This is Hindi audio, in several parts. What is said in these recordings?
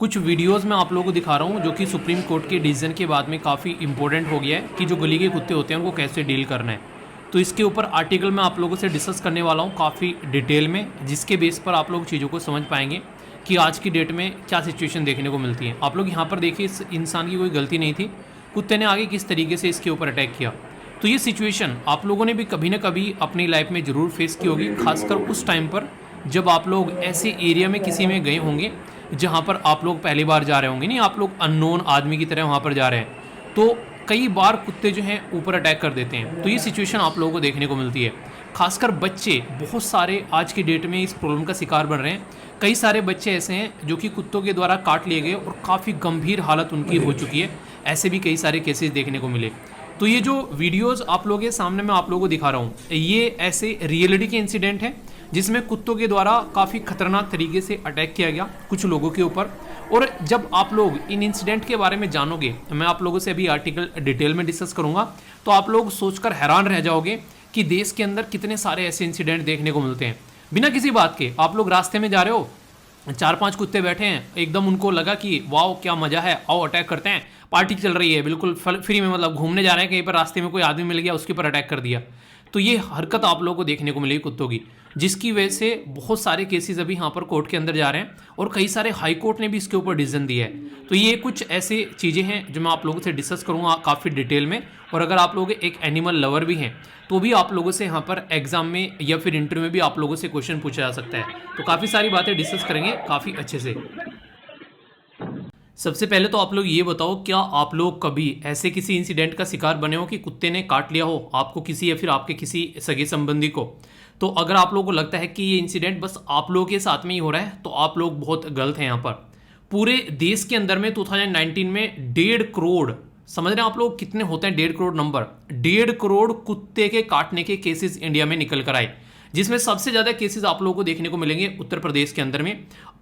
कुछ वीडियोस में आप लोगों को दिखा रहा हूँ जो कि सुप्रीम कोर्ट के डिसीजन के बाद में काफ़ी इंपॉर्टेंट हो गया है कि जो गली के कुत्ते होते हैं उनको कैसे डील करना है। तो इसके ऊपर आर्टिकल मैं आप लोगों से डिस्कस करने वाला हूँ काफ़ी डिटेल में, जिसके बेस पर आप लोग चीज़ों को समझ पाएंगे कि आज की डेट में क्या सिचुएशन देखने को मिलती है। आप लोग यहाँ पर देखिए, इस इंसान की कोई गलती नहीं थी, कुत्ते ने आगे किस तरीके से इसके ऊपर अटैक किया। तो ये सिचुएशन आप लोगों ने भी कभी ना कभी अपनी लाइफ में ज़रूर फेस की होगी, खासकर उस टाइम पर जब आप लोग ऐसे एरिया में किसी में गए होंगे जहाँ पर आप लोग पहली बार जा रहे होंगे, नहीं आप लोग अननोन आदमी की तरह वहाँ पर जा रहे हैं, तो कई बार कुत्ते जो हैं ऊपर अटैक कर देते हैं। तो ये सिचुएशन आप लोगों को देखने को मिलती है। खासकर बच्चे बहुत सारे आज की डेट में इस प्रॉब्लम का शिकार बन रहे हैं। कई सारे बच्चे ऐसे हैं जो कि कुत्तों के द्वारा काट लिए गए और काफ़ी गंभीर हालत उनकी हो चुकी है। ऐसे भी कई सारे केसेस देखने को मिले। तो ये जो वीडियोस आप लोगों के सामने मैं आप लोगों को दिखा रहा हूँ, ये ऐसे रियलिटी के इंसिडेंट हैं जिसमें कुत्तों के द्वारा काफ़ी खतरनाक तरीके से अटैक किया गया कुछ लोगों के ऊपर। और जब आप लोग इन इंसिडेंट के बारे में जानोगे, मैं आप लोगों से अभी आर्टिकल डिटेल में डिस्कस करूंगा, तो आप लोग सोचकर हैरान रह जाओगे कि देश के अंदर कितने सारे ऐसे इंसिडेंट देखने को मिलते हैं। बिना किसी बात के आप लोग रास्ते में जा रहे हो, 4-5 कुत्ते बैठे हैं, एकदम उनको लगा कि वाओ क्या मजा है, आओ अटैक करते हैं, पार्टी चल रही है, बिल्कुल फ्री में, मतलब घूमने जा रहे हैं, कहीं पर रास्ते में कोई आदमी मिल गया उसके ऊपर अटैक कर दिया। तो ये हरकत आप लोगों को देखने को मिलेगी कुत्तों की, जिसकी वजह से बहुत सारे केसेस अभी यहाँ पर कोर्ट के अंदर जा रहे हैं और कई सारे हाई कोर्ट ने भी इसके ऊपर डिसीजन दिया है। तो ये कुछ ऐसे चीज़ें हैं जो मैं आप लोगों से डिस्कस करूँगा काफ़ी डिटेल में। और अगर आप लोग एक एनिमल लवर भी हैं तो भी आप लोगों से यहाँ पर एग्जाम में या फिर इंटरव्यू में भी आप लोगों से क्वेश्चन पूछा जा सकता है। तो काफ़ी सारी बातें डिस्कस करेंगे काफ़ी अच्छे से। सबसे पहले तो आप लोग ये बताओ, क्या आप लोग कभी ऐसे किसी इंसिडेंट का शिकार बने हो कि कुत्ते ने काट लिया हो आपको किसी या फिर आपके किसी सगे संबंधी को? तो अगर आप लोगों को लगता है कि ये इंसिडेंट बस आप लोगों के साथ में ही हो रहा है तो आप लोग बहुत गलत हैं। यहाँ पर पूरे देश के अंदर में 2019 में 1.5 करोड़, समझ रहे हैं आप लोग कितने होते हैं 1.5 करोड़ नंबर, 1.5 करोड़ कुत्ते के काटने के केसेस इंडिया में निकल कर आए, जिसमें सबसे ज़्यादा केसेस आप लोगों को देखने को मिलेंगे उत्तर प्रदेश के अंदर में।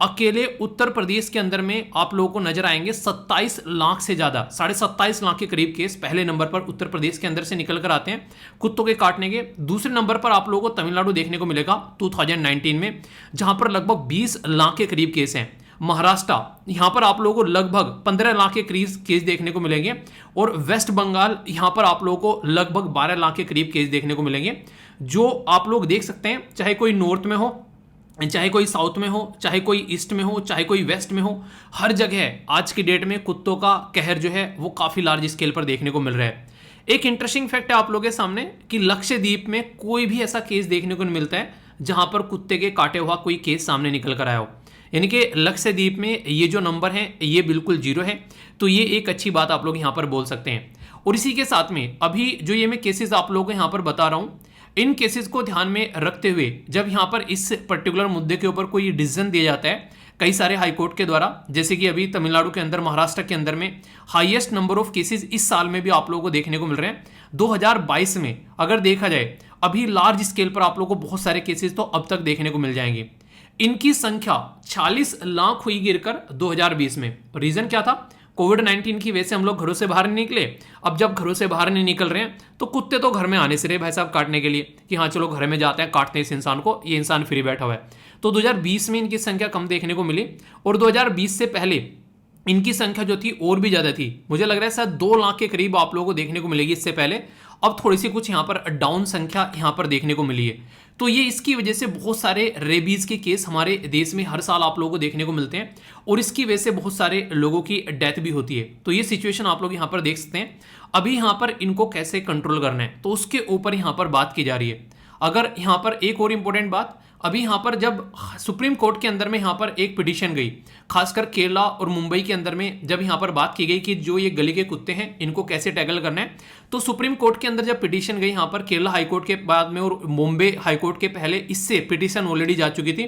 अकेले उत्तर प्रदेश के अंदर में आप लोगों को नजर आएंगे 27 लाख से ज़्यादा, 27.5 लाख के करीब केस पहले नंबर पर उत्तर प्रदेश के अंदर से निकल कर आते हैं कुत्तों के काटने के। दूसरे नंबर पर आप लोगों को तमिलनाडु देखने को मिलेगा 2019 में, जहां पर लगभग 20 लाख के करीब केस हैं। महाराष्ट्र, यहाँ पर आप लोगों को लगभग 15 लाख के करीब केस देखने को मिलेंगे। और वेस्ट बंगाल, यहाँ पर आप लोगों को लगभग 12 लाख के करीब केस देखने को मिलेंगे। जो आप लोग देख सकते हैं, चाहे कोई नॉर्थ में हो, चाहे कोई साउथ में हो, चाहे कोई ईस्ट में हो, चाहे कोई वेस्ट में हो, हर जगह आज की डेट में कुत्तों का कहर जो है वो काफ़ी लार्ज स्केल पर देखने को मिल रहा है। एक इंटरेस्टिंग फैक्ट है आप लोगों के सामने कि लक्षद्वीप में कोई भी ऐसा केस देखने को नहीं मिलता है जहां पर कुत्ते के काटे हुआ कोई केस सामने निकल कर आया हो। यानी कि लक्षद्वीप में ये जो नंबर है ये बिल्कुल जीरो है। तो ये एक अच्छी बात आप लोग यहाँ पर बोल सकते हैं। और इसी के साथ में अभी जो ये मैं केसेस आप लोगों को यहाँ पर बता रहा हूँ, इन केसेस को ध्यान में रखते हुए जब यहाँ पर इस पर्टिकुलर मुद्दे के ऊपर कोई डिसीजन दिया जाता है कई सारे हाईकोर्ट के द्वारा, जैसे कि अभी तमिलनाडु के अंदर, महाराष्ट्र के अंदर में हाईएस्ट नंबर ऑफ केसेस इस साल में भी आप लोगों को देखने को मिल रहे हैं 2022 में। अगर देखा जाए अभी लार्ज स्केल पर आप लोगों को बहुत सारे केसेस तो अब तक देखने को मिल जाएंगे। इनकी संख्या 40 लाख हुई गिरकर 2020 में। रीजन क्या था? कोविड-19 की वजह से हम लोग घरों से बाहर नहीं निकले। अब जब घरों से बाहर नहीं निकल रहे हैं तो कुत्ते तो घर में आने से रहे भाई साहब काटने के लिए कि हाँ चलो घर में जाते हैं, काटते हैं इस इंसान को, ये इंसान फ्री बैठा हुआ है। तो 2020 में इनकी संख्या कम देखने को मिली और 2020 से पहले इनकी संख्या जो थी और भी ज़्यादा थी। मुझे लग रहा है शायद 2 लाख के करीब आप लोगों को देखने को मिलेगी इससे पहले। अब थोड़ी सी कुछ यहाँ पर डाउन संख्या यहाँ पर देखने को मिली है। तो ये इसकी वजह से बहुत सारे रेबीज़ के केस हमारे देश में हर साल आप लोगों को देखने को मिलते हैं और इसकी वजह से बहुत सारे लोगों की डेथ भी होती है। तो ये सिचुएशन आप लोग यहाँ पर देख सकते हैं। अभी यहाँ पर इनको कैसे कंट्रोल करना है तो उसके ऊपर यहाँ पर बात की जा रही है। अगर यहाँ पर एक और इम्पोर्टेंट बात, अभी यहाँ पर जब सुप्रीम कोर्ट के अंदर में यहाँ पर एक पिटीशन गई, खासकर केरला और मुंबई के अंदर में जब यहाँ पर बात की गई कि जो ये गली के कुत्ते हैं इनको कैसे टैकल करना है, तो सुप्रीम कोर्ट के अंदर जब पिटीशन गई यहाँ पर केरला हाईकोर्ट के बाद में और मुंबई हाईकोर्ट के पहले इससे पिटीशन ऑलरेडी जा चुकी थी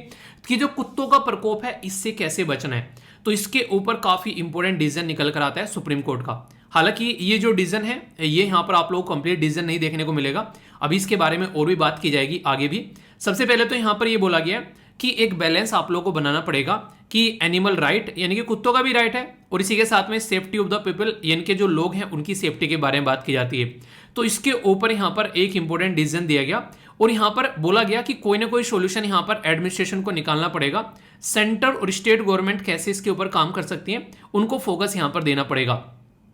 कि जो कुत्तों का प्रकोप है इससे कैसे बचना है। तो इसके ऊपर काफ़ी इंपॉर्टेंट डिसीजन निकल कर आता है सुप्रीम कोर्ट का। हालांकि ये जो डिसीजन है ये यहाँ पर आप लोगों को कंप्लीट डिसीजन नहीं देखने को मिलेगा, अभी इसके बारे में और भी बात की जाएगी आगे भी। सबसे पहले तो यहाँ पर ये बोला गया कि एक बैलेंस आप लोगों को बनाना पड़ेगा कि एनिमल राइट यानी कि कुत्तों का भी राइट है और इसी के साथ में सेफ्टी ऑफ द पीपल यानी कि जो लोग हैं उनकी सेफ्टी के बारे में बात की जाती है। तो इसके ऊपर यहाँ पर एक इंपॉर्टेंट डिसीजन दिया गया और यहाँ पर बोला गया कि कोई ना कोई सोल्यूशन यहाँ पर एडमिनिस्ट्रेशन को निकालना पड़ेगा। सेंटर और स्टेट गवर्नमेंट कैसे इसके ऊपर काम कर सकती है, उनको फोकस यहाँ पर देना पड़ेगा।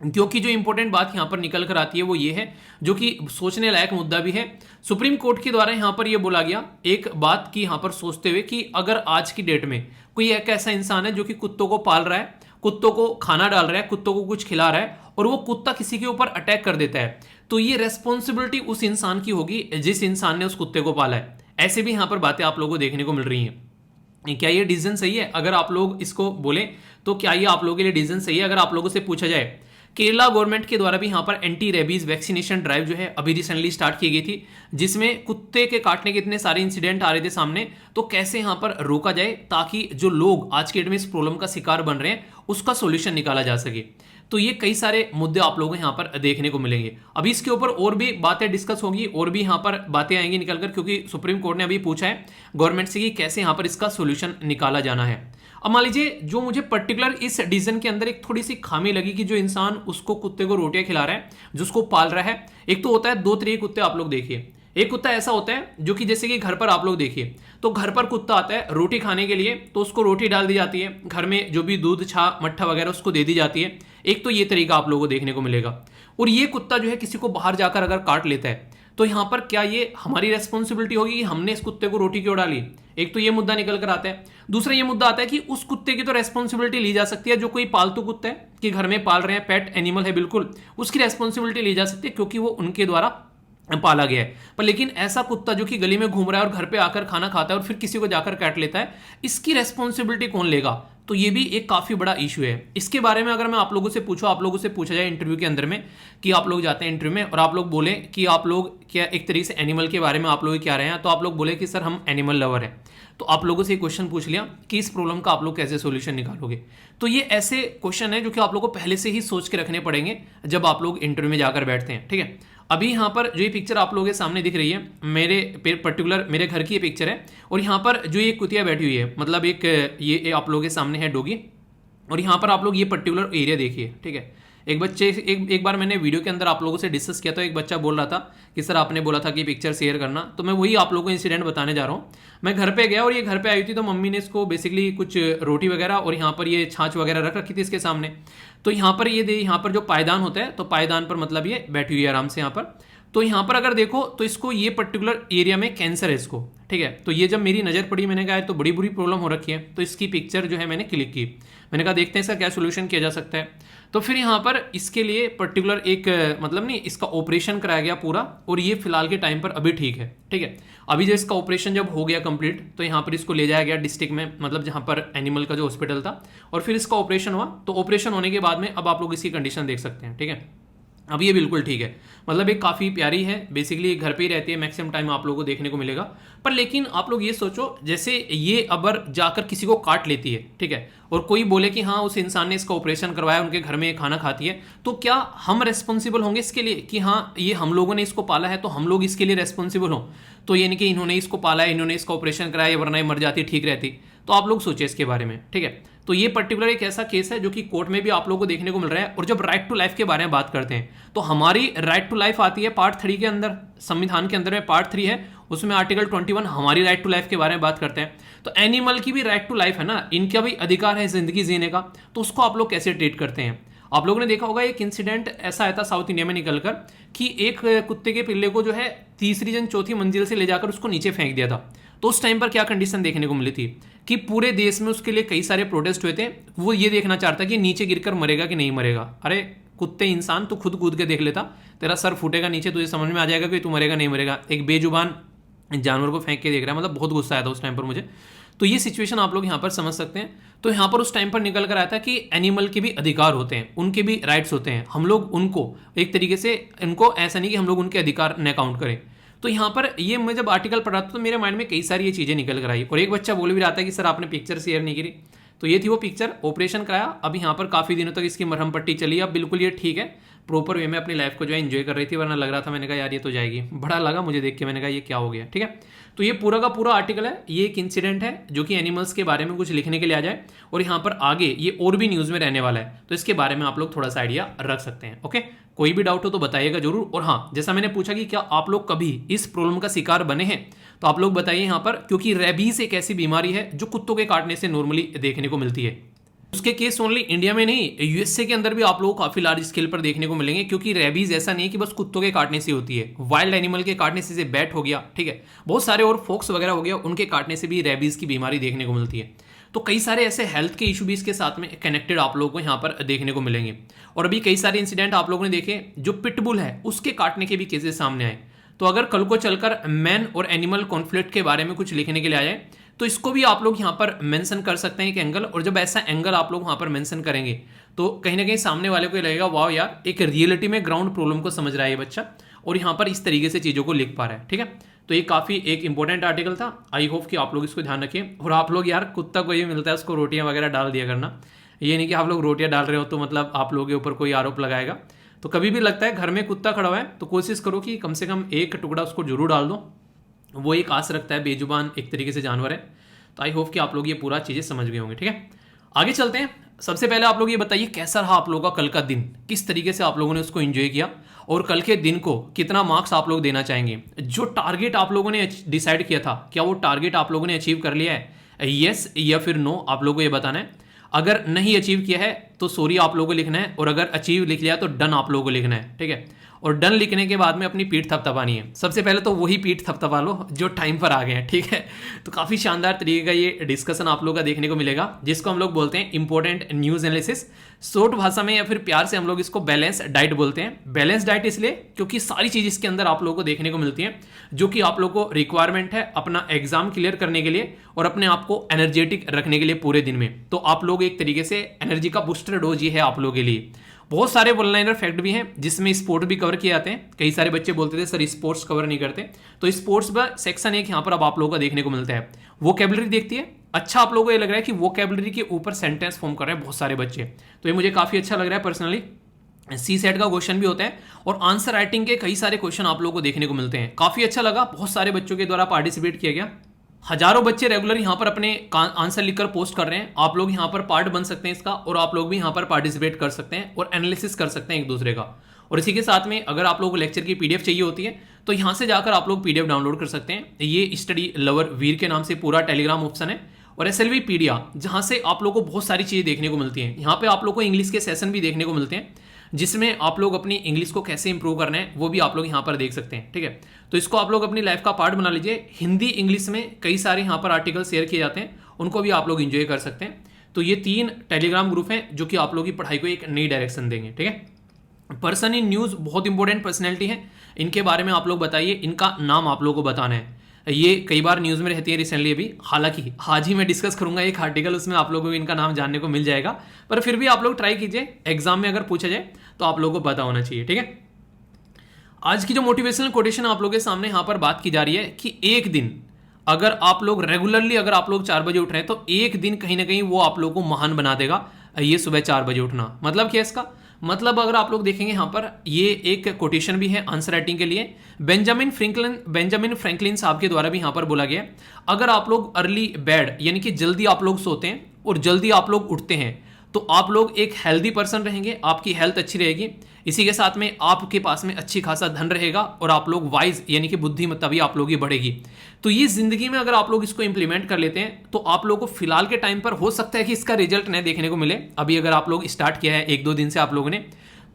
क्योंकि जो इंपॉर्टेंट बात यहाँ पर निकल कर आती है वो ये है, जो कि सोचने लायक मुद्दा भी है। सुप्रीम कोर्ट के द्वारा यहाँ पर ये बोला गया एक बात की यहाँ पर सोचते हुए कि अगर आज की डेट में कोई एक ऐसा इंसान है जो कि कुत्तों को पाल रहा है, कुत्तों को खाना डाल रहा है, कुत्तों को कुछ खिला रहा है, और वो कुत्ता किसी के ऊपर अटैक कर देता है, तो ये रेस्पॉन्सिबिलिटी उस इंसान की होगी जिस इंसान ने उस कुत्ते को पाला है। ऐसे भी यहाँ पर बातें आप लोगों को देखने को मिल रही हैं। क्या ये डिसीजन सही है? अगर आप लोग इसको बोले तो क्या ये आप लोगों के लिए डिसीजन सही है? अगर आप लोगों से पूछा जाए, केरला गवर्नमेंट के द्वारा भी यहाँ पर एंटी रेबीज वैक्सीनेशन ड्राइव जो है अभी रिसेंटली स्टार्ट की गई थी, जिसमें कुत्ते के काटने के इतने सारे इंसिडेंट आ रहे थे सामने, तो कैसे यहाँ पर रोका जाए ताकि जो लोग आज के डेट में इस प्रॉब्लम का शिकार बन रहे हैं उसका सोल्यूशन निकाला जा सके। तो ये कई सारे मुद्दे आप लोगों को यहाँ पर देखने को मिलेंगे। अभी इसके ऊपर और भी बातें डिस्कस होंगी और भी यहाँ पर बातें आएंगी निकलकर, क्योंकि सुप्रीम कोर्ट ने अभी पूछा है गवर्नमेंट से कि कैसे यहाँ पर इसका सोल्यूशन निकाला जाना है। अब मान लीजिए जो मुझे पर्टिकुलर इस डिसीजन के अंदर एक थोड़ी सी खामी लगी कि जो इंसान उसको कुत्ते को रोटियां खिला रहा है, जो उसको पाल रहा है, एक तो होता है दो तरीके कुत्ते आप लोग देखिए। एक कुत्ता ऐसा होता है जो कि जैसे कि घर पर आप लोग देखिए, तो घर पर कुत्ता आता है रोटी खाने के लिए, तो उसको रोटी डाल दी जाती है, घर में जो भी दूध छा मट्ठा वगैरह उसको दे दी जाती है। एक तो ये तरीका आप लोगों को देखने को मिलेगा। और ये कुत्ता जो है किसी को बाहर जाकर अगर काट लेता है, तो यहां पर क्या ये हमारी रेस्पॉन्सिबिलिटी होगी कि हमने इस कुत्ते को रोटी क्यों डाली? एक तो ये मुद्दा निकल कर आता है। दूसरा ये मुद्दा आता है कि उस कुत्ते की तो रेस्पॉन्सिबिलिटी ली जा सकती है, जो कोई पालतू कुत्ता है कि घर में पाल रहे हैं, पेट एनिमल है, बिल्कुल उसकी रेस्पॉन्सिबिलिटी ली जा सकती है क्योंकि वो उनके द्वारा पाला गया है। पर लेकिन ऐसा कुत्ता जो कि गली में घूम रहा है और घर पे आकर खाना खाता है और फिर किसी को जाकर काट लेता है, इसकी रेस्पॉन्सिबिलिटी कौन लेगा? तो ये भी एक काफी बड़ा इशू है। इसके बारे में अगर मैं आप लोगों से पूछूं, आप लोगों से पूछा जाए इंटरव्यू के अंदर में कि आप लोग जाते हैं इंटरव्यू में और आप लोग बोले कि आप लोग क्या एक तरीके से एनिमल के बारे में आप लोग क्या रहे हैं, तो आप लोग बोले कि सर हम एनिमल लवर हैं। तो आप लोगों से एक क्वेश्चन पूछ लिया कि इस प्रॉब्लम का आप लोग कैसे सोल्यूशन निकालोगे। तो ये ऐसे क्वेश्चन है जो कि आप लोग को पहले से ही सोच के रखने पड़ेंगे जब आप लोग इंटरव्यू में जाकर बैठते हैं। ठीक है, अभी यहाँ पर जो ये पिक्चर आप लोगों के सामने दिख रही है, मेरे पर्टिकुलर मेरे घर की ये पिक्चर है, और यहाँ पर जो ये कुतिया बैठी हुई है, मतलब एक ये आप लोगों के सामने है डॉगी, और यहाँ पर आप लोग ये पर्टिकुलर एरिया देखिए। ठीक है, एक बार मैंने वीडियो के अंदर आप लोगों से डिस्कस किया, तो एक बच्चा बोल रहा था कि सर आपने बोला था कि पिक्चर शेयर करना, तो मैं वही आप लोगों को इंसिडेंट बताने जा रहा हूँ। मैं घर पे गया और ये घर पे आई थी, तो मम्मी ने इसको बेसिकली कुछ रोटी वगैरह और यहाँ पर ये छाछ वगैरह रख रखी थी इसके सामने। तो यहाँ पर यहाँ पर जो पायदान होता है, तो पायदान पर मतलब ये बैठी हुई है आराम से यहाँ पर। तो यहाँ पर अगर देखो तो इसको ये पर्टिकुलर एरिया में कैंसर है इसको। ठीक है, तो ये जब मेरी नज़र पड़ी मैंने कहा तो बड़ी बुरी प्रॉब्लम हो रखी है, तो इसकी पिक्चर जो है मैंने क्लिक की। मैंने कहा देखते हैं इसका क्या सोल्यूशन किया जा सकता है। तो फिर यहाँ पर इसके लिए पर्टिकुलर एक मतलब नहीं, इसका ऑपरेशन कराया गया पूरा, और ये फिलहाल के टाइम पर अभी ठीक है। ठीक है, अभी जो इसका ऑपरेशन जब हो गया कंप्लीट, तो यहाँ पर इसको ले जाया गया डिस्ट्रिक्ट में, मतलब जहाँ पर एनिमल का जो हॉस्पिटल था, और फिर इसका ऑपरेशन हुआ। तो ऑपरेशन होने के बाद में अब आप लोग इसकी कंडीशन देख सकते हैं। ठीक है, अब ये बिल्कुल ठीक है, मतलब एक काफ़ी प्यारी है, बेसिकली घर पे ही रहती है, मैक्सिमम टाइम आप लोगों को देखने को मिलेगा। पर लेकिन आप लोग ये सोचो, जैसे ये अगर जाकर किसी को काट लेती है, ठीक है, और कोई बोले कि हाँ उस इंसान ने इसका ऑपरेशन करवाया, उनके घर में ये खाना खाती है, तो क्या हम रेस्पॉन्सिबल होंगे इसके लिए कि हाँ ये हम लोगों ने इसको पाला है तो हम लोग इसके लिए रेस्पॉन्सिबल हों? तो यानी कि इन्होंने इसको पाला है, इन्होंने इसका ऑपरेशन कराया, वरना ये मर जाती ठीक रहती। तो आप लोग सोचिए इसके बारे में। ठीक है, तो ये पर्टिकुलर एक ऐसा केस है जो कि कोर्ट में भी आप लोगों को देखने को मिल रहा है। और जब राइट टू लाइफ के बारे में बात करते हैं, तो हमारी राइट टू लाइफ आती है पार्ट 3 के अंदर, संविधान के अंदर में पार्ट 3 है, उसमें आर्टिकल 21 हमारी राइट टू लाइफ के बारे में बात करते हैं। तो एनिमल की भी राइट टू लाइफ है ना, इनका भी अधिकार है जिंदगी जीने का, तो उसको आप लोग कैसे ट्रीट करते हैं? आप लोगों ने देखा होगा एक इंसिडेंट ऐसा आया था साउथ इंडिया में निकलकर कि एक कुत्ते के पिल्ले को जो है तीसरी जन चौथी मंजिल से ले जाकर उसको नीचे फेंक दिया था। तो उस टाइम पर क्या कंडीशन देखने को मिली थी कि पूरे देश में उसके लिए कई सारे प्रोटेस्ट हुए थे। वो ये देखना चाहता कि नीचे गिरकर मरेगा कि नहीं मरेगा। अरे कुत्ते इंसान, तो खुद कूद के देख लेता, तेरा सर फूटेगा नीचे, तुझे समझ में आ जाएगा कि तू मरेगा नहीं मरेगा। एक बेजुबान जानवर को फेंक के देख रहा है, मतलब बहुत गुस्सा आया था उस टाइम पर मुझे। तो ये सिचुएशन आप लोग यहाँ पर समझ सकते हैं। तो यहाँ पर उस टाइम पर निकल कर आया था कि एनिमल के भी अधिकार होते हैं, उनके भी राइट्स होते हैं, हम लोग उनको एक तरीके से, इनको ऐसा नहीं कि हम लोग उनके अधिकार न काउंट करें। तो यहाँ पर ये मैं जब आर्टिकल पढ़ा था तो मेरे माइंड में कई सारी ये चीज़ें निकल कर आई। और एक बच्चा बोल भी रहा था कि सर आपने पिक्चर शेयर नहीं करी। तो ये थी वो पिक्चर, ऑपरेशन कराया, अब यहाँ पर काफ़ी दिनों तक इसकी मरहम पट्टी चली, अब बिल्कुल ये ठीक है। प्रॉपर वे में अपनी लाइफ को जो है एंजॉय कर रही थी, वरना लग रहा था, मैंने कहा यार ये तो जाएगी, बड़ा लगा मुझे देख के, मैंने कहा ये क्या हो गया। ठीक है, तो ये पूरा का पूरा आर्टिकल है, ये एक इंसिडेंट है जो कि एनिमल्स के बारे में कुछ लिखने के लिए आ जाए, और यहाँ पर आगे ये और भी न्यूज़ में रहने वाला है, तो इसके बारे में आप लोग थोड़ा सा आइडिया रख सकते हैं। ओके, कोई भी डाउट हो तो बताइएगा जरूर। और हाँ, जैसा मैंने पूछा कि क्या आप लोग कभी इस प्रॉब्लम का शिकार बने हैं, तो आप लोग बताइए यहाँ पर, क्योंकि रेबीज एक ऐसी बीमारी है जो कुत्तों के काटने से नॉर्मली देखने को मिलती है। उसके केस ओनली इंडिया में नहीं, यूएसए के अंदर भी आप लोगों को काफी लार्ज स्केल पर देखने को मिलेंगे, क्योंकि रेबीज ऐसा नहीं है कि बस कुत्तों के काटने से होती है, वाइल्ड एनिमल के काटने से, बैट हो गया, ठीक है, बहुत सारे और फॉक्स वगैरह हो गया, उनके काटने से भी रेबीज की बीमारी देखने को मिलती है। तो कई सारे ऐसे हेल्थ के इशू भी इसके साथ में कनेक्टेड आप लोगों को यहाँ पर देखने को मिलेंगे। और अभी कई सारे इंसिडेंट आप लोगों ने देखे, जो पिटबुल है उसके काटने के भी केसेस सामने आए। तो अगर कल को चलकर मैन और एनिमल कॉन्फ्लिक्ट के बारे में कुछ लिखने के लिए आ जाए, तो इसको भी आप लोग यहाँ पर मेंशन कर सकते हैं एक एंगल, और जब ऐसा एंगल आप लोग वहाँ पर मेंशन करेंगे तो कहीं ना कहीं सामने वाले को लगेगा वाह यार, एक रियलिटी में ग्राउंड प्रॉब्लम को समझ रहा है ये बच्चा, और यहाँ पर इस तरीके से चीज़ों को लिख पा रहा है। ठीक है, तो ये काफ़ी एक इंपॉर्टेंट आर्टिकल था, आई होप कि आप लोग इसको ध्यान रखिए। और आप लोग यार, कुत्ता कोई भी मिलता है उसको रोटियाँ वगैरह डाल दिया करना, ये नहीं कि आप लोग रोटियाँ डाल रहे हो तो मतलब आप लोगों के ऊपर कोई आरोप लगाएगा। तो कभी भी लगता है घर में कुत्ता खड़ा हुआ है तो कोशिश करो कि कम से कम एक टुकड़ा उसको जरूर डाल दो, वो एक आस रखता है, बेजुबान एक तरीके से जानवर है। तो आई होप कि आप लोग ये पूरा चीज़ें समझ गए होंगे। ठीक है, आगे चलते हैं। सबसे पहले आप लोग ये बताइए कैसा रहा आप लोगों का कल का दिन, किस तरीके से आप लोगों ने उसको एंजॉय किया, और कल के दिन को कितना मार्क्स आप लोग देना चाहेंगे। जो टारगेट आप लोगों ने डिसाइड किया था, क्या वो टारगेट आप लोगों ने अचीव कर लिया है, येस या फिर नो, आप लोगों को ये बताना है। अगर नहीं अचीव किया है तो सॉरी आप लोगों को लिखना है, और अगर अचीव लिख लिया तो डन आप लोगों को लिखना है। ठीक है, और डन लिखने के बाद में अपनी पीठ थपथपानी है। सबसे पहले तो वही पीठ थपथपा लो जो टाइम पर आ गए हैं। ठीक है, तो काफ़ी शानदार तरीके का ये डिस्कशन आप लोगों का देखने को मिलेगा, जिसको हम लोग बोलते हैं इंपॉर्टेंट न्यूज़ एनालिसिस। शॉर्ट भाषा में या फिर प्यार से हम लोग इसको बैलेंस डाइट बोलते हैं। बैलेंस डाइट इसलिए क्योंकि सारी चीज़ इसके अंदर आप लोगों को देखने को मिलती हैं जो कि आप लोगों को रिक्वायरमेंट है अपना एग्जाम क्लियर करने के लिए और अपने आप को एनर्जेटिक रखने के लिए पूरे दिन में। तो आप लोग एक तरीके से एनर्जी का बूस्टर डोज ये है आप लोगों के लिए। बहुत सारे वन लाइनर फैक्ट भी हैं जिसमें स्पोर्ट भी कवर किए जाते हैं। कई सारे बच्चे बोलते थे सर स्पोर्ट्स कवर नहीं करते, तो स्पोर्ट्स का सेक्शन एक यहाँ पर अब आप लोगों का देखने को मिलता है। वोकैबुलरी देखती है, अच्छा आप लोगों को ये लग रहा है कि वोकैबुलरी के ऊपर सेंटेंस फॉर्म कर रहे हैं बहुत सारे बच्चे, तो ये मुझे काफ़ी अच्छा लग रहा है पर्सनली। सी सेट का क्वेश्चन भी होता है और आंसर राइटिंग के कई सारे क्वेश्चन आप लोगों को देखने को मिलते हैं। काफ़ी अच्छा लगा, बहुत सारे बच्चों के द्वारा पार्टिसिपेट किया गया। हजारों बच्चे रेगुलर यहाँ पर अपने आंसर लिखकर पोस्ट कर रहे हैं। आप लोग यहाँ पर पार्ट बन सकते हैं इसका, और आप लोग भी यहाँ पर पार्टिसिपेट कर सकते हैं और एनालिसिस कर सकते हैं एक दूसरे का। और इसी के साथ में अगर आप लोगों को लेक्चर की पीडीएफ चाहिए होती है तो यहाँ से जाकर आप लोग पीडीएफ डाउनलोड कर सकते हैं। ये स्टडी लवर वीर के नाम से पूरा टेलीग्राम ऑप्शन है, और SLV पीडिया, जहाँ से आप लोगों को बहुत सारी चीज़ें देखने को मिलती हैं। यहाँ पे आप लोग को इंग्लिश के सेशन भी देखने को मिलते हैं, जिसमें आप लोग अपनी इंग्लिश को कैसे इंप्रूव करना है वो भी आप लोग यहाँ पर देख सकते हैं। ठीक है, तो इसको आप लोग अपनी लाइफ का पार्ट बना लीजिए। हिंदी इंग्लिश में कई सारे यहाँ पर आर्टिकल शेयर किए जाते हैं, उनको भी आप लोग इंजॉय कर सकते हैं। तो ये 3 टेलीग्राम ग्रुप हैं जो कि आप लोगों की पढ़ाई को एक नई डायरेक्शन देंगे। ठीक है, पर्सन इन न्यूज़ बहुत इंपॉर्टेंट पर्सनैलिटी है, इनके बारे में आप लोग बताइए, इनका नाम आप लोगों को बताना है। ये कई बार न्यूज़ में रहती है रिसेंटली अभी, हालांकि आज ही मैं डिस्कस करूंगा एक आर्टिकल, उसमें आप लोगों को इनका नाम जानने को मिल जाएगा, पर फिर भी आप लोग ट्राई कीजिए, एग्जाम में अगर पूछा जाए तो आप लोगों को पता होना चाहिए। ठीक है, आज की जो मोटिवेशनल कोटेशन आप लोगों के सामने यहाँ पर बात की जा रही है कि एक दिन अगर आप लोग रेगुलरली अगर आप लोग 4 बजे उठ रहे हैं तो एक दिन कहीं ना कहीं वो आप लोगों को महान बना देगा। ये सुबह 4 बजे उठना मतलब क्या है इसका मतलब, अगर आप लोग देखेंगे यहाँ पर ये एक कोटेशन भी है आंसर राइटिंग के लिए। बेंजामिन फ्रैंकलिन साहब के द्वारा भी यहाँ पर बोला गया है, अगर आप लोग अर्ली बेड यानी कि जल्दी आप लोग सोते हैं और जल्दी आप लोग उठते हैं तो आप लोग एक हेल्दी पर्सन रहेंगे, आपकी हेल्थ अच्छी रहेगी, इसी के साथ में आपके पास में अच्छी खासा धन रहेगा और आप लोग वाइज यानी कि बुद्धिमत्ता भी आप लोगों की बढ़ेगी। तो ये जिंदगी में अगर आप लोग इसको इंप्लीमेंट कर लेते हैं तो आप लोगों को फिलहाल के टाइम पर हो सकता है कि इसका रिजल्ट नहीं देखने को मिले, अभी अगर आप लोग स्टार्ट किया है 1-2 दिन से आप लोगों ने,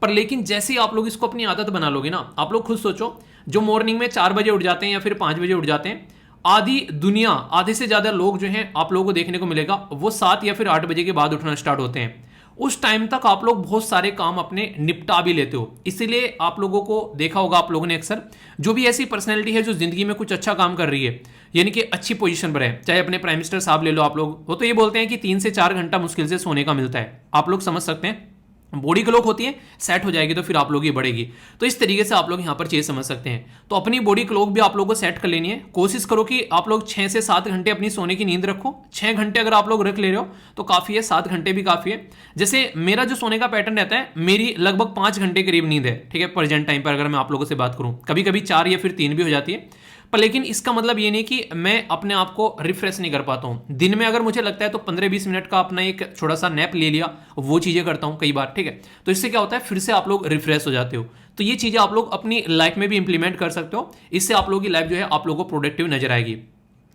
पर लेकिन जैसे ही आप लोग इसको अपनी आदत बना लोगे ना, आप लोग खुद सोचो, जो मॉर्निंग में 4 बजे उठ जाते हैं या फिर 5 बजे उठ जाते हैं, आधी दुनिया, आधे से ज़्यादा लोग जो हैं आप लोगों को देखने को मिलेगा वो 7 या फिर 8 बजे के बाद उठना स्टार्ट होते हैं। उस टाइम तक आप लोग बहुत सारे काम अपने निपटा भी लेते हो। इसीलिए आप लोगों को देखा होगा आप लोगों ने अक्सर, जो भी ऐसी पर्सनैलिटी है जो जिंदगी में कुछ अच्छा काम कर रही है यानी कि अच्छी पोजीशन पर है, चाहे अपने प्राइम मिनिस्टर साहब ले लो आप लोग, वो तो ये बोलते हैं कि 3 से 4 घंटा मुश्किल से सोने का मिलता है। आप लोग समझ सकते हैं बॉडी क्लॉक होती है, सेट हो जाएगी तो फिर आप लोग ये बढ़ेगी। तो इस तरीके से आप लोग यहाँ पर चीज समझ सकते हैं। तो अपनी बॉडी क्लॉक भी आप लोगों को सेट कर लेनी है। कोशिश करो कि आप लोग 6 से 7 घंटे अपनी सोने की नींद रखो। 6 घंटे अगर आप लोग रख ले रहे हो तो काफी है, 7 घंटे भी काफी है। जैसे मेरा जो सोने का पैटर्न रहता है, मेरी लगभग 5 घंटे करीब नींद है, ठीक है, प्रेजेंट टाइम पर अगर मैं आप लोगों से बात करूं। कभी कभी 4 या फिर 3 भी हो जाती है, पर लेकिन इसका मतलब ये नहीं कि मैं अपने आप को रिफ्रेश नहीं कर पाता हूं। दिन में अगर मुझे लगता है तो 15-20 मिनट का अपना एक छोटा सा नैप ले लिया, वो चीजें करता हूं कई बार, ठीक है। तो इससे क्या होता है, फिर से आप लोग रिफ्रेश हो जाते हो। तो ये चीजें आप लोग अपनी लाइफ में भी इंप्लीमेंट कर सकते हो। इससे आप लोगों की लाइफ जो है आप लोगों को प्रोडक्टिव नजर आएगी।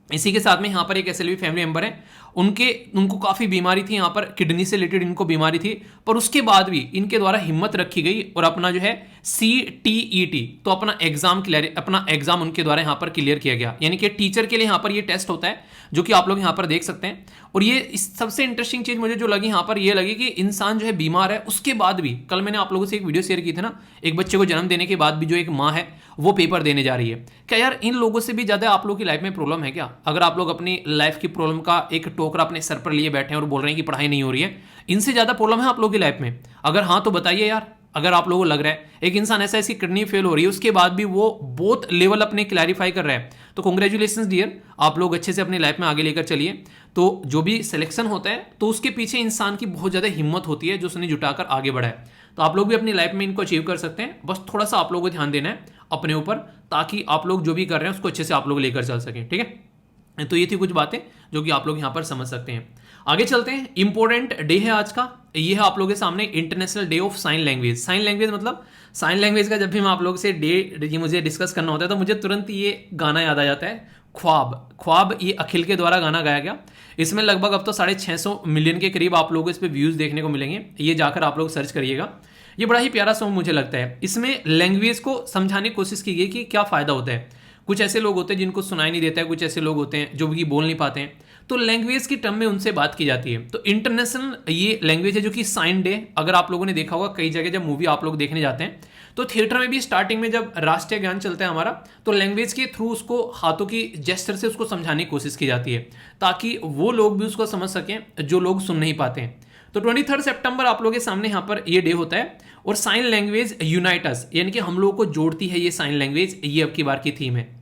इसी के साथ में यहाँ पर एक ऐसे भी फैमिली मेंबर है, उनको काफ़ी बीमारी थी, यहाँ पर किडनी से रिलेटेड इनको बीमारी थी, पर उसके बाद भी इनके द्वारा हिम्मत रखी गई और अपना जो है CTET, तो अपना एग्जाम उनके द्वारा यहाँ पर क्लियर किया गया। यानी कि टीचर के लिए यहाँ पर ये टेस्ट होता है, जो कि आप लोग यहाँ पर देख सकते हैं। और ये सबसे इंटरेस्टिंग चीज मुझे जो लगी यहाँ पर, ये लगी कि इंसान जो है बीमार है, उसके बाद भी, कल मैंने आप लोगों से एक वीडियो शेयर की थी ना, एक बच्चे को जन्म देने के बाद भी जो एक माँ है वो पेपर देने जा रही है। क्या यार इन लोगों से भी ज्यादा आप लोगों की लाइफ में प्रॉब्लम है क्या? अगर आप लोग अपनी लाइफ की प्रॉब्लम का एक टोकरा अपने सर पर लिए बैठे हैं और बोल रहे हैं कि पढ़ाई नहीं हो रही है, इनसे ज्यादा प्रॉब्लम है आप लोगों की लाइफ में? अगर हाँ तो बताइए यार। अगर आप लोगों को लग रहा है एक इंसान ऐसा इसकी किडनी फेल हो रही है, उसके बाद भी वो बहुत लेवल अपने क्लैरिफाई कर रहा है, तो कॉन्ग्रेचुलेशन डियर, आप लोग अच्छे से अपनी लाइफ में आगे लेकर चलिए। तो जो भी सिलेक्शन होता है तो उसके पीछे इंसान की बहुत ज़्यादा हिम्मत होती है जो उसने जुटाकर आगे बढ़ा है। तो आप लोग भी अपनी लाइफ में इनको अचीव कर सकते हैं। बस थोड़ा सा आप लोगों को ध्यान देना है अपने ऊपर, ताकि आप लोग जो भी कर रहे हैं उसको अच्छे से आप लोग लेकर चल सकें, ठीक है। तो ये थी कुछ बातें जो कि आप लोग यहाँ पर समझ सकते हैं। आगे चलते हैं। इंपॉर्टेंट डे है आज का, ये है आप लोगों के सामने international day of sign language. Sign language मतलब, साइन लैंग्वेज का जब भी मैं आप लोगों से डे मुझे डिस्कस करना होता है तो मुझे तुरंत ये गाना याद आ जाता है, ख्वाब। ख्वाब ये अखिल के द्वारा गाना गाया गया। इसमें लगभग अब तो 650 मिलियन के करीब आप लोगों को इस पर व्यूज देखने को मिलेंगे। ये जाकर आप लोग सर्च करिएगा। ये बड़ा ही प्यारा सॉन्ग मुझे लगता है। इसमें लैंग्वेज को समझाने की कोशिश की गई कि क्या फायदा होता है। कुछ ऐसे लोग होते हैं जिनको सुनाई नहीं देता है, कुछ ऐसे लोग होते हैं जो भी बोल नहीं पाते हैं, तो लैंग्वेज की टर्म में उनसे बात की जाती है। तो इंटरनेशनल ये लैंग्वेज है जो कि साइन डे। अगर आप लोगों ने देखा होगा कई जगह जब मूवी आप लोग देखने जाते हैं तो थिएटर में भी स्टार्टिंग में जब राष्ट्रीय गान चलता है हमारा, तो लैंग्वेज के थ्रू उसको हाथों की जेस्चर से उसको समझाने की कोशिश की जाती है, ताकि वो लोग भी उसको समझ सकें जो लोग सुन नहीं पाते हैं। तो 23 सितंबर आप लोगों के सामने यहाँ पर ये डे होता है। और साइन लैंग्वेज यूनाइट अस, यानी कि हम लोगों को जोड़ती है ये साइन लैंग्वेज, ये अब की बार की थीम है।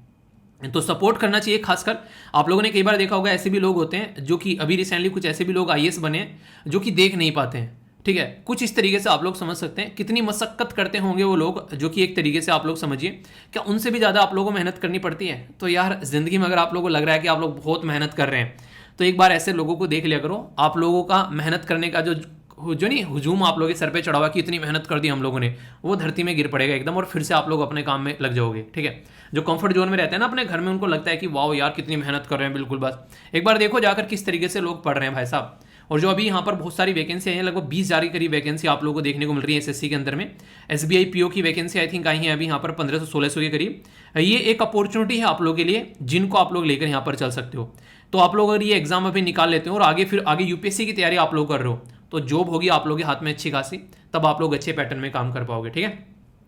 तो सपोर्ट करना चाहिए। खासकर आप लोगों ने कई बार देखा होगा ऐसे भी लोग होते हैं जो कि अभी रिसेंटली कुछ ऐसे भी लोग IAS बने हैं जो कि देख नहीं पाते हैं, ठीक है। कुछ इस तरीके से आप लोग समझ सकते हैं कितनी मशक्कत करते होंगे वो लोग, जो कि एक तरीके से आप लोग समझिए क्या उनसे भी ज़्यादा आप लोगों को मेहनत करनी पड़ती है। तो यार जिंदगी में अगर आप लोगों को लग रहा है कि आप लोग बहुत मेहनत कर रहे हैं, तो एक बार ऐसे लोगों को देख लिया करो। आप लोगों का मेहनत करने का जो नहीं हुजूम आप लोगों के सर पे चढ़ा हुआ कि इतनी मेहनत कर दी हम लोगों ने, वो धरती में गिर पड़ेगा एकदम, और फिर से आप लोग अपने काम में लग जाओगे, ठीक है। जो कंफर्ट जोन में रहते हैं ना अपने घर में, उनको लगता है कि वाओ यार कितनी मेहनत कर रहे हैं, बिल्कुल बस एक बार देखो जाकर किस तरीके से लोग पढ़ रहे हैं भाई साहब। और जो अभी यहाँ पर बहुत सारी वैकेंसी आई हैं, लगभग 20 हजार के करीब वैकेंसी आप लोगों को देखने को मिल रही है SSC के अंदर में। SBI PO की वैकेंसी आई थिंक आई है अभी यहाँ पर 1500-1600 के करीब। ये एक अपॉर्चुनिटी है आप लोगों के लिए जिनको आप लोग लेकर यहाँ पर चल सकते हो। तो आप लोग अगर ये एग्जाम अभी निकाल लेते हो और आगे UPSC की तैयारी आप लोग कर रहे हो, तो जॉब होगी आप लोगों के हाथ में अच्छी खासी, तब आप लोग अच्छे पैटर्न में काम कर पाओगे, ठीक है।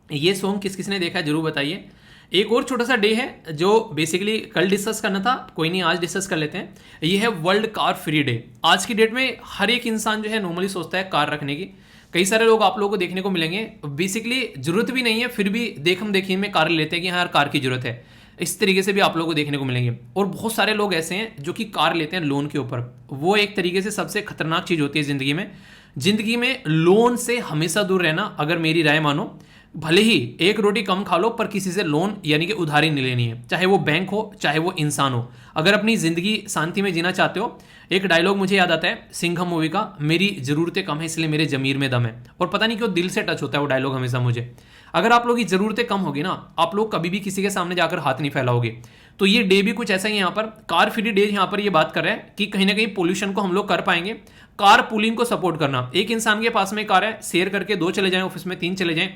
ये सॉन्ग किस किस ने देखा है जरूर बताइए। एक और छोटा सा डे है जो बेसिकली कल डिस्कस करना था, कोई नहीं आज डिस्कस कर लेते हैं। ये है वर्ल्ड कार फ्री डे। आज की डेट में हर एक इंसान जो है नॉर्मली सोचता है कार रखने की। कई सारे लोग आप लोगों को देखने को मिलेंगे बेसिकली जरूरत भी नहीं है, फिर भी देखम देखी में कार लेते हैं कि हाँ यार कार की जरूरत है। इस तरीके से भी आप लोगों को देखने को मिलेंगे। और बहुत सारे लोग ऐसे हैं जो कि कार लेते हैं लोन के ऊपर। वो एक तरीके से सबसे खतरनाक चीज होती है जिंदगी में। जिंदगी में लोन से हमेशा दूर रहना, अगर मेरी राय मानो। भले ही एक रोटी कम खा लो, पर किसी से लोन यानी कि उधारी नहीं लेनी है, चाहे वो बैंक हो चाहे वो इंसान हो। अगर अपनी जिंदगी शांति में जीना चाहते हो, एक डायलॉग मुझे याद आता है सिंघम मूवी का, मेरी जरूरतें कम है इसलिए मेरे जमीर में दम है। और पता नहीं क्यों दिल से टच होता है वो डायलॉग हमेशा मुझे। अगर आप लोगों की जरूरतें कम होगी ना, आप लोग कभी भी किसी के सामने जाकर हाथ नहीं फैलाओगे। तो ये डे भी कुछ ऐसा ही यहाँ पर कार फ्री डे यहाँ पर ये बात कर रहा है कि कहीं ना कहीं पोल्यूशन को हम लोग कर पाएंगे। कार पुलिंग को सपोर्ट करना, एक इंसान के पास में कार है, शेयर करके 2 चले जाएं, ऑफिस में 3 चले जाएं।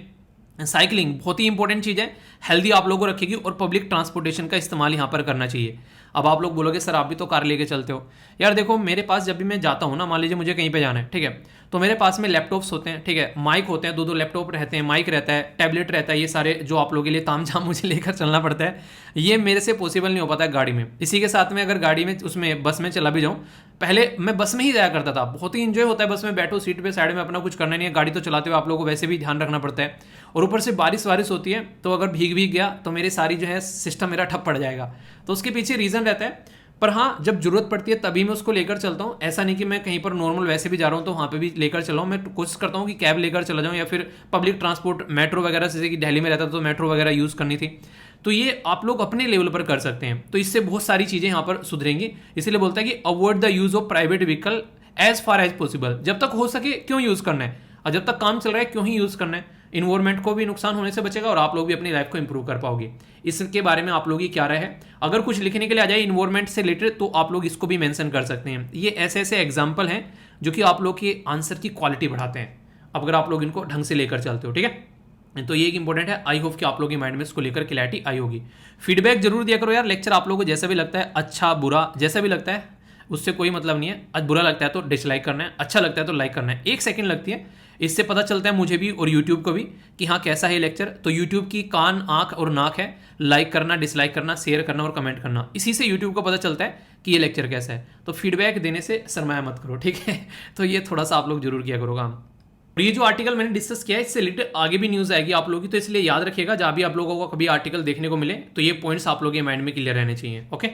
साइकिलिंग बहुत ही इंपॉर्टेंट चीज़ है, हेल्दी आप लोगों को रखेगी। और पब्लिक ट्रांसपोर्टेशन का इस्तेमाल यहाँ पर करना चाहिए। अब आप लोग बोलोगे सर आप भी तो कार लेके चलते हो। यार देखो मेरे पास जब भी मैं जाता हूँ ना, मान लीजिए मुझे कहीं पे जाना है, ठीक है, तो मेरे पास में लैपटॉप्स होते हैं, ठीक है, माइक होते हैं, 2-2 लैपटॉप रहते हैं, माइक रहता है, टैबलेट रहता है, ये सारे जो आप लोगों के लिए तामझाम मुझे लेकर चलना पड़ता है, ये मेरे से पॉसिबल नहीं हो पाता है गाड़ी में। इसी के साथ में अगर गाड़ी में उसमें बस में चला भी जाऊँ, पहले मैं बस में ही जाया करता था, बहुत ही इंजॉय होता है बस में, बैठो सीट पे साइड में, अपना कुछ करना नहीं है, गाड़ी तो चलाते हुए आप लोगों को वैसे भी ध्यान रखना पड़ता है, और ऊपर से बारिश वारिश होती है, तो अगर भीग गया तो मेरी सारी जो है सिस्टम मेरा ठप पड़ जाएगा। तो उसके पीछे रीज़न रहता है, पर हाँ जब जरूरत पड़ती है तभी मैं उसको लेकर चलता हूँ। ऐसा नहीं कि मैं कहीं पर नॉर्मल वैसे भी जा रहा हूँ तो वहाँ पे भी लेकर चला हूँ। मैं कोशिश करता हूँ कि कैब लेकर चला जाऊँ या फिर पब्लिक ट्रांसपोर्ट, मेट्रो वगैरह, जैसे कि दिल्ली में रहता था तो मेट्रो वगैरह यूज़ करनी थी। तो ये आप लोग अपने लेवल पर कर सकते हैं, तो इससे बहुत सारी चीज़ें यहाँ पर सुधरेंगी। इसलिए बोलता है कि avoid the use of private vehicle as far as possible, जब तक हो सके क्यों यूज़ करना है, और जब तक काम चल रहा है क्यों ही यूज़ करना है। इन्वायरमेंट को भी नुकसान होने से बचेगा और आप लोग भी अपनी लाइफ को इंप्रूव कर पाओगे। इसके बारे में आप लोगों की क्या राय है? अगर कुछ लिखने के लिए आ जाए इन्वायरमेंट से रिलेटेड तो आप लोग इसको भी मेंशन कर सकते हैं। ये ऐसे ऐसे एग्जांपल हैं जो कि आप लोग के आंसर की क्वालिटी बढ़ाते हैं, अगर आप लोग इनको ढंग से लेकर चलते हो, ठीक है। तो ये एक इंपॉर्टेंट है। आई होप कि आप लोगों के माइंड में इसको लेकर क्लैरिटी आई होगी। फीडबैक जरूर दिया करो यार, लेक्चर आप लोगों को जैसा भी लगता है, अच्छा बुरा जैसा भी लगता है, उससे कोई मतलब नहीं है। आज बुरा लगता है तो डिसलाइक करना है, अच्छा लगता है तो लाइक करना है। 1 सेकंड लगती है, इससे पता चलता है मुझे भी और यूट्यूब को भी कि हाँ कैसा है लेक्चर। तो यूट्यूब की कान, आंख और नाक है, लाइक करना, डिसलाइक करना, शेयर करना और कमेंट करना, इसी से यूट्यूब को पता चलता है कि ये लेक्चर कैसा है। तो फीडबैक देने से शर्माया मत करो, ठीक है। तो ये थोड़ा सा आप लोग जरूर किया करो काम। और ये जो आर्टिकल मैंने डिस्कस किया है इससे रिलेटेड आगे भी न्यूज़ आएगी आप लोगों की, तो इसलिए याद रखिएगा जहाँ भी आप लोगों को कभी आर्टिकल देखने को मिले तो ये पॉइंट्स आप लोगों के माइंड में क्लियर रहने चाहिए। ओके,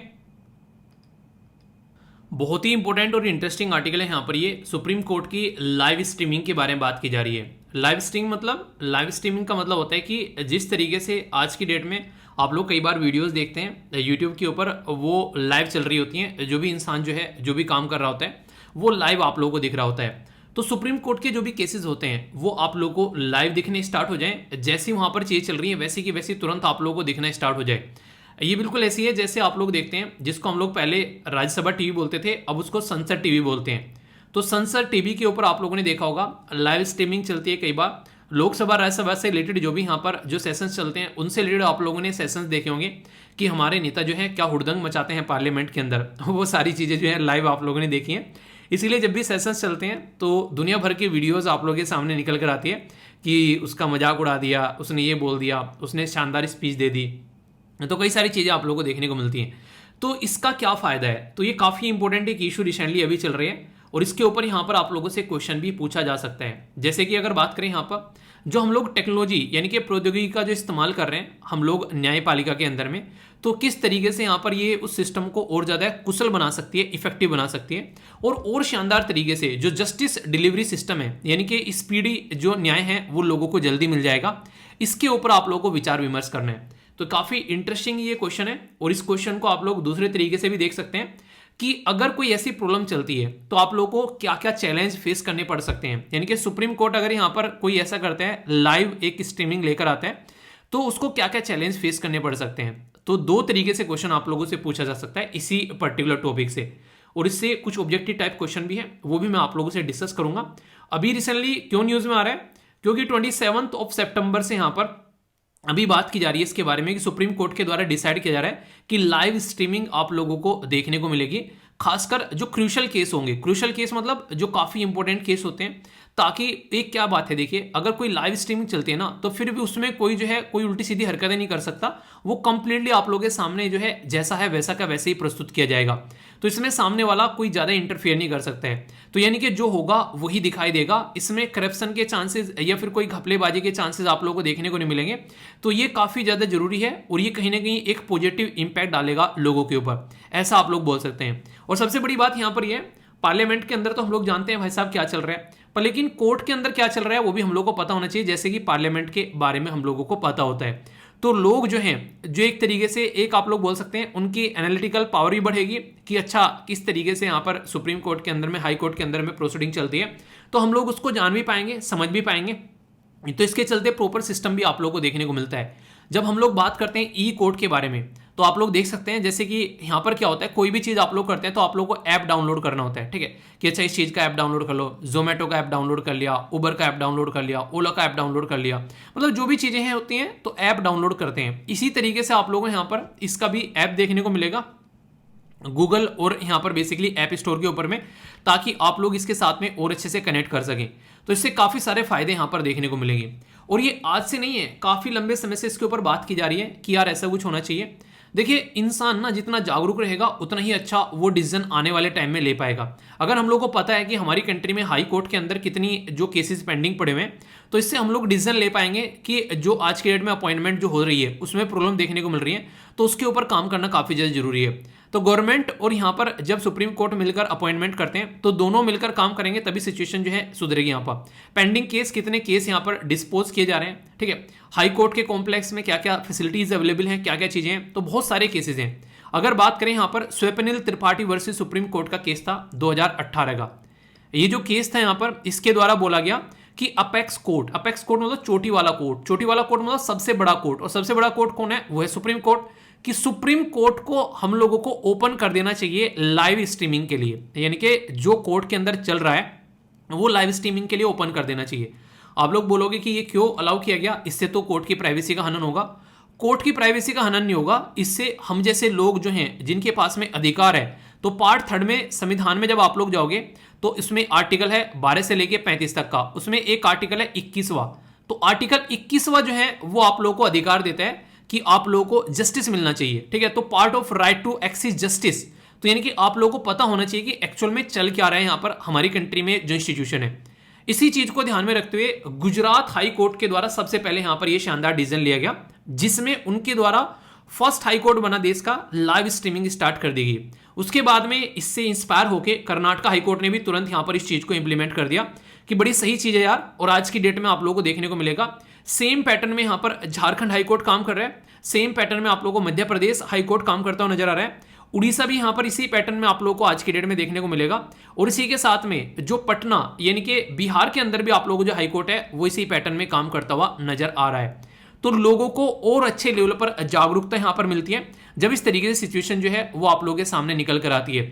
बहुत ही इंपॉर्टेंट और इंटरेस्टिंग आर्टिकल है यहाँ पर। ये सुप्रीम कोर्ट की लाइव स्ट्रीमिंग के बारे में बात की जा रही है। लाइव स्ट्रीमिंग का मतलब होता है कि जिस तरीके से आज की डेट में आप लोग कई बार वीडियोस देखते हैं यूट्यूब के ऊपर, वो लाइव चल रही होती हैं, जो भी इंसान जो है जो भी काम कर रहा होता है वो लाइव आप लोगों को दिख रहा होता है। तो सुप्रीम कोर्ट के जो भी केसेस होते हैं वो आप लोगों को लाइव दिखने स्टार्ट हो जाए, जैसी वहाँ पर चीज़ चल रही है वैसी की वैसी तुरंत आप लोगों को दिखना स्टार्ट हो जाए। ये बिल्कुल ऐसी है जैसे आप लोग देखते हैं, जिसको हम लोग पहले राज्यसभा टीवी बोलते थे, अब उसको संसद टीवी बोलते हैं। तो संसद टीवी के ऊपर आप लोगों ने देखा होगा लाइव स्ट्रीमिंग चलती है कई बार। लोकसभा राज्यसभा से रिलेटेड जो भी यहाँ पर जो सेशंस चलते हैं उनसे रिलेटेड आप लोगों ने सेशंस देखे होंगे कि हमारे नेता जो है क्या हुड़दंग मचाते हैं पार्लियामेंट के अंदर। वो सारी चीज़ें जो है लाइव आप लोगों ने देखी हैं। इसीलिए जब भी सेशंस चलते हैं तो दुनिया भर की वीडियोज़ आप लोगों के सामने निकल कर आती है कि उसका मजाक उड़ा दिया, उसने ये बोल दिया, उसने शानदार स्पीच दे दी, तो कई सारी चीज़ें आप लोगों को देखने को मिलती हैं। तो इसका क्या फ़ायदा है? तो ये काफ़ी इंपॉर्टेंट एक इशू रिसेंटली अभी चल रही है और इसके ऊपर यहाँ पर आप लोगों से क्वेश्चन भी पूछा जा सकता है। जैसे कि अगर बात करें यहाँ पर जो हम लोग टेक्नोलॉजी यानी कि प्रौद्योगिकी का जो इस्तेमाल कर रहे हैं हम लोग न्यायपालिका के अंदर में, तो किस तरीके से यहाँ पर ये उस सिस्टम को और ज़्यादा कुशल बना सकती है, इफेक्टिव बना सकती है और शानदार तरीके से जो जस्टिस डिलीवरी सिस्टम है यानी कि स्पीडी जो न्याय है वो लोगों को जल्दी मिल जाएगा। इसके ऊपर आप लोगों को विचार विमर्श करना है। तो काफ़ी इंटरेस्टिंग ये क्वेश्चन है और इस क्वेश्चन को आप लोग दूसरे तरीके से भी देख सकते हैं कि अगर कोई ऐसी प्रॉब्लम चलती है तो आप लोगों को क्या क्या चैलेंज फेस करने पड़ सकते हैं। यानी कि सुप्रीम कोर्ट अगर यहाँ पर कोई ऐसा करता है लाइव एक स्ट्रीमिंग लेकर आता है तो उसको क्या क्या चैलेंज फेस करने पड़ सकते हैं। तो 2 तरीके से क्वेश्चन आप लोगों से पूछा जा सकता है इसी पर्टिकुलर टॉपिक से, और इससे कुछ ऑब्जेक्टिव टाइप क्वेश्चन भी है वो भी मैं आप लोगों से डिस्कस करूंगा। अभी रिसेंटली क्यों न्यूज़ में आ रहा है, क्योंकि 27 सितंबर से यहाँ पर अभी बात की जा रही है इसके बारे में कि सुप्रीम कोर्ट के द्वारा डिसाइड किया जा रहा है कि लाइव स्ट्रीमिंग आप लोगों को देखने को मिलेगी, खासकर जो क्रूशल केस होंगे। क्रूशल केस मतलब जो काफ़ी इंपॉर्टेंट केस होते हैं, ताकि एक क्या बात है देखिए, अगर कोई लाइव स्ट्रीमिंग चलती है ना तो फिर भी उसमें कोई जो है कोई उल्टी सीधी हरकतें नहीं कर सकता, वो कंप्लीटली आप लोगों के सामने जो है जैसा है वैसा का वैसे ही प्रस्तुत किया जाएगा। तो इसमें सामने वाला कोई ज़्यादा इंटरफेयर नहीं कर सकता है, तो यानी कि जो होगा वही दिखाई देगा। इसमें करप्शन के चांसेस या फिर कोई घपलेबाजी के चांसेस आप लोगों को देखने को नहीं मिलेंगे। तो ये काफ़ी ज़्यादा जरूरी है और ये कहीं ना कहीं एक पॉजिटिव इंपैक्ट डालेगा लोगों के ऊपर, ऐसा आप लोग बोल सकते हैं। और सबसे बड़ी बात यहाँ पर यह, पार्लियामेंट के अंदर तो हम लोग जानते हैं भाई साहब क्या चल रहा है, पर लेकिन कोर्ट के अंदर क्या चल रहा है वो भी हम लोग को पता होना चाहिए, जैसे कि पार्लियामेंट के बारे में हम लोगों को पता होता है। तो लोग जो हैं जो एक तरीके से एक आप लोग बोल सकते हैं उनकी एनालिटिकल पावर भी बढ़ेगी कि अच्छा किस तरीके से यहाँ पर सुप्रीम कोर्ट के अंदर में, हाई कोर्ट के अंदर में प्रोसीडिंग चलती है, तो हम लोग उसको जान भी पाएंगे, समझ भी पाएंगे। तो इसके चलते प्रॉपर सिस्टम भी आप लोग को देखने को मिलता है। जब हम लोग बात करते हैं ई कोर्ट के बारे में तो आप लोग देख सकते हैं जैसे कि यहाँ पर क्या होता है, कोई भी चीज़ आप लोग करते हैं तो आप लोग को ऐप डाउनलोड करना होता है, ठीक है, कि अच्छा इस चीज़ का ऐप डाउनलोड कर लो, जोमेटो का ऐप डाउनलोड कर लिया, उबर का ऐप डाउनलोड कर लिया, ओला का ऐप डाउनलोड कर लिया, मतलब जो भी चीज़ें हैं होती हैं तो ऐप डाउनलोड करते हैं। इसी तरीके से आप लोगों को यहाँ पर इसका भी ऐप देखने को मिलेगा गूगल और यहाँ पर बेसिकली ऐप स्टोर के ऊपर में, ताकि आप लोग इसके साथ में और अच्छे से कनेक्ट कर सकें। तो इससे काफ़ी सारे फायदे यहाँ पर देखने को मिलेंगे। और ये आज से नहीं है, काफ़ी लंबे समय से इसके ऊपर बात की जा रही है कि यार ऐसा कुछ होना चाहिए। देखिए, इंसान ना जितना जागरूक रहेगा उतना ही अच्छा वो डिसीजन आने वाले टाइम में ले पाएगा। अगर हम लोग को पता है कि हमारी कंट्री में हाई कोर्ट के अंदर कितनी जो केसेस पेंडिंग पड़े हुए हैं, तो इससे हम लोग डिसीजन ले पाएंगे कि जो आज के डेट में अपॉइंटमेंट जो हो रही है उसमें प्रॉब्लम देखने को मिल रही है, तो उसके ऊपर काम करना काफ़ी ज़्यादा जरूरी है। तो गवर्नमेंट और यहाँ पर जब सुप्रीम कोर्ट मिलकर अपॉइंटमेंट करते हैं, तो दोनों मिलकर काम करेंगे, तभी सिचुएशन जो है सुधरेगी। यहाँ पर पेंडिंग केस, कितने केस यहाँ पर डिस्पोज किए जा रहे हैं, ठीक है, हाई कोर्ट के कॉम्प्लेक्स में क्या क्या फैसिलिटीज अवेलेबल हैं, क्या क्या चीजें हैं, तो बहुत सारे केसेज हैं। अगर बात करें यहाँ पर Swapnil Tripathi versus supreme court का केस था 2018 का। ये जो केस था यहाँ पर, इसके द्वारा बोला गया कि अपेक्स कोर्ट मतलब चोटी वाला कोर्ट मतलब सबसे बड़ा कोर्ट, और सबसे बड़ा कोर्ट कौन है, वो है सुप्रीम कोर्ट, कि सुप्रीम कोर्ट को हम लोगों को ओपन कर देना चाहिए लाइव स्ट्रीमिंग के लिए। यानी कि जो कोर्ट के अंदर चल रहा है वो लाइव स्ट्रीमिंग के लिए ओपन कर देना चाहिए। आप लोग बोलोगे कि ये क्यों अलाउ किया गया, इससे तो कोर्ट की प्राइवेसी का हनन होगा। कोर्ट की प्राइवेसी का हनन नहीं होगा, इससे हम जैसे लोग जो हैं जिनके पास में अधिकार है, तो पार्ट 3 में संविधान में जब आप लोग जाओगे तो इसमें आर्टिकल है 12 से लेके 35 तक का, उसमें एक आर्टिकल है 21वां। तो आर्टिकल 21वां जो है वो आप लोगों को अधिकार देता है कि आप लोगों को जस्टिस मिलना चाहिए, ठीक है। तो part of right to access justice, तो यानी कि आप लोगों को पता होना चाहिए कि एक्चुअल में चल क्या रहा है यहाँ पर हमारी कंट्री में जो इंस्टीट्यूशन है। इसी चीज को ध्यान में रखते हुए गुजरात हाई कोर्ट के द्वारा सबसे पहले यहां पर यह शानदार डिसीजन लिया गया, जिसमें उनके द्वारा फर्स्ट हाई कोर्ट बना देश का, लाइव स्ट्रीमिंग स्टार्ट कर दी गई। उसके बाद में इससे इंस्पायर होकर कर्नाटक हाई कोर्ट ने भी तुरंत यहां पर इस चीज को इंप्लीमेंट कर दिया कि बड़ी सही चीज है यार। और आज की डेट में आप लोगों को देखने को मिलेगा सेम पैटर्न में यहां पर झारखंड हाई कोर्ट काम कर रहा है, सेम पैटर्न में आप लोगों को मध्य प्रदेश हाई कोर्ट काम करता हुआ नजर आ रहा है, उड़ीसा भी यहां पर इसी पैटर्न में आप लोगों को आज की डेट में देखने को मिलेगा। और इसी के साथ में जो पटना यानी कि बिहार के अंदर भी आप लोगों को जो हाई कोर्ट है वो इसी पैटर्न में काम करता हुआ नजर आ रहा है। तो लोगों को और अच्छे लेवल पर जागरूकता यहां पर मिलती है जब इस तरीके से सिचुएशन जो है वो आप लोगों के सामने निकल कर आती है।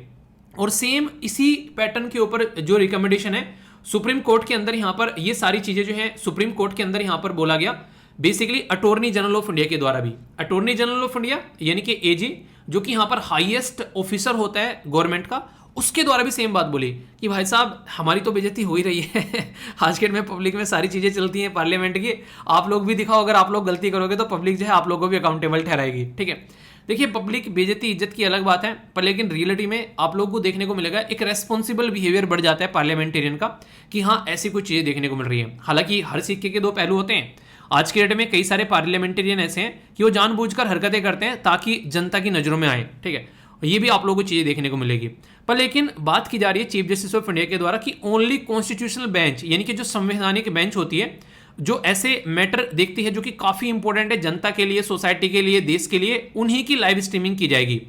और सेम इसी पैटर्न के ऊपर जो रिकमेंडेशन है सुप्रीम कोर्ट के अंदर, यहां पर ये सारी चीजें जो है सुप्रीम कोर्ट के अंदर यहां पर बोला गया basically attorney general of India के द्वारा भी। अटॉर्नी जनरल ऑफ इंडिया यानी कि एजी, जो कि यहां पर हाईएस्ट ऑफिसर होता है गवर्नमेंट का, उसके द्वारा भी सेम बात बोली कि भाई साहब हमारी तो बेइज्जती हो ही रही है आज के में पब्लिक में सारी चीजें चलती हैं पार्लियामेंट की, आप लोग भी दिखाओ, अगर आप लोग गलती करोगे तो पब्लिक जो है आप लोगों को भी अकाउंटेबल ठहराएगी, ठीक है। देखिए, पब्लिक बेइज्जती इज्जत की अलग बात है, पर लेकिन रियलिटी में आप लोगों को देखने को मिलेगा एक रेस्पॉन्सिबल बिहेवियर बढ़ जाता है पार्लियामेंटेरियन का, कि हाँ ऐसी कुछ चीजें देखने को मिल रही है। हालांकि हर सिक्के के दो पहलू होते हैं। आज के डेट में कई सारे पार्लियामेंटेरियन ऐसे हैं कि वो जानबूझकर हरकतें करते हैं ताकि जनता की नजरों में आए, ठीक है। ये भी आप लोगों को चीजें देखने को मिलेगी। पर लेकिन बात की जा रही है चीफ जस्टिस ऑफ इंडिया के द्वारा कि ओनली कॉन्स्टिट्यूशनल बेंच यानी कि जो संवैधानिक बेंच होती है, जो ऐसे मैटर देखती है जो कि काफी इंपॉर्टेंट है जनता के लिए, सोसाइटी के लिए, देश के लिए, उन्हीं की लाइव स्ट्रीमिंग की जाएगी।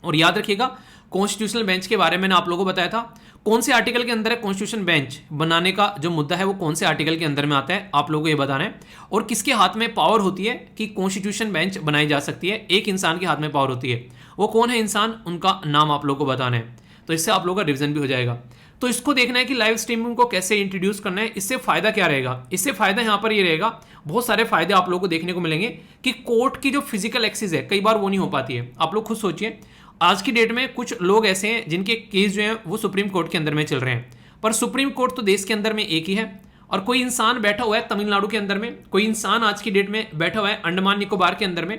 और याद रखिएगा, कॉन्स्टिट्यूशनल बेंच के बारे में मैंने आप लोगों को बताया था कौन से आर्टिकल के अंदर है कॉन्स्टिट्यूशन बेंच बनाने का जो मुद्दा है वो कौन से आर्टिकल के अंदर में आता है, आप लोगों को ये बताना है। और किसके हाथ में पावर होती है कि कॉन्स्टिट्यूशन बेंच बनाई जा सकती है, एक इंसान के हाथ में पावर होती है। वो कौन है इंसान, उनका नाम आप लोगों को बताना है। तो इससे आप लोगों का रिविजन भी हो जाएगा। तो इसको देखना है कि लाइव स्ट्रीमिंग को कैसे इंट्रोड्यूस करना है, इससे फायदा क्या रहेगा। इससे फायदा यहाँ पर ये रहेगा, बहुत सारे फायदे आप लोगों को देखने को मिलेंगे कि कोर्ट की जो फिजिकल एक्सेस है कई बार वो नहीं हो पाती है। आप लोग खुद सोचिए, आज की डेट में कुछ लोग ऐसे हैं जिनके केस जो है वो सुप्रीम कोर्ट के अंदर में चल रहे हैं, पर सुप्रीम कोर्ट तो देश के अंदर में एक ही है। और कोई इंसान बैठा हुआ है तमिलनाडु के अंदर में, कोई इंसान आज की डेट में बैठा हुआ है अंडमान निकोबार के अंदर में,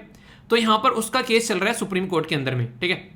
तो यहां पर उसका केस चल रहा है सुप्रीम कोर्ट के अंदर में, ठीक है।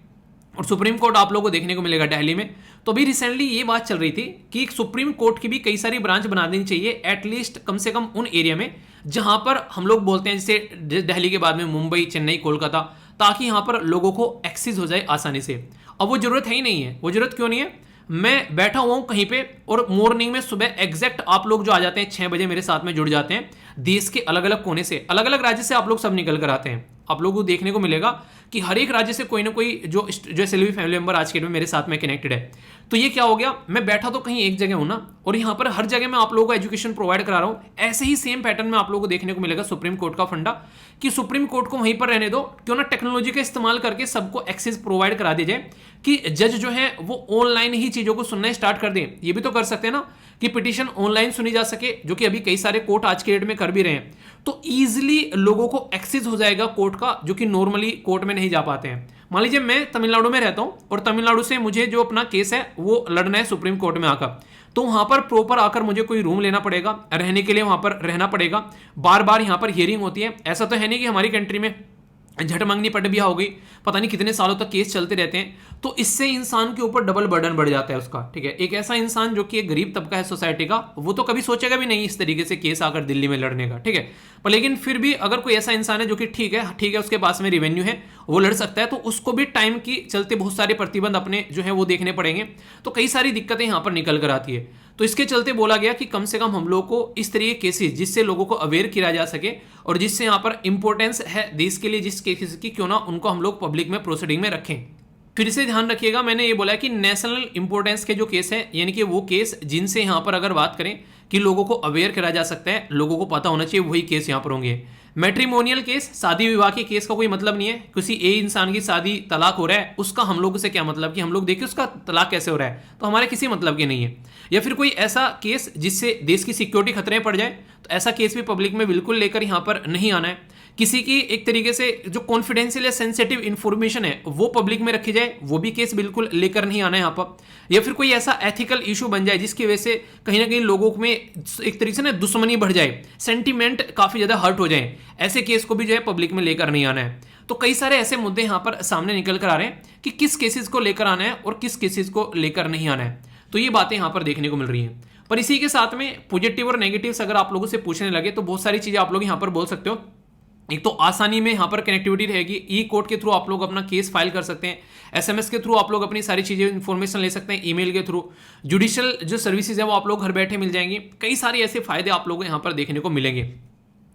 और सुप्रीम कोर्ट आप लोगों को देखने को मिलेगा दिल्ली में। तो अभी रिसेंटली ये बात चल रही थी कि सुप्रीम कोर्ट की भी कई सारी ब्रांच बना देनी चाहिए, एटलीस्ट कम से कम उन एरिया में जहां पर हम लोग बोलते हैं, जैसे दिल्ली के बाद में मुंबई, चेन्नई, कोलकाता, ताकि यहां पर लोगों को एक्सेस हो जाए आसानी से। अब वो जरूरत है ही नहीं है। वो जरूरत क्यों नहीं है, मैं बैठा हुआ हूं कहीं पे और मॉर्निंग में सुबह एग्जैक्ट आप लोग जो आ जाते हैं 6 बजे मेरे साथ में जुड़ जाते हैं, देश के अलग अलग कोने से, अलग अलग राज्य से आप लोग सब निकल कर आते हैं। आप लोगों को देखने को मिलेगा कि हर एक राज्य से कोई ना कोई जो एसएलवी फैमिली मेंबर आज के डेट में मेरे साथ में कनेक्टेड है। तो ये क्या हो गया, मैं बैठा तो कहीं एक जगह हूं ना, और यहां पर हर जगह मैं आप लोगों को एजुकेशन प्रोवाइड करा रहा हूं। ऐसे ही सेम पैटर्न में आप लोगों को देखने को मिलेगा सुप्रीम कोर्ट का फंडा, कि सुप्रीम कोर्ट को वहीं पर रहने दो, क्यों ना टेक्नोलॉजी का इस्तेमाल करके सबको एक्सेस प्रोवाइड करा दी जाए, कि जज जो है वो ऑनलाइन ही चीजों को सुनना स्टार्ट कर दें। ये भी तो कर सकते हैं ना कि पिटीशन ऑनलाइन सुनी जा सके, जो कि अभी कई सारे कोर्ट आज के डेट में कर भी रहे हैं। तो ईजिली लोगों को एक्सेस हो जाएगा कोर्ट का, जो कि नॉर्मली कोर्ट में नहीं जा पाते हैं। मान लीजिए मैं तमिलनाडु में रहता हूँ और तमिलनाडु से मुझे जो अपना केस है वो लड़ना है सुप्रीम कोर्ट में आकर, तो वहां पर प्रॉपर आकर मुझे कोई रूम लेना पड़ेगा, रहने के लिए वहां पर रहना पड़ेगा, बार बार यहां पर हियरिंग होती है। ऐसा तो है नहीं कि हमारी कंट्री में झट मंगनी पट बिया हो गई, पता नहीं कितने सालों तक केस चलते रहते हैं, तो इससे इंसान के ऊपर डबल बर्डन बढ़ जाता है उसका। ठीक है, एक ऐसा इंसान जो कि एक गरीब तबका है सोसाइटी का, वो तो कभी सोचेगा भी नहीं इस तरीके से केस आकर दिल्ली में लड़ने का। ठीक है, पर लेकिन फिर भी अगर कोई ऐसा इंसान है जो कि ठीक है उसके पास में रिवेन्यू है, वो लड़ सकता है, तो उसको भी टाइम की चलते बहुत सारे प्रतिबंध अपने जो है वो देखने पड़ेंगे, तो कई सारी दिक्कतें यहां पर निकल कर आती है। तो इसके चलते बोला गया कि कम से कम हम लोग को इस तरीके के केसेस जिससे लोगों को अवेयर किया जा सके और जिससे यहाँ पर इंपॉर्टेंस है देश के लिए जिस केसेस की, क्यों ना उनको हम लोग पब्लिक में प्रोसीडिंग में रखें। फिर से ध्यान रखिएगा, मैंने ये बोला है कि नेशनल इंपॉर्टेंस के जो केस है, यानी कि वो केस जिनसे यहाँ पर अगर बात करें कि लोगों को अवेयर करा जा सकता है, लोगों को पता होना चाहिए, वही केस यहाँ पर होंगे। मैट्रिमोनियल केस, शादी विवाह के केस का कोई मतलब नहीं है। किसी ए इंसान की शादी तलाक हो रहा है, उसका हम लोगों से क्या मतलब कि हम लोग देखें उसका तलाक कैसे हो रहा है, तो हमारे किसी मतलब के नहीं है। या फिर कोई ऐसा केस जिससे देश की सिक्योरिटी खतरे में पड़ जाए, तो ऐसा केस भी पब्लिक में बिल्कुल लेकर यहाँ पर नहीं आना है। किसी की एक तरीके से जो कॉन्फिडेंशियल या सेंसिटिव इंफॉर्मेशन है वो पब्लिक में रखी जाए, वो भी केस बिल्कुल लेकर नहीं आना है यहाँ पर। या फिर कोई ऐसा एथिकल इशू बन जाए जिसकी वजह से कहीं ना कहीं लोगों में एक तरीके से ना दुश्मनी बढ़ जाए, सेंटीमेंट काफी ज्यादा हर्ट हो जाए, ऐसे केस को भी जो है पब्लिक में लेकर नहीं आना है। तो कई सारे ऐसे मुद्दे यहाँ पर सामने निकल कर आ रहे हैं कि किस केसेस को लेकर आना है और किस केसेस को लेकर नहीं आना है। तो ये बातें यहाँ पर देखने को मिल रही हैं। पर इसी के साथ में पॉजिटिव और नेगेटिव्स अगर आप लोगों से पूछने लगे तो बहुत सारी चीजें आप लोग यहाँ पर बोल सकते हो। एक तो आसानी में यहाँ पर कनेक्टिविटी रहेगी, ई कोर्ट के थ्रू आप लोग अपना केस फाइल कर सकते हैं, एसएमएस के थ्रू आप लोग अपनी सारी चीजें इंफॉर्मेशन ले सकते हैं, ईमेल के थ्रू जुडिशियल जो सर्विसेज है वो आप लोग घर बैठे मिल जाएंगे। कई सारे ऐसे फायदे आप लोगों को यहाँ पर देखने को मिलेंगे,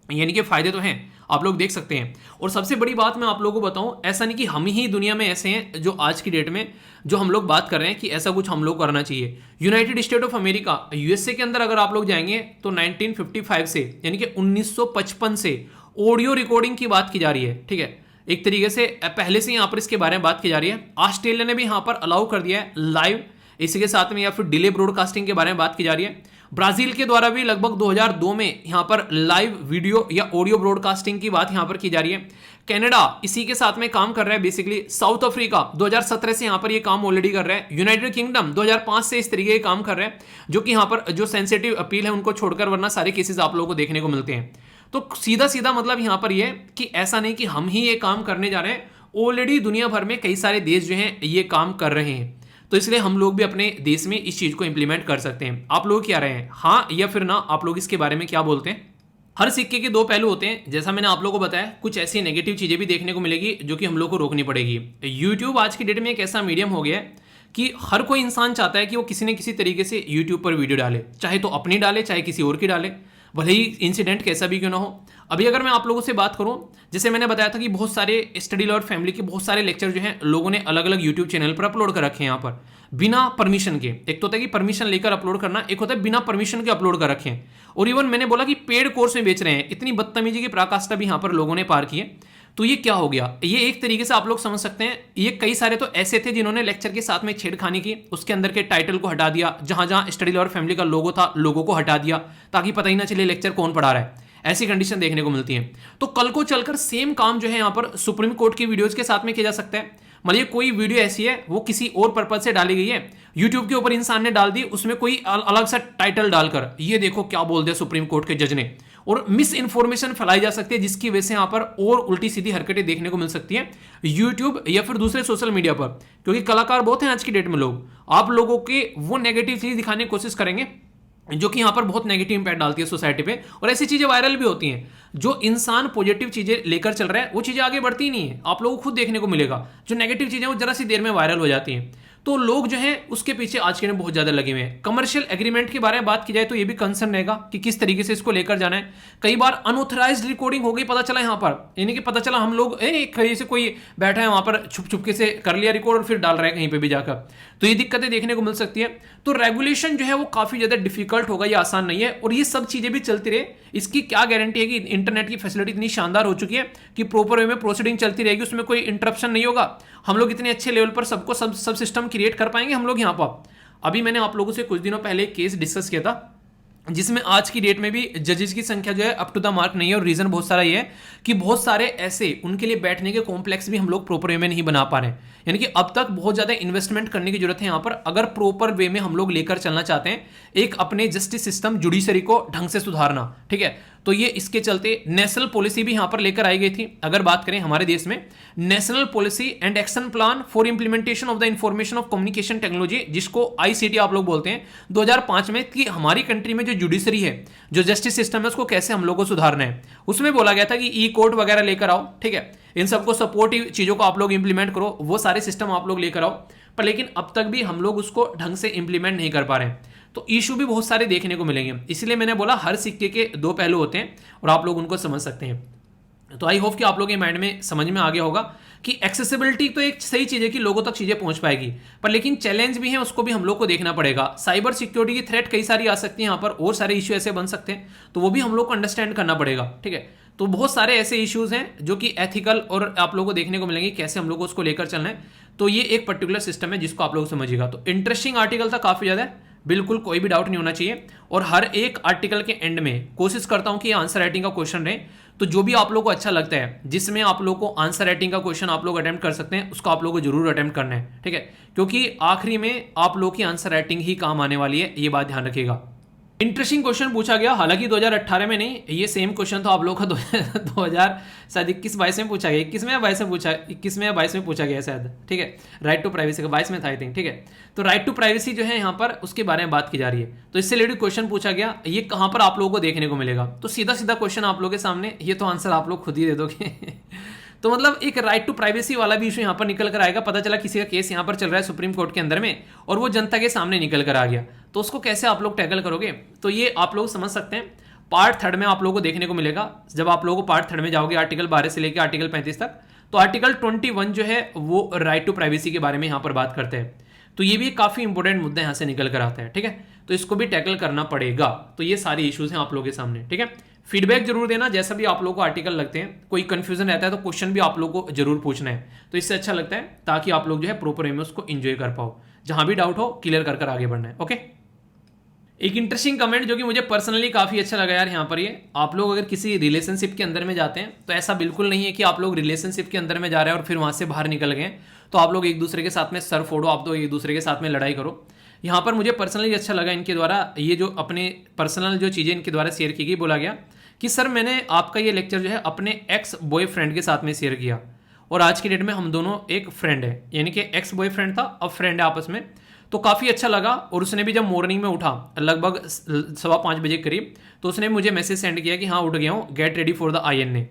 यानी कि फायदे तो हैं, आप लोग देख सकते हैं। और सबसे बड़ी बात मैं आप लोगों को बताऊं, ऐसा नहीं कि हम ही दुनिया में ऐसे हैं जो आज की डेट में जो हम लोग बात कर रहे हैं कि ऐसा कुछ हम लोग करना चाहिए। United state of America USA के अंदर अगर आप लोग जाएंगे तो 1955 से यानी कि 1955 से ऑडियो रिकॉर्डिंग की बात की जा रही है। ठीक है, एक तरीके से पहले से यहाँ पर इसके बारे में बात की जा रही है। ऑस्ट्रेलिया ने भी यहाँ पर अलाउ कर दिया है लाइव, इसी के साथ में या फिर डिले ब्रॉडकास्टिंग के बारे में बात की जा रही है। ब्राजील के द्वारा भी लगभग 2002 में यहां पर लाइव वीडियो या ऑडियो ब्रॉडकास्टिंग की बात यहां पर की जा रही है। कनाडा इसी के साथ में काम कर रहा है बेसिकली। साउथ अफ्रीका 2017 से यहां पर ये काम ऑलरेडी कर रहा है। यूनाइटेड किंगडम 2005 से इस तरीके के काम कर रहे हैं, जो कि यहां पर जो सेंसिटिव अपील है उनको छोड़कर, वरना सारे केसेस आप लोगों को देखने को मिलते हैं। तो सीधा सीधा मतलब यहां पर यह कि ऐसा नहीं कि हम ही ये काम करने जा रहे हैं, ऑलरेडी दुनिया भर में कई सारे देश जो हैं ये काम कर रहे हैं। तो इसलिए हम लोग भी अपने देश में इस चीज को इंप्लीमेंट कर सकते हैं। आप लोग क्या रहे हैं, हाँ या फिर ना, आप लोग इसके बारे में क्या बोलते हैं? हर सिक्के के दो पहलू होते हैं, जैसा मैंने आप लोगों को बताया। कुछ ऐसी नेगेटिव चीजें भी देखने को मिलेगी जो कि हम लोग को रोकनी पड़ेगी। यूट्यूब आज की डेट में एक ऐसा मीडियम हो गया है कि हर कोई इंसान चाहता है कि वो किसी न किसी तरीके से यूट्यूब पर वीडियो डाले, चाहे तो अपनी डाले चाहे किसी और की डाले, भले ही इंसिडेंट कैसा भी क्यों ना हो। अभी अगर मैं आप लोगों से बात करूं, जैसे मैंने बताया था कि बहुत सारे स्टडी लॉ और फैमिली के बहुत सारे लेक्चर जो हैं लोगों ने अलग अलग यूट्यूब चैनल पर अपलोड कर रखे हैं यहाँ पर बिना परमिशन के। एक तो होता है कि परमिशन लेकर अपलोड करना, एक होता है बिना परमिशन के अपलोड कर रखे हैं। और इवन मैंने बोला कि पेड कोर्स में बेच रहे हैं। इतनी बदतमीजी की पराकाष्ठा भी यहाँ पर लोगों ने पार की है। तो ये क्या हो गया, ये एक तरीके से आप लोग समझ सकते हैं, ये कई सारे तो ऐसे थे जिन्होंने लेक्चर के साथ में छेड़खानी की, उसके अंदर के टाइटल को हटा दिया, जहां जहां स्टडी लॉ और फैमिली का लोगो था लोगों को हटा दिया ताकि पता ही ना चले लेक्चर कौन पढ़ा रहा है। ऐसी कंडीशन देखने को मिलती है। तो कल को चलकर सेम काम जो है यहाँ पर सुप्रीम कोर्ट की वीडियोज के साथ में किया जा सकता है। मतलब कोई वीडियो ऐसी है वो किसी और पर्पज से डाली गई है, यूट्यूब के ऊपर इंसान ने डाल दी, उसमें कोई अलग सा टाइटल डालकर ये देखो क्या बोल दिया सुप्रीम कोर्ट के जज ने, और मिस इन्फॉर्मेशन फैलाई जा सकती है, जिसकी वजह से यहाँ पर और उल्टी सीधी हरकतें देखने को मिल सकती है यूट्यूब या फिर दूसरे सोशल मीडिया पर। क्योंकि कलाकार बहुत हैं आज की डेट में लोग, आप लोगों के वो नेगेटिव चीज दिखाने की कोशिश करेंगे जो कि यहाँ पर बहुत नेगेटिव इंपैक्ट डालती है सोसाइटी पे, और ऐसी चीजें वायरल भी होती हैं। जो इंसान पॉजिटिव चीजें लेकर चल रहा है वो चीजें आगे बढ़ती नहीं है, आप लोगों को खुद देखने को मिलेगा। जो नेगेटिव चीजें वो जरा सी देर में वायरल हो जाती हैं। तो लोग जो हैं उसके पीछे आज के दिन बहुत ज्यादा लगे हुए हैं। कमर्शियल एग्रीमेंट के बारे में बात की जाए तो ये भी कंसर्न रहेगा कि किस तरीके से इसको लेकर जाना है। कई बार अनऑथराइज्ड रिकॉर्डिंग हो गई, पता चला यहाँ पर, यानी कि पता चला हम लोग कहीं से कोई बैठा है वहां पर छुप छुप के से कर लिया रिकॉर्ड और फिर डाल रहा है कहीं पे भी जाकर, तो ये दिक्कतें देखने को मिल सकती है। तो रेगुलेशन जो है वो काफी ज्यादा डिफिकल्ट होगा, ये आसान नहीं है। और ये सब चीजें भी चलती रहे, इसकी क्या गारंटी है कि इंटरनेट की फैसिलिटी इतनी शानदार हो चुकी है कि प्रॉपर वे में प्रोसीडिंग चलती रहेगी, उसमें कोई इंटरप्शन नहीं होगा, हम लोग इतने अच्छे लेवल पर सबको सब सिस्टम क्रिएट कर पाएंगे हम लोग यहाँ पर। अभी मैंने आप लोगों से कुछ दिनों पहले केस डिस्कस किया था जिसमें आज की डेट में भी जजेस की संख्या जो है अप टू द मार्क नहीं है। और रीजन बहुत सारा ये है कि बहुत सारे ऐसे उनके लिए बैठने के कॉम्प्लेक्स भी हम लोग प्रॉपर वे में नहीं बना पा रहे हैं। यानी कि अब तक बहुत ज्यादा इन्वेस्टमेंट करने की जरूरत है यहाँ पर, अगर प्रॉपर वे में हम लोग लेकर चलना चाहते हैं एक अपने जस्टिस सिस्टम जुडिशरी को ढंग से सुधारना, ठीक है। तो ये इसके चलते नेशनल पॉलिसी भी यहां पर लेकर आई गई थी। अगर बात करें हमारे देश में national policy and action plan for implementation of the information of communication technology, जिसको आईसीटी आप लोग बोलते हैं, 2005 में, कि हमारी कंट्री में जो जुडिशरी है, जो जस्टिस सिस्टम है, उसको कैसे हम लोग को सुधारना है। उसमें बोला गया था कि ई कोर्ट वगैरह लेकर आओ, ठीक है, इन सबको सपोर्टिव चीजों को आप लोग इंप्लीमेंट करो, वो सारे सिस्टम आप लोग लेकर आओ। पर लेकिन अब तक भी हम लोग उसको ढंग से इंप्लीमेंट नहीं कर पा रहे हैं। तो इशू भी बहुत सारे देखने को मिलेंगे, इसलिए मैंने बोला हर सिक्के के दो पहलू होते हैं और आप लोग उनको समझ सकते हैं। तो आई होप कि आप लोग के माइंड में समझ में आ गया होगा कि एक्सेसिबिलिटी तो एक सही चीज है कि लोगों तक चीजें पहुंच पाएगी, पर लेकिन चैलेंज भी है, उसको भी हम लोग को देखना पड़ेगा। साइबर सिक्योरिटी की थ्रेट कई सारी आ सकती है यहाँ पर, और सारे इश्यू ऐसे बन सकते हैं, तो वो भी हम लोग को अंडरस्टैंड करना पड़ेगा, ठीक है। तो बहुत सारे ऐसे इश्यूज हैं जो कि एथिकल और आप लोगों को देखने को मिलेंगे कैसे हम लोग को उसको लेकर चलना है। तो ये एक पर्टिकुलर सिस्टम है जिसको आप लोग समझिएगा। तो इंटरेस्टिंग आर्टिकल था काफी ज्यादा, बिल्कुल कोई भी डाउट नहीं होना चाहिए। और हर एक आर्टिकल के एंड में कोशिश करता हूं कि आंसर राइटिंग का क्वेश्चन रहे, तो जो भी आप लोग को अच्छा लगता है जिसमें आप लोग को आंसर राइटिंग का क्वेश्चन आप लोग अटेम्प्ट कर सकते हैं, उसको आप लोग को जरूर अटेम्प्ट करना है, ठीक है, क्योंकि आखिरी में आप लोग की आंसर राइटिंग ही काम आने वाली है, ये बात ध्यान रखिएगा। इंटरेस्टिंग क्वेश्चन पूछा गया, हालांकि 2018 में नहीं, ये सेम क्वेश्चन था आप लोग का 2000 शायद 21-22 में पूछा गया, 21 में या 22 में पूछा, 21 में या 22 में पूछा गया शायद, ठीक है। राइट टू प्राइवेसी का 22 में था आई थिंक, ठीक है। तो राइट टू प्राइवेसी जो है यहाँ पर उसके बारे में बात की जा रही है, तो इससे रिलेटेड क्वेश्चन पूछा गया, ये कहाँ पर आप लोगों को देखने को मिलेगा। तो सीधा सीधा क्वेश्चन आप लोगों के सामने, ये तो आंसर आप लोग खुद ही दे दोगे तो मतलब एक राइट टू प्राइवेसी वाला भी इशू यहाँ पर निकल कर आएगा। पता चला किसी का केस यहाँ पर चल रहा है सुप्रीम कोर्ट के अंदर में और वो जनता के सामने निकल कर आ गया, तो उसको कैसे आप लोग टैकल करोगे, तो ये आप लोग समझ सकते हैं। पार्ट थर्ड में आप लोगों को देखने को मिलेगा, जब आप लोगों को पार्ट थर्ड में जाओगे आर्टिकल 12 से लेकर आर्टिकल 35 तक, तो आर्टिकल 21 जो है वो राइट टू प्राइवेसी के बारे में यहाँ पर बात करते हैं। तो ये भी काफी इंपॉर्टेंट मुद्दा यहाँ से निकल कर आता है, ठीक है। तो इसको भी टैकल करना पड़ेगा। तो ये सारे इश्यूज हैं आप लोगों के सामने, ठीक है। फीडबैक जरूर देना, जैसा भी आप लोगों को आर्टिकल लगते हैं, कोई कंफ्यूजन रहता है तो क्वेश्चन भी आप लोगों को जरूर पूछना है, तो इससे अच्छा लगता है, ताकि आप लोग जो है प्रॉपर वे में उसको एंजॉय कर पाओ। जहां भी डाउट हो क्लियर कर आगे बढ़ना है, ओके। एक इंटरेस्टिंग कमेंट जो कि मुझे पर्सनली काफी अच्छा लगा यार, यहाँ पर ये आप लोग अगर किसी रिलेशनशिप के अंदर में जाते हैं, तो ऐसा बिल्कुल नहीं है कि आप लोग रिलेशनशिप के अंदर में जा रहे हैं और फिर वहां से बाहर निकल गए तो आप लोग एक दूसरे के साथ में सर फोड़ो, आप तो एक दूसरे के साथ में लड़ाई करो। यहाँ पर मुझे पर्सनली अच्छा लगा इनके द्वारा, ये जो अपने पर्सनल जो चीज़ें इनके द्वारा शेयर की गई, बोला गया कि सर मैंने आपका ये लेक्चर जो है अपने एक्स बॉयफ्रेंड के साथ में शेयर किया, और आज की डेट में हम दोनों एक फ्रेंड है, यानी कि एक्स बॉयफ्रेंड था अब फ्रेंड है आपस में। तो काफ़ी अच्छा लगा। और उसने भी जब मॉर्निंग में उठा लगभग 5:15 बजे करीब, तो उसने मुझे मैसेज सेंड किया कि हाँ उठ गया हूँ, get ready for the INA।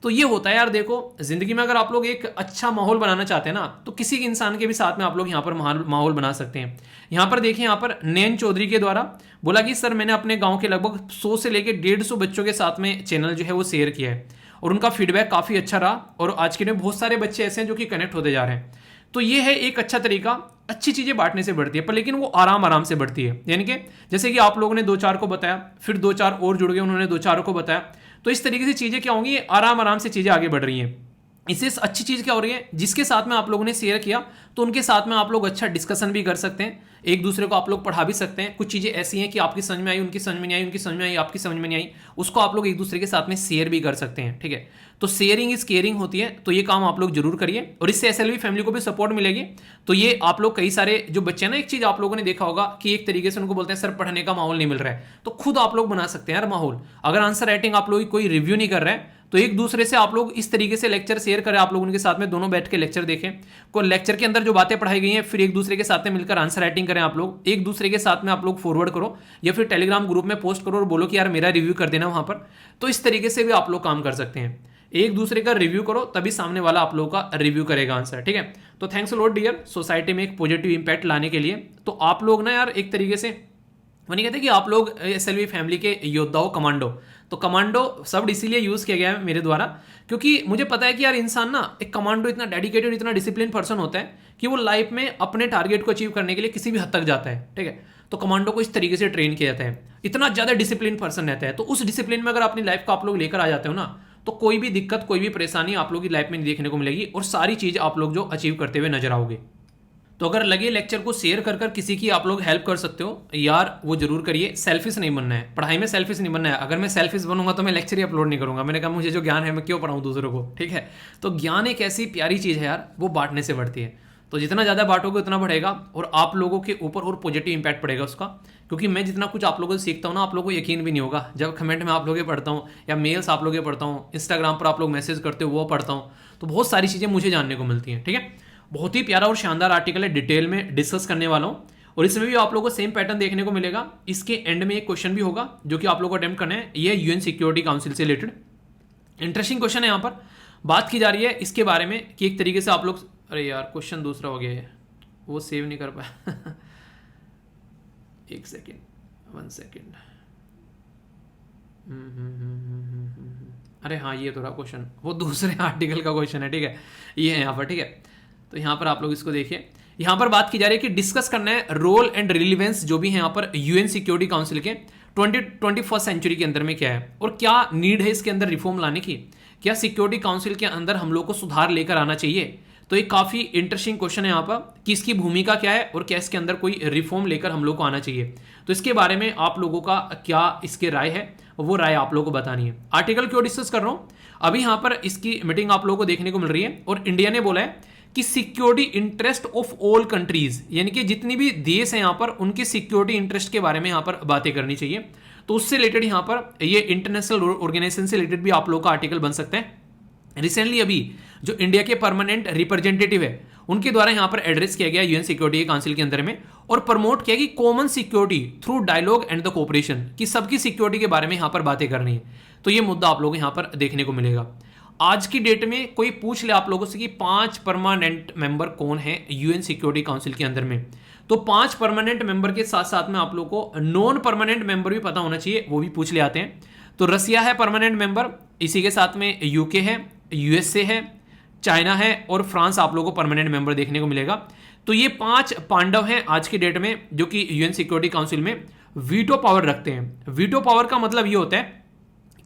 तो ये होता है यार, देखो जिंदगी में अगर आप लोग एक अच्छा माहौल बनाना चाहते हैं ना, तो किसी इंसान के भी साथ में आप लोग यहाँ पर माहौल बना सकते हैं। यहाँ पर देखिए, यहाँ पर नैन चौधरी के द्वारा बोला कि सर मैंने अपने गांव के लगभग 100 से लेकर 150 बच्चों के साथ में चैनल जो है वो शेयर किया है, और उनका फीडबैक काफ़ी अच्छा रहा, और आज के दिन बहुत सारे बच्चे ऐसे हैं जो कि कनेक्ट होते जा रहे हैं। तो ये है एक अच्छा तरीका, अच्छी चीज़ें बांटने से बढ़ती है, पर लेकिन वो आराम आराम से बढ़ती है। यानी कि जैसे कि आप लोगों ने 2-4 को बताया, फिर 2-4 और जुड़ गए, उन्होंने 2-4 को बताया, तो इस तरीके से चीज़ें क्या होंगी, आराम आराम से चीज़ें आगे बढ़ रही हैं। इससे अच्छी चीज़ क्या हो रही है, जिसके साथ में आप लोगों ने शेयर किया तो उनके साथ में आप लोग अच्छा डिस्कशन भी कर सकते हैं, एक दूसरे को आप लोग पढ़ा भी सकते हैं। कुछ चीज़ें ऐसी हैं कि आपकी समझ में आई, उनकी समझ में नहीं आई, उनकी समझ में आई, आपकी समझ में नहीं आई, उसको आप लोग एक दूसरे के साथ में शेयर भी कर सकते हैं, ठीक है। तो शेयरिंग इज केयरिंग होती है, तो ये काम आप लोग जरूर करिए, और इससे SLV फैमिली को भी सपोर्ट मिलेगी। तो ये आप लोग कई सारे जो बच्चे हैं ना, एक चीज़ आप लोगों ने देखा होगा कि एक तरीके से उनको बोलते हैं सर पढ़ने का माहौल नहीं मिल रहा है, तो खुद आप लोग बना सकते हैं यार माहौल। अगर आंसर राइटिंग आप लोग कोई रिव्यू नहीं कर रहे हैं, तो एक दूसरे से आप लोग इस तरीके से लेक्चर शेयर करें, आप लोग उनके साथ में दोनों बैठ के लेक्चर देखें, कोई लेक्चर के अंदर जो बातें पढ़ाई गई हैं, फिर एक दूसरे के साथ में मिलकर आंसर राइटिंग करें, आप लोग एक दूसरे के साथ में आप लोग फॉरवर्ड करो, या फिर टेलीग्राम ग्रुप में पोस्ट करो और बोलो कि यार मेरा रिव्यू कर देना वहां पर। तो इस तरीके से भी आप लोग काम कर सकते हैं, एक दूसरे का रिव्यू करो, तभी सामने वाला आप लोगों का रिव्यू करेगा आंसर, ठीक है। तो thanks a lot dear, society में एक पॉजिटिव इंपैक्ट लाने के लिए। तो आप लोग ना यार एक तरीके से वो नहीं कहते कि आप लोग SLV फैमिली के योद्धा हो, कमांडो। तो कमांडो शब्द इसीलिए यूज किया गया है मेरे द्वारा, क्योंकि मुझे पता है कि यार इंसान ना, एक कमांडो इतना डेडिकेटेड, इतना डिसिप्लिन पर्सन होता है कि वो लाइफ में अपने टारगेट को अचीव करने के लिए किसी भी हद तक जाता है, ठीक है। तो कमांडो को इस तरीके से ट्रेन किया जाता है, इतना ज्यादा डिसिप्लिन पर्सन रहता है। तो उस डिसिप्लिन में अगर अपनी लाइफ को आप लोग लेकर आ जाते हो ना, तो कोई भी दिक्कत, कोई भी परेशानी आप लोग की लाइफ में नहीं देखने को मिलेगी, और सारी चीज आप लोग जो अचीव करते हुए नजर आओगे। तो अगर लगे लेक्चर को शेयर कर कर किसी की आप लोग हेल्प कर सकते हो यार, वो जरूर करिए। सेल्फिश नहीं बनना है, पढ़ाई में सेल्फिश नहीं बनना है। अगर मैं सेल्फिश बनूंगा तो मैं लेक्चर ही अपलोड नहीं करूंगा। मैंने कहा मुझे जो ज्ञान है मैं क्यों पढ़ाऊँ दूसरों को, ठीक है। तो ज्ञान एक ऐसी प्यारी चीज़ है यार, वो बांटने से बढ़ती है। तो जितना ज़्यादा बांटोगे उतना बढ़ेगा और आप लोगों के ऊपर और पॉजिटिव इंपैक्ट पड़ेगा उसका। क्योंकि मैं जितना कुछ आप लोगों से सीखता हूँ ना, आप लोगों को यकीन भी नहीं होगा। जब कमेंट में आप लोग पढ़ता हूँ या मेल्स आप लोग पढ़ता हूँ, इंस्टाग्राम पर आप लोग मैसेज करते हो वो पढ़ता हूँ, तो बहुत सारी चीज़ें मुझे जानने को मिलती हैं, ठीक है। बहुत ही प्यारा और शानदार आर्टिकल है, डिटेल में डिस्कस करने वाला हूँ। और इसमें भी आप लोगों को सेम पैटर्न देखने को मिलेगा। इसके एंड में एक क्वेश्चन भी होगा जो कि आप लोगों को अटेम्प्ट करना है। ये यूएन सिक्योरिटी काउंसिल से रिलेटेड इंटरेस्टिंग क्वेश्चन है। यहाँ पर बात की जा रही है इसके बारे में कि एक तरीके से आप लोग, अरे यार क्वेश्चन दूसरा हो गया है, वो सेव नहीं कर पाया। एक सेकेंड, 1 सेकेंड। अरे हाँ, ये तो रहा क्वेश्चन, वो दूसरे आर्टिकल का क्वेश्चन है, ठीक है। ये है यहाँ पर, ठीक है। तो यहाँ पर आप लोग इसको देखिए। यहाँ पर बात की जा रही है कि डिस्कस करना है रोल एंड रिलीवेंस जो भी है यहाँ पर यूएन सिक्योरिटी काउंसिल के 21st सेंचुरी के अंदर में क्या है और क्या नीड है इसके अंदर रिफॉर्म लाने की। क्या सिक्योरिटी काउंसिल के अंदर हम लोग को सुधार लेकर आना चाहिए। तो एक काफ़ी इंटरेस्टिंग क्वेश्चन है यहाँ पर कि इसकी भूमिका क्या है और क्या इसके अंदर कोई रिफॉर्म लेकर हम लोग को आना चाहिए। तो इसके बारे में आप लोगों का क्या इसके राय है, वो राय आप लोगों को बतानी है। आर्टिकल क्यों डिस्कस कर रहा हूँ, अभी यहाँ पर इसकी मीटिंग आप लोगों को देखने को मिल रही है और इंडिया ने बोला है कि security interest of all countries, यानी कि जितनी भी देश हैं यहाँ पर उनके सिक्योरिटी इंटरेस्ट के बारे में यहाँ पर बातें करनी चाहिए। तो उससे रिलेटेड यहाँ पर ये इंटरनेशनल ऑर्गेनाइजेशन से रिलेटेड भी आप लोगों का आर्टिकल बन सकते हैं। रिसेंटली अभी जो इंडिया के परमानेंट रिप्रेजेंटेटिव है उनके द्वारा यहाँ पर एड्रेस किया गया यूएन सिक्योरिटी काउंसिल के अंदर में और प्रमोट किया कि common security through dialogue and the cooperation, कि सबकी सिक्योरिटी के बारे में यहाँ पर बातें करनी है। तो ये मुद्दा आप लोगों को यहाँ पर देखने को मिलेगा। आज की डेट में कोई पूछ ले आप लोगों से कि 5 परमानेंट मेंबर कौन है यूएन सिक्योरिटी काउंसिल के अंदर में, तो 5 परमानेंट मेंबर के साथ साथ में आप लोग को नॉन परमानेंट मेंबर भी पता होना चाहिए, वो भी पूछ ले आते हैं। तो रसिया है परमानेंट मेंबर, इसी के साथ में यूके है, यूएसए है, चाइना है और फ्रांस आप लोगों को परमानेंट मेंबर देखने को मिलेगा। तो ये 5 पांडव हैं आज की डेट में जो कि यूएन सिक्योरिटी काउंसिल में वीटो पावर रखते हैं। वीटो पावर का मतलब ये होता है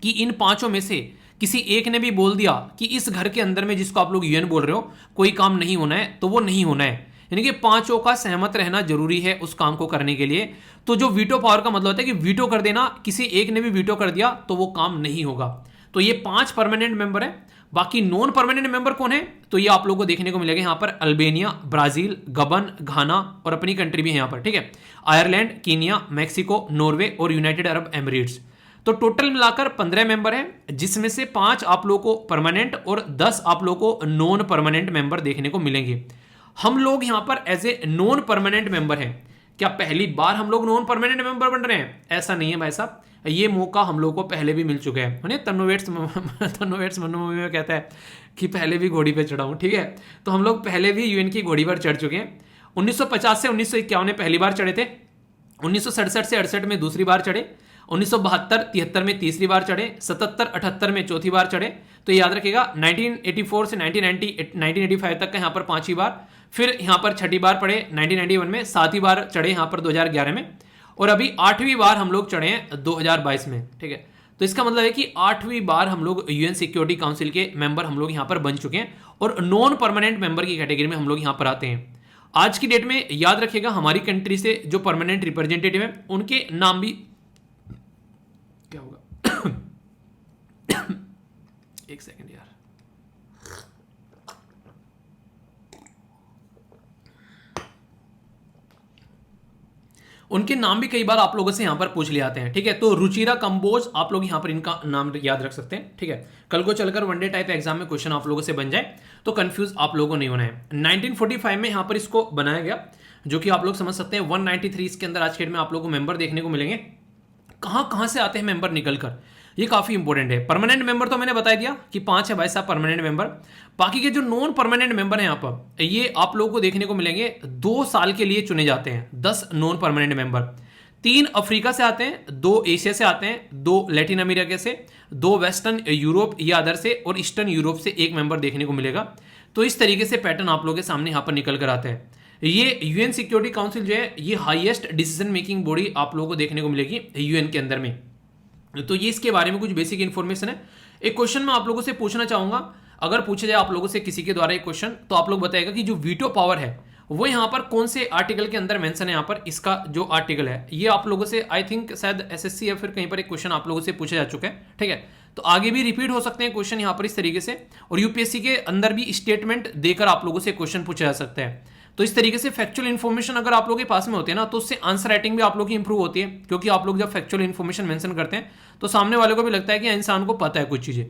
कि इन 5 में से किसी एक ने भी बोल दिया कि इस घर के अंदर में जिसको आप लोग यूएन बोल रहे हो कोई काम नहीं होना है, तो वो नहीं होना है। यानी कि 5 का सहमत रहना जरूरी है उस काम को करने के लिए। तो जो वीटो पावर का मतलब होता है कि वीटो कर देना, किसी एक ने भी वीटो कर दिया तो वो काम नहीं होगा। तो ये 5 परमानेंट मेंबर है। बाकी नॉन परमानेंट मेंबर कौन है, तो ये आप लोगों को देखने को मिलेगा यहाँ पर अल्बेनिया, ब्राजील, गबन, घाना और अपनी कंट्री भी है यहाँ पर, ठीक है। आयरलैंड, कीनिया, मैक्सिको, नॉर्वे और यूनाइटेड अरब एमिरेट्स। तो टोटल मिलाकर 15 मेंबर हैं, जिसमें से 5 आप लोगों को परमानेंट और 10 आप लोगों को नॉन परमानेंट मेंबर देखने को मिलेंगे। हम लोग यहाँ पर as a non permanent member हैं। क्या पहली बार हम लोग नॉन परमानेंट मेंबर बन रहे हैं? ऐसा नहीं है भाई साहब, ये मौका हम लोग को पहले भी मिल चुका है। तन्नोवेट्स मनु मूवी में कहता है कि पहले भी घोड़ी पे चढ़ा हूँ, ठीक है। तो हम लोग पहले भी यूएन की घोड़ी पर चढ़ चुके हैं। 1950 से 1951 में पहली बार चढ़े थे, 1967 से 68 में दूसरी बार चढ़े, 1972-73 में तीसरी बार चढ़े, 77-78 में चौथी बार चढ़े। तो याद रखिएगा 1984 से 1985 तक का यहाँ पर 5वीं बार, फिर यहाँ पर 6ठी बार पढ़े 1991 में, 7वीं बार चढ़े यहाँ पर 2011 में और अभी 8वीं बार हम लोग चढ़े हैं 2022 में, ठीक है। तो इसका मतलब है कि 8वीं बार हम लोग यूएन सिक्योरिटी काउंसिल के मेंबर हम लोग यहाँ पर बन चुके हैं और नॉन परमानेंट मेंबर की कैटेगरी में हम लोग यहाँ पर आते हैं। आज की डेट में याद रखिएगा हमारी कंट्री से जो परमानेंट रिप्रेजेंटेटिव है उनके नाम भी क्या होगा एक सेकंड यार, उनके नाम भी कई बार आप लोगों से यहां पर पूछ ले आते हैं, ठीक है। तो रुचिरा कंबोज आप लोग यहां पर इनका नाम याद रख सकते हैं, ठीक है। कल को चलकर वनडे टाइप एग्जाम में क्वेश्चन आप लोगों से बन जाए तो कंफ्यूज आप लोगों को नहीं होना है। 1945 में यहां पर इसको बनाया गया, जो कि आप लोग समझ सकते हैं 193 इसके अंदर आज के डेट में आप लोगों को मेंबर देखने को मिलेंगे। कहां से आते हैं मेंबर निकलकर, ये काफी इंपॉर्टेंट है। परमानेंट मेंबर तो मैंने बता दिया कि 5 है भाई साहब परमानेंट मेंबर। बाकी के जो नॉन परमानेंट मेंबर हैं यहाँ पर, ये आप लोगों को देखने को मिलेंगे 2 साल के लिए चुने जाते हैं 10 नॉन परमानेंट मेंबर। 3 अफ्रीका से आते हैं, 2 एशिया से आते हैं, 2 लैटिन अमेरिका से, 2 वेस्टर्न यूरोप या अदर से और ईस्टर्न यूरोप से एक मेंबर देखने को मिलेगा। तो इस तरीके से पैटर्न आप लोगों के सामने यहाँ पर निकल कर आता है। ये यूएन सिक्योरिटी काउंसिल जो है ये हाईएस्ट डिसीजन मेकिंग बॉडी आप लोगों को देखने को मिलेगी यूएन के अंदर में। तो ये इसके बारे में कुछ बेसिक इन्फॉर्मेशन है। एक क्वेश्चन मैं आप लोगों से पूछना चाहूंगा, अगर पूछा जाए आप लोगों से किसी के द्वारा एक क्वेश्चन, तो आप लोग बताएगा कि जो वीटो पावर है वो यहाँ पर कौन से आर्टिकल के अंदर मेंशन है, यहाँ पर इसका जो आर्टिकल है ये आप लोगों से आई थिंक शायद एसएससी या फिर कहीं पर एक क्वेश्चन आप लोगों से पूछा जा चुका है, ठीक है। तो आगे भी रिपीट हो सकते हैं क्वेश्चन यहाँ पर इस तरीके से, और यूपीएससी के अंदर भी स्टेटमेंट देकर आप लोगों से क्वेश्चन पूछा जा सकता है। तो इस तरीके से फैक्चुअल इन्फॉर्मेशन अगर आप लोगों के पास में होती है ना, तो उससे आंसर राइटिंग भी आप लोगों की इंप्रूव होती है, क्योंकि आप लोग जब फैक्चुअल इन्फॉर्मेशन मेंशन करते हैं तो सामने वाले को भी लगता है कि इंसान को पता है कुछ चीजें।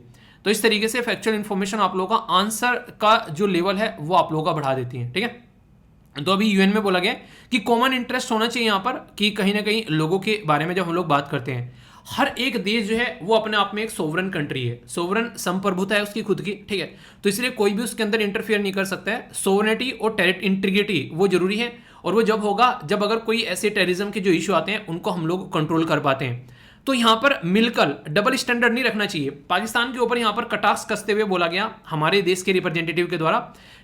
तो इस तरीके से फैक्चुअल इन्फॉर्मेशन आप लोगों का आंसर का जो लेवल है वो आप लोगों का बढ़ा देती है, ठीक है। तो अभी यूएन में बोला गया कि कॉमन इंटरेस्ट होना चाहिए यहाँ पर, कि कहीं ना कहीं लोगों के बारे में जब हम लोग बात करते हैं, हर एक देश जो है वो अपने आप में एक सोवरन कंट्री है, सोवरन संप्रभुता है उसकी खुद की, ठीक है। तो इसलिए कोई भी उसके अंदर इंटरफेयर नहीं कर सकता है। सोवरेनिटी और इंटीग्रिटी वो जरूरी है, और वो जब होगा जब अगर कोई ऐसे टेररिज्म के जो इशू आते हैं उनको हम लोग कंट्रोल कर पाते हैं। तो यहां पर मिलकर डबल स्टैंडर्ड नहीं रखना चाहिए। पाकिस्तान के ऊपर यहां पर कटाक्ष कसते हुए बोला गया हमारे देश के रिप्रेजेंटेटिव के द्वारा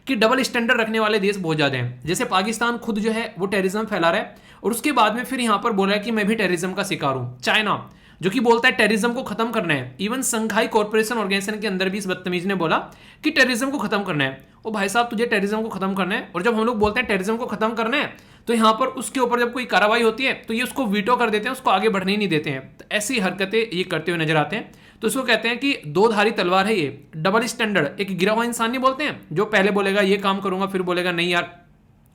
कि डबल स्टैंडर्ड रखने वाले देश बहुत ज्यादा हैं। जैसे पाकिस्तान खुद जो है वो टेररिज्म फैला रहा है, और उसके बाद में फिर यहां पर बोला है कि मैं भी टेररिज्म का शिकार हूं। चाइना जो कि बोलता है टेररिज्म को खत्म करना है, इवन संघाई कॉर्पोरेशन ऑर्गेनाइजेशन के अंदर भी इस बदतमीज ने बोला कि टेररिज्म को खत्म करना है। ओ भाई साहब, तुझे टेररिज्म को खत्म करना है, और जब हम लोग बोलते हैं टेररिज्म को खत्म करना है तो यहां पर उसके ऊपर जब कोई कार्रवाई होती है तो ये उसको वीटो कर देते हैं, उसको आगे बढ़ने ही नहीं देते हैं। तो ऐसी हरकतें ये करते हुए नजर आते हैं। तो इसको कहते हैं कि दो धारी तलवार है ये, डबल स्टैंडर्ड। एक गिरा हुआ इंसान नहीं बोलते हैं, जो पहले बोलेगा ये काम करूंगा, फिर बोलेगा नहीं यार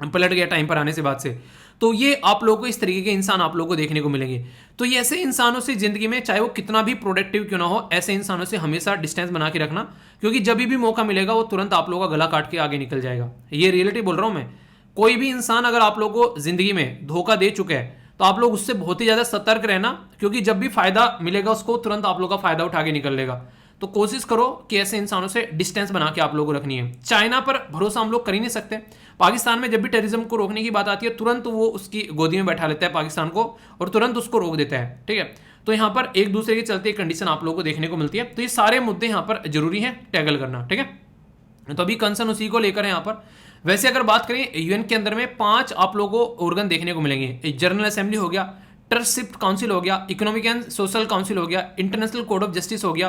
पलट गया टाइम पर आने से बाद से। तो ये आप लोगों को इस तरीके के इंसान आप लोगों को देखने को मिलेंगे। तो ये ऐसे इंसानों से जिंदगी में चाहे वो कितना भी प्रोडक्टिव क्यों ना हो, ऐसे इंसानों से हमेशा डिस्टेंस बना के रखना, क्योंकि जब भी मौका मिलेगा वो तुरंत आप लोगों का गला काट के आगे निकल जाएगा। ये रियलिटी बोल रहा हूं मैं। कोई भी इंसान अगर आप लोगों को जिंदगी में धोखा दे चुका है तो आप लोग उससे बहुत ही ज्यादा सतर्क रहना, क्योंकि जब भी फायदा मिलेगा उसको तुरंत आप लोग का फायदा उठा के निकल लेगा। तो कोशिश करो कि ऐसे इंसानों से डिस्टेंस बना के आप लोगों को रखनी है। चाइना पर भरोसा हम लोग कर ही नहीं सकते। पाकिस्तान में जब भी टेररिज्म को रोकने की बात आती है तुरंत वो उसकी गोदी में बैठा लेता है पाकिस्तान को, और तुरंत उसको रोक देता है, ठीक है। तो यहाँ पर एक दूसरे के चलते कंडीशन आप लोगों को देखने को मिलती है। तो ये सारे मुद्दे यहाँ पर जरूरी है टैकल करना, ठीक है। तो अभी कंसर्न उसी को लेकर है यहाँ पर। वैसे अगर बात करें यूएन के अंदर में 5 आप लोगों को ऑर्गन देखने को मिलेंगे। जनरल असेंबली हो गया, ट्रस्टशिप काउंसिल हो गया, इकोनॉमिक एंड सोशल काउंसिल हो गया, इंटरनेशनल कोड ऑफ जस्टिस हो गया।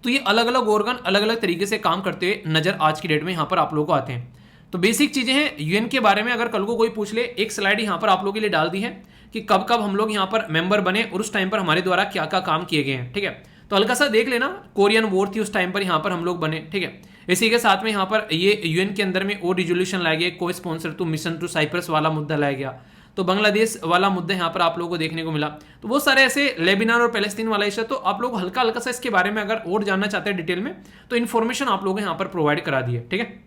तो ये अलग अलग ऑर्गन अलग अलग तरीके से काम करते हुए नजर आज की डेट में यहाँ पर आप लोगों को आते हैं। तो बेसिक चीजें हैं यूएन के बारे में। अगर कल को कोई पूछ ले, एक स्लाइड यहाँ पर आप लोगों के लिए डाल दी है कि कब कब हम लोग यहाँ पर मेंबर बने और उस टाइम पर हमारे द्वारा क्या क्या काम किए गए हैं, ठीक है। तो हल्का सा देख लेना, कोरियन वॉर थी उस टाइम पर यहाँ पर हम लोग बने, ठीक है। इसी के साथ में यहाँ पर ये यूएन के अंदर में और रिजोल्यूशन लाया गया, को sponsor to mission to Cyprus वाला मुद्दा लाया गया। तो बांग्लादेश वाला मुद्दा यहाँ पर आप लोगों को देखने को मिला। तो वो सारे ऐसे लेबनान और पैलेस्तीन वाला इशू। तो आप लोग हल्का हल्का सा इसके बारे में अगर और जानना चाहते हैं डिटेल में तो इन्फॉर्मेशन आप लोगों को यहाँ पर प्रोवाइड करा दी है, ठीक है।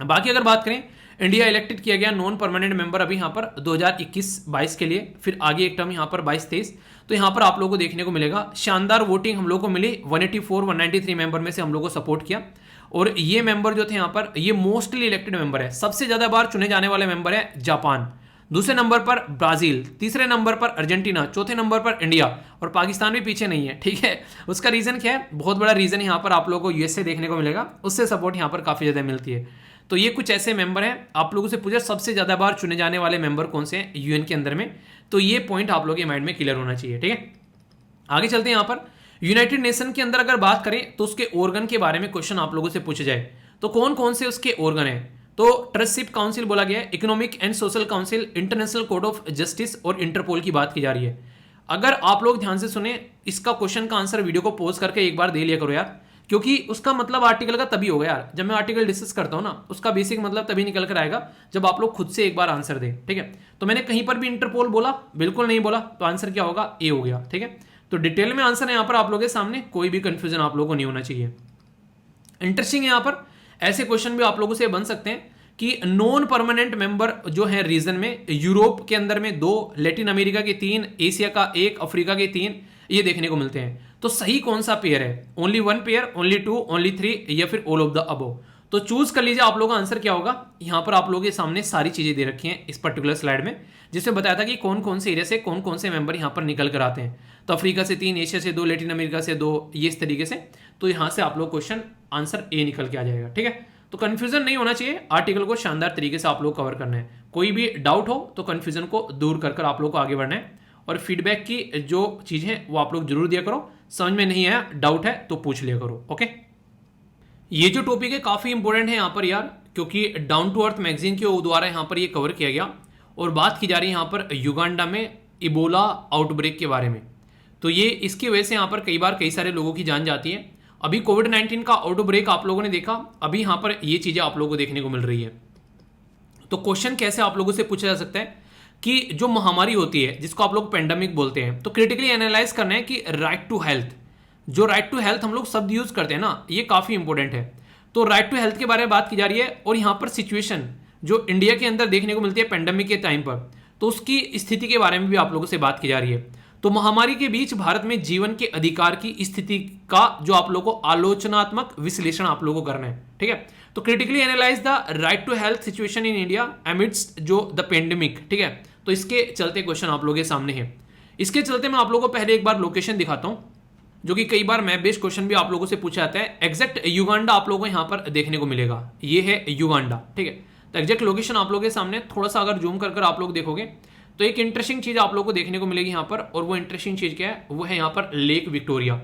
बाकी अगर बात करें, इंडिया इलेक्टेड किया गया नॉन परमानेंट मेंबर अभी यहाँ पर 2021-22 के लिए, फिर आगे एक टर्म यहाँ पर 22-23। तो यहाँ पर आप लोगों को देखने को मिलेगा शानदार वोटिंग हम लोग को मिली। 184-193 मेंबर में से हम लोग को सपोर्ट किया, और ये मेंबर जो थे यहाँ पर ये मोस्टली इलेक्टेड मेंबर है। सबसे ज्यादा बार चुने जाने वाले मेंबर है जापान, दूसरे नंबर पर ब्राजील, तीसरे नंबर पर अर्जेंटीना, चौथे नंबर पर इंडिया, और पाकिस्तान भी पीछे नहीं है, ठीक है। उसका रीजन क्या है? बहुत बड़ा रीजन यहाँ पर आप लोगों को यूएसए देखने को मिलेगा, उससे सपोर्ट यहाँ पर काफी ज्यादा मिलती है। तो ये कुछ ऐसे मेंबर हैं। आप लोगों से पूछा सबसे ज्यादा बार चुने जाने वाले मेंबर कौन से हैं यूएन के अंदर में, तो ये पॉइंट आप लोगों के माइंड में क्लियर होना चाहिए, ठीक है। आगे चलते हैं। यहाँ पर यूनाइटेड नेशन के अंदर अगर बात करें तो उसके ऑर्गन के बारे में क्वेश्चन आप लोगों से पूछा जाए तो कौन कौन से उसके ऑर्गन है, तो ट्रस्टशिप काउंसिल बोला गया है, economic and social council, international code of justice और इंटरपोल की बात की जा रही है। अगर आप लोग ध्यान से सुने, इसका क्वेश्चन का आंसर वीडियो को पॉज करके एक बार दे लिया करो यार, क्योंकि उसका मतलब आर्टिकल का तभी होगा यार। जब मैं आर्टिकल डिस्कस करता हूं ना, उसका बेसिक मतलब तभी निकल कर आएगा जब आप लोग खुद से एक बार आंसर दें, ठीक है। तो मैंने कहीं पर भी इंटरपोल बोला? बिल्कुल नहीं बोला। तो आंसर क्या होगा? ए हो गया, ठीक है। तो डिटेल में आंसर है यहाँ पर आप लोगों के सामने, कोई भी कंफ्यूजन आप लोगों को नहीं होना चाहिए। इंटरेस्टिंग है यहाँ पर ऐसे क्वेश्चन भी आप लोगों से बन सकते हैं कि नॉन परमानेंट मेंबर जो है रीजन में, यूरोप के अंदर में 2, लैटिन अमेरिका के 3, एशिया का 1, अफ्रीका के 3, ये देखने को मिलते हैं। तो सही कौन सा पेयर है? ओनली 1 पेयर, ओनली 2, ओनली 3, या फिर ऑल ऑफ द अबव? तो चूज कर लीजिए आप लोगों का आंसर क्या होगा। यहां पर आप लोगों के सामने सारी चीजें दे रखी हैं इस पर्टिकुलर स्लाइड में, जिसमें बताया था कि कौन कौन से एरिया से कौन कौन से मेंबर यहां पर निकल कर आते हैं। तो अफ्रीका से 3, एशिया से 2, लैटिन अमेरिका से 2, ये इस तरीके से। तो यहां से आप लोग क्वेश्चन आंसर ए निकल के आ जाएगा, ठीक है। तो कंफ्यूजन नहीं होना चाहिए, आर्टिकल को शानदार तरीके से आप लोग कवर करना है। कोई भी डाउट हो तो कंफ्यूजन को दूर कर आप लोग को आगे बढ़ना है, और फीडबैक की जो चीज है वो आप लोग जरूर दिया करो। समझ में नहीं आया, डाउट है तो पूछ लिया करो, ओके। ये जो टॉपिक है काफी इंपॉर्टेंट है यहाँ पर यार, क्योंकि डाउन टू अर्थ मैगजीन के द्वारा यहाँ पर ये कवर किया गया और बात की जा रही है यहाँ पर युगांडा में इबोला आउटब्रेक के बारे में। तो ये इसकी वजह से यहाँ पर कई सारे लोगों की जान जाती है। अभी कोविड-19 का आउटब्रेक आप लोगों ने देखा, अभी यहाँ पर ये चीज़ें आप लोगों को देखने को मिल रही है। तो क्वेश्चन कैसे आप लोगों से पूछा जा सकता है कि जो महामारी होती है जिसको आप लोग पेंडेमिक बोलते हैं, तो क्रिटिकली एनालाइज करना है कि राइट टू हेल्थ, जो राइट टू हेल्थ हम लोग शब्द यूज करते हैं ना, ये काफी इंपॉर्टेंट है। तो राइट टू हेल्थ के बारे में बात की जा रही है और यहाँ पर सिचुएशन जो इंडिया के अंदर देखने को मिलती है पेंडेमिक के टाइम पर, तो उसकी स्थिति के बारे में भी आप लोगों से बात की जा रही है। तो महामारी के बीच भारत में जीवन के अधिकार की स्थिति का जो आप लोगों को आलोचनात्मक विश्लेषण आप लोगों को करना है, ठीक है। तो critically analyse the right to health situation in India amidst जो द पेंडेमिक, ठीक है। तो इसके चलते क्वेश्चन आप लोगों के सामने है। इसके चलते मैं आप लोगों को पहले एक बार लोकेशन दिखाता हूं, जो कि कई बार मैप बेस्ड क्वेश्चन भी आप लोगों से पूछा जाता है। एग्जैक्ट युगांडा आप लोगों को यहाँ पर देखने को मिलेगा, ये है युगांडा, ठीक है। तो एग्जैक्ट लोकेशन आप लोगों के सामने, थोड़ा सा अगर जूम कर आप लोग देखोगे तो एक इंटरेस्टिंग चीज आप लोगों को देखने को मिलेगी यहाँ पर, और वो इंटरेस्टिंग चीज क्या है, वो है यहाँ पर लेक विक्टोरिया।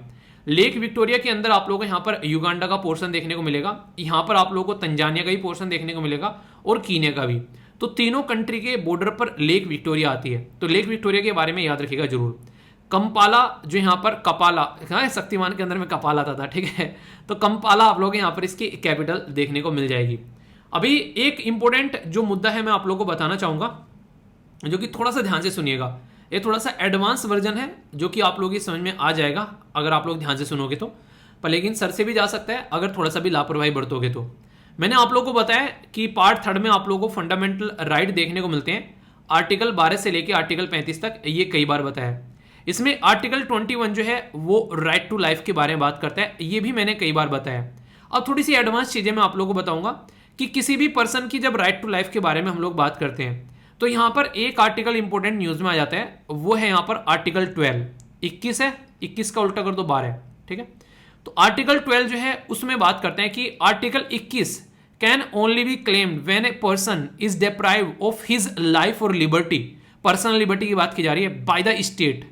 लेक विक्टोरिया के अंदर आप लोगों को यहाँ पर युगांडा का पोर्शन देखने को मिलेगा, यहाँ पर आप लोगों को तंजानिया का ही पोर्शन देखने को मिलेगा और कीनिया का भी। तो तीनों कंट्री के बॉर्डर पर लेक विक्टोरिया आती है। तो लेक विक्टोरिया के बारे में याद रखिएगा जरूर। कंपाला जो यहाँ पर कपाला, हाँ शक्तिमान के अंदर में कपाला था, ठीक है। तो कंपाला आप लोग यहाँ पर इसकी कैपिटल देखने को मिल जाएगी। अभी एक इंपॉर्टेंट जो मुद्दा है मैं आप लोगों को बताना चाहूंगा, जो कि थोड़ा सा ध्यान से सुनिएगा। ये थोड़ा सा एडवांस वर्जन है जो कि आप लोगों की समझ में आ जाएगा अगर आप लोग ध्यान से सुनोगे तो, पर लेकिन सर से भी जा सकता है अगर थोड़ा सा भी लापरवाही बरतोगे तो। मैंने आप लोगों को बताया कि पार्ट 3 में आप लोगों को फंडामेंटल राइट देखने को मिलते हैं, आर्टिकल 12 से लेकर आर्टिकल 35 तक, ये कई बार बताया। इसमें आर्टिकल 21 जो है वो राइट टू लाइफ के बारे में बात करता है, ये भी मैंने कई बार बताया। अब थोड़ी सी एडवांस चीजें मैं आप लोगों को बताऊंगा कि किसी भी पर्सन की जब राइट टू लाइफ के बारे में हम लोग बात करते हैं तो यहां पर एक आर्टिकल इंपॉर्टेंट न्यूज में आ जाता है, वो है यहां पर आर्टिकल 12। 21 है, 21 का उल्टा कर दो 12, ठीक है। तो आर्टिकल 12 जो है उसमें बात करते हैं कि article 21 can only be claimed when a person is deprived of his life और लिबर्टी, पर्सनल लिबर्टी की बात की जा रही है, बाय द स्टेट।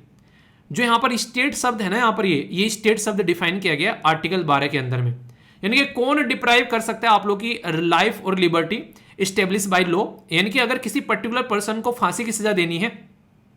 जो यहां पर स्टेट शब्द है ना, यहां पर ये स्टेट शब्द डिफाइन किया गया आर्टिकल 12 के अंदर में। यानी कि कौन डिप्राइव कर सकता है आप लोग की लाइफ और लिबर्टी स्टेब्लिश बाय लॉ, यानी कि अगर किसी पर्टिकुलर पर्सन को फांसी की सजा देनी है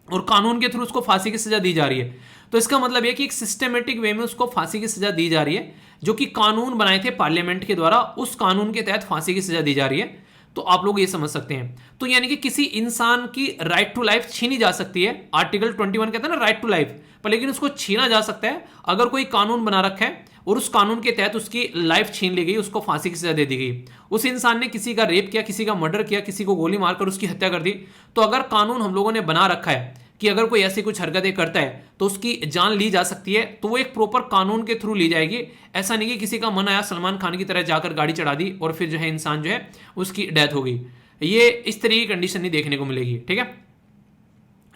और कानून के थ्रू उसको फांसी की सजा दी जा रही है, तो इसका मतलब यह कि एक सिस्टमेटिक वे में उसको फांसी की सजा दी जा रही है, जो कि कानून बनाए थे पार्लियामेंट के द्वारा, उस कानून के तहत फांसी की सजा दी जा रही है। तो आप लोग ये समझ सकते हैं। तो यानी कि किसी इंसान की राइट टू लाइफ छीनी जा सकती है, आर्टिकल 21 कहता है ना राइट टू लाइफ, पर लेकिन उसको छीना जा सकता है अगर कोई कानून बना रखा है और उस कानून के तहत उसकी लाइफ छीन ली गई, उसको फांसी की सजा दे दी गई। उस इंसान ने किसी का रेप किया, किसी का मर्डर किया, किसी को गोली मारकर उसकी हत्या कर दी, तो अगर कानून हम लोगों ने बना रखा है कि अगर कोई ऐसी कुछ हरकतें करता है तो उसकी जान ली जा सकती है, तो वो एक प्रॉपर कानून के थ्रू ली जाएगी। ऐसा नहीं कि किसी का मन आया सलमान खान की तरह जाकर गाड़ी चढ़ा दी और फिर जो है इंसान जो है उसकी डेथ हो गई। ये इस तरह की कंडीशन नहीं देखने को मिलेगी, ठीक है।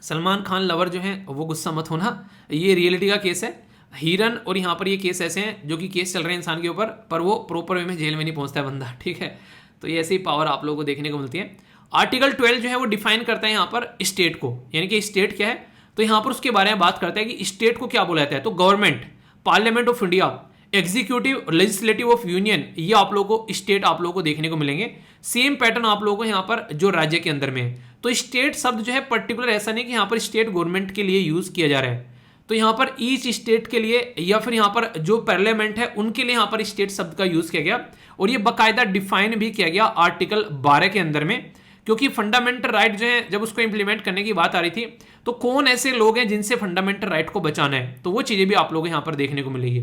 सलमान खान लवर जो है वो गुस्सा मत होना, ये रियलिटी का केस है। हिरन और यहाँ पर ये केस ऐसे हैं जो कि केस चल रहे हैं इंसान के ऊपर, पर वो प्रॉपर वे में जेल में नहीं पहुंचता है बंदा, ठीक है। तो ये ऐसी ही पावर आप लोगों को देखने को मिलती है। आर्टिकल 12 जो है वो डिफाइन करता है यहाँ पर स्टेट को, यानी कि स्टेट क्या है, तो यहाँ पर उसके बारे में बात करता है कि स्टेट को क्या बोला जाता है। तो government, parliament of India, executive, legislative of union, ये आप लोगों को स्टेट आप लोगों को देखने को मिलेंगे। सेम पैटर्न आप लोगों को यहाँ पर जो राज्य के अंदर में है। तो स्टेट शब्द जो है पर्टिकुलर ऐसा नहीं कि यहाँ पर स्टेट गवर्नमेंट के लिए यूज किया जा रहा है, तो यहाँ पर ईच स्टेट के लिए या फिर यहाँ पर जो पार्लियामेंट है उनके लिए यहाँ पर स्टेट शब्द का यूज किया गया, और ये बाकायदा डिफाइन भी किया गया आर्टिकल 12 के अंदर में। क्योंकि फंडामेंटल राइट जो है जब उसको इंप्लीमेंट करने की बात आ रही थी, तो कौन ऐसे लोग हैं जिनसे फंडामेंटल राइट को बचाना है, तो वो चीजें भी आप लोगों को यहाँ पर देखने को मिलेगी।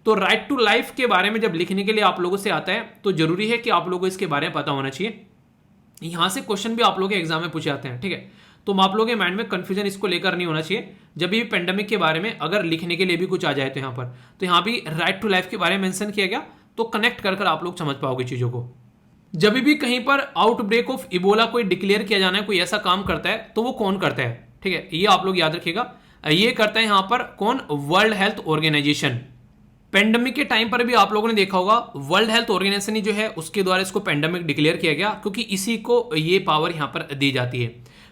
तो राइट टू लाइफ के बारे में जब लिखने के लिए आप लोगों से आता है तो जरूरी है कि आप लोगों को इसके बारे में पता होना चाहिए। यहां से क्वेश्चन भी आप लोगों के एग्जाम में पूछे जाते हैं, ठीक है। तो आप लोगों के माइंड में कंफ्यूजन इसको लेकर नहीं होना चाहिए। जब भी पेंडेमिक के बारे में अगर लिखने के लिए भी कुछ आ जाए तो यहाँ भी राइट टू लाइफ के बारे में मेंशन किया गया, तो कनेक्ट कर आप लोग समझ पाओगे चीजों को। जब भी कहीं पर आउटब्रेक ऑफ इबोला कोई डिक्लेयर किया जाना है, कोई ऐसा काम करता है, तो वो कौन करता है, ठीक है, ये आप लोग याद रखिएगा। ये करता है यहाँ पर कौन, वर्ल्ड हेल्थ ऑर्गेनाइजेशन। पेंडेमिक के टाइम पर भी आप लोगों ने देखा होगा वर्ल्ड हेल्थ ऑर्गेनाइजेशन ही जो है उसके द्वारा इसको पेंडेमिक डिक्लेयर किया गया, क्योंकि इसी को ये पावर यहाँ पर दी जाती है।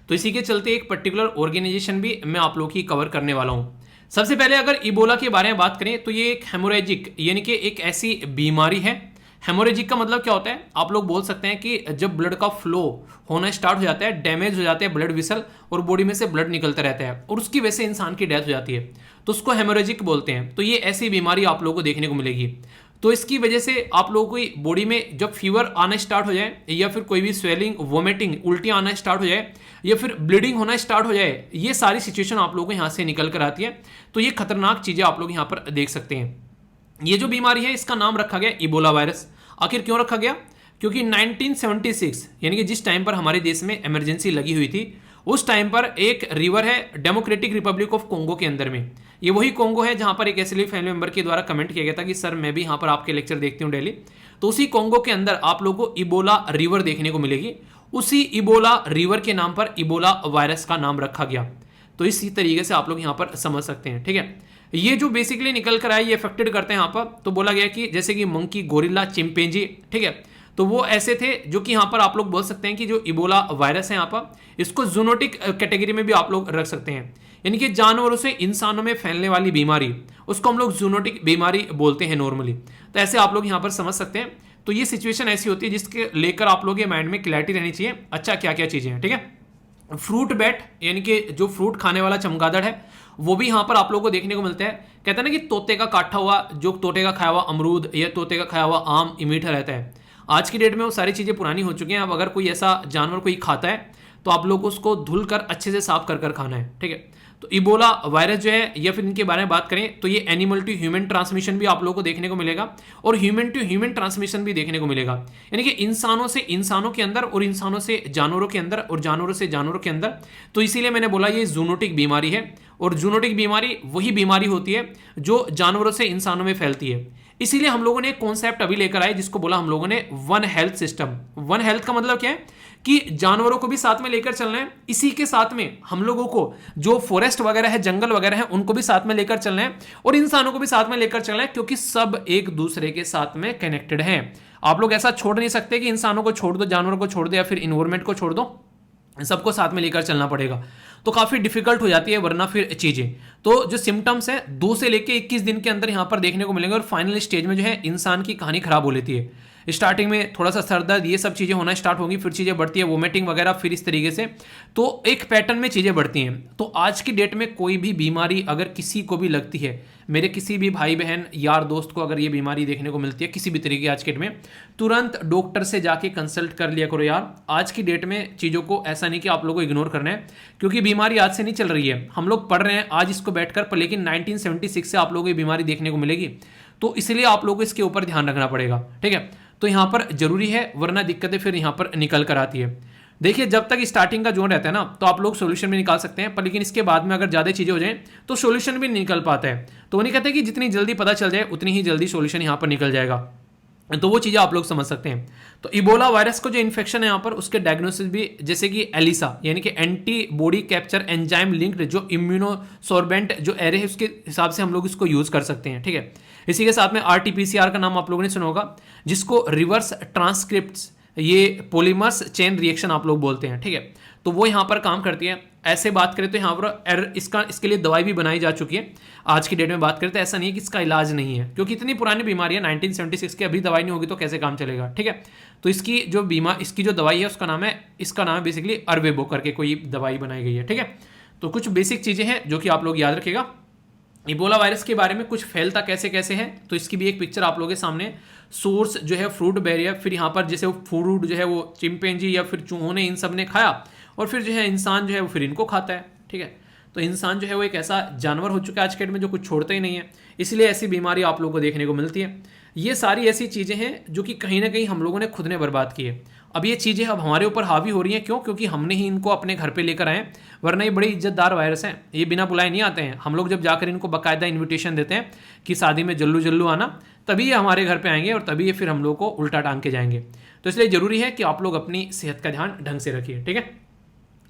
तो इसी के चलते एक पर्टिकुलर ऑर्गेनाइजेशन भी मैं आप लोगों की कवर करने वाला हूं। सबसे पहले अगर इबोला के बारे में बात करें तो ये एक हेमोरेजिक यानी कि एक ऐसी बीमारी है, हेमोरेजिक का मतलब क्या होता है, आप लोग बोल सकते हैं कि जब ब्लड का फ्लो होना स्टार्ट हो जाता है, डैमेज हो जाते हैं ब्लड वेसल और बॉडी में से ब्लड निकलता रहता है और उसकी वजह से इंसान की डेथ हो जाती है, तो उसको हेमोरेजिक बोलते हैं। तो ये ऐसी बीमारी आप लोगों को देखने को मिलेगी। तो इसकी वजह से आप लोगों की बॉडी में जब फीवर आना स्टार्ट हो जाए या फिर कोई भी स्वेलिंग, वोमिटिंग, उल्टियाँ आना स्टार्ट हो जाए या फिर ब्लीडिंग होना स्टार्ट हो जाए, ये सारी सिचुएशन आप लोगों को यहाँ से निकल कर आती है। तो ये खतरनाक चीज़ें आप लोग यहाँ पर देख सकते हैं। ये जो बीमारी है इसका नाम रखा गया इबोला वायरस। आखिर क्यों रखा गया? क्योंकि 1976 यानी कि जिस टाइम पर हमारे देश में इमरजेंसी लगी हुई थी, उस टाइम पर एक रिवर है डेमोक्रेटिक रिपब्लिक ऑफ कोंगो के अंदर में, ये वही कोंगो है जहां पर एक ऐसे फैमिली मेंबर के द्वारा कमेंट किया गया था कि सर मैं भी यहां पर आपके लेक्चर देखती हूं डेली, तो उसी कोंगो के अंदर आप लोगों को इबोला रिवर देखने को मिलेगी। उसी इबोला रिवर के नाम पर इबोला वायरस का नाम रखा गया। तो इसी तरीके से आप लोग यहाँ पर समझ सकते हैं, ठीक है। ये जो बेसिकली निकल कर आए ये अफेक्टेड करते हैं यहाँ पर। तो बोला गया कि जैसे कि मंकी, गोरिल्ला, चिंपैंजी, ठीक है, तो वो ऐसे थे जो कि यहाँ पर आप लोग बोल सकते हैं कि जो इबोला वायरस है यहाँ पर, इसको जूनोटिक कैटेगरी में भी आप लोग रख सकते हैं, यानी कि जानवरों से इंसानों में फैलने वाली बीमारी, उसको हम लोग जूनोटिक बीमारी बोलते हैं नॉर्मली। तो ऐसे आप लोग यहाँ पर समझ सकते हैं। तो ये सिचुएशन ऐसी होती है जिसके लेकर आप लोग के माइंड में क्लैरिटी रहनी चाहिए, अच्छा क्या क्या चीजें हैं, ठीक है। फ्रूट बैट यानी कि जो फ्रूट खाने वाला चमगादड़ है वो भी यहाँ पर आप लोगों को देखने को मिलता है। कहते हैं ना कि तोते का काटा हुआ, जो तोते का खाया हुआ अमरूद या तोते का खाया हुआ आम मीठा रहता है। आज की डेट में वो सारी चीज़ें पुरानी हो चुकी हैं। अब अगर कोई ऐसा जानवर कोई खाता है तो आप लोग को उसको धुल कर अच्छे से साफ कर कर खाना है, ठीक है। तो इबोला वायरस जो है या फिर इनके बारे में बात करें तो ये एनिमल टू ह्यूमन ट्रांसमिशन भी आप लोगों को देखने को मिलेगा और ह्यूमन टू ह्यूमन ट्रांसमिशन भी देखने को मिलेगा, यानी कि इंसानों से इंसानों के अंदर और इंसानों से जानवरों के अंदर और जानवरों से जानवरों के अंदर। तो इसीलिए मैंने बोला ये जूनोटिक बीमारी है और जूनोटिक बीमारी वही बीमारी होती है जो जानवरों से इंसानों में फैलती है। इसीलिए हम लोगों ने एक कॉन्सेप्ट अभी लेकर आए जिसको बोला हम लोगों ने one health system. One health का मतलब क्या है कि जानवरों को भी साथ में लेकर चलना है, इसी के साथ में हम लोगों को जो फॉरेस्ट वगैरह है, जंगल वगैरह है, उनको भी साथ में लेकर चलना है और इंसानों को भी साथ में लेकर चलना है, क्योंकि सब एक दूसरे के साथ में कनेक्टेड हैं। आप लोग ऐसा छोड़ नहीं सकते कि इंसानों को छोड़ दो, जानवरों को छोड़ दो या फिर इन्वायरमेंट को छोड़ दो, सबको साथ में लेकर चलना पड़ेगा। तो काफ़ी डिफिकल्ट हो जाती है वरना फिर चीज़ें। तो जो सिम्टम्स है 2 से लेकर 21 दिन के अंदर यहाँ पर देखने को मिलेंगे और फाइनल स्टेज में जो है इंसान की कहानी खराब हो लेती है। स्टार्टिंग में थोड़ा सा सर दर्द, ये सब चीज़ें होना स्टार्ट होंगी, फिर चीज़ें बढ़ती है, वोमिटिंग वगैरह, फिर इस तरीके से तो एक पैटर्न में चीज़ें बढ़ती हैं। तो आज की डेट में कोई भी बीमारी अगर किसी को भी लगती है, मेरे किसी भी भाई बहन यार दोस्त को अगर ये बीमारी देखने को मिलती है किसी भी तरीके आज के डेट में, तुरंत डॉक्टर से जाके कंसल्ट कर लिया करो यार। आज की डेट में चीज़ों को ऐसा नहीं कि आप लोगों को इग्नोर करना है, क्योंकि बीमारी आज से नहीं चल रही है, हम लोग पढ़ रहे हैं आज इसको बैठकर पर, लेकिन 1976 से आप लोगों को ये बीमारी देखने को मिलेगी। तो इसलिए आप लोगों को इसके ऊपर ध्यान रखना पड़ेगा, ठीक है। तो यहाँ पर जरूरी है वरना दिक्कतें फिर यहाँ पर निकल कर आती है। देखिए जब तक स्टार्टिंग का जोन रहता है ना तो आप लोग सोल्यूशन भी निकाल सकते हैं, पर लेकिन इसके बाद में अगर ज़्यादा चीज़ें हो जाएं तो सोल्यूशन भी नहीं निकल पाता है। तो वो नहीं कहते कि जितनी जल्दी पता चल जाए उतनी ही जल्दी सोल्यूशन यहाँ पर निकल जाएगा। तो वो चीज़ें आप लोग समझ सकते हैं। तो इबोला वायरस का जो इन्फेक्शन है यहाँ पर उसके डायग्नोसिस भी जैसे कि एलिसा यानी कि एंटीबॉडी कैप्चर एंजाइम लिंक्ड जो इम्यूनोसॉर्बेंट जो एरे है उसके हिसाब से हम लोग इसको यूज़ कर सकते हैं, ठीक है। इसी के साथ में RT-PCR का नाम आप लोगों ने सुना होगा, जिसको रिवर्स ट्रांसक्रिप्ट्स ये पॉलीमर्स चेन रिएक्शन आप लोग बोलते हैं, ठीक है। तो वो यहाँ पर काम करती है। ऐसे बात करें तो यहाँ पर इसके लिए दवाई भी बनाई जा चुकी है। आज की डेट में बात करें तो ऐसा नहीं है कि इसका इलाज नहीं है, क्योंकि इतनी पुरानी बीमारी है 1976 की, अभी दवाई नहीं होगी तो कैसे काम चलेगा, ठीक है। तो इसकी जो दवाई है इसका नाम है बेसिकली अरवेबो करके कोई दवाई बनाई गई है, ठीक है। तो कुछ बेसिक चीज़ें हैं जो कि आप लोग याद रखिएगा। इबोला वायरस के बारे में कुछ फैलता कैसे कैसे है तो इसकी भी एक पिक्चर आप लोगों के सामने। सोर्स जो है फ्रूट बैरियर, फिर यहाँ पर जैसे फ्रूट जो है वो चिंपैंजी या फिर चूहों ने इन सब ने खाया और फिर जो है इंसान जो है वो फिर इनको खाता है, ठीक है। तो इंसान जो है वो एक ऐसा जानवर हो चुका है आज के डेट में जो कुछ छोड़ता ही नहीं है, इसलिए ऐसी बीमारी आप लोगों को देखने को मिलती है। ये सारी ऐसी चीज़ें हैं जो कि कहीं ना कहीं हम लोगों ने खुद ने बर्बाद की है। अब ये चीज़ें अब हमारे ऊपर हावी हो रही हैं, क्यों? क्योंकि हमने ही इनको अपने घर पे लेकर आए, वरना ये बड़े इज्जतदार वायरस हैं, ये बिना बुलाए नहीं आते हैं। हम लोग जब जाकर इनको बाकायदा इन्विटेशन देते हैं कि शादी में जल्लू जल्लू आना, तभी ये हमारे घर पे आएंगे और तभी ये फिर हम लोग को उल्टा टांग के जाएंगे। तो इसलिए ज़रूरी है कि आप लोग अपनी सेहत का ध्यान ढंग से रखिए, ठीक है।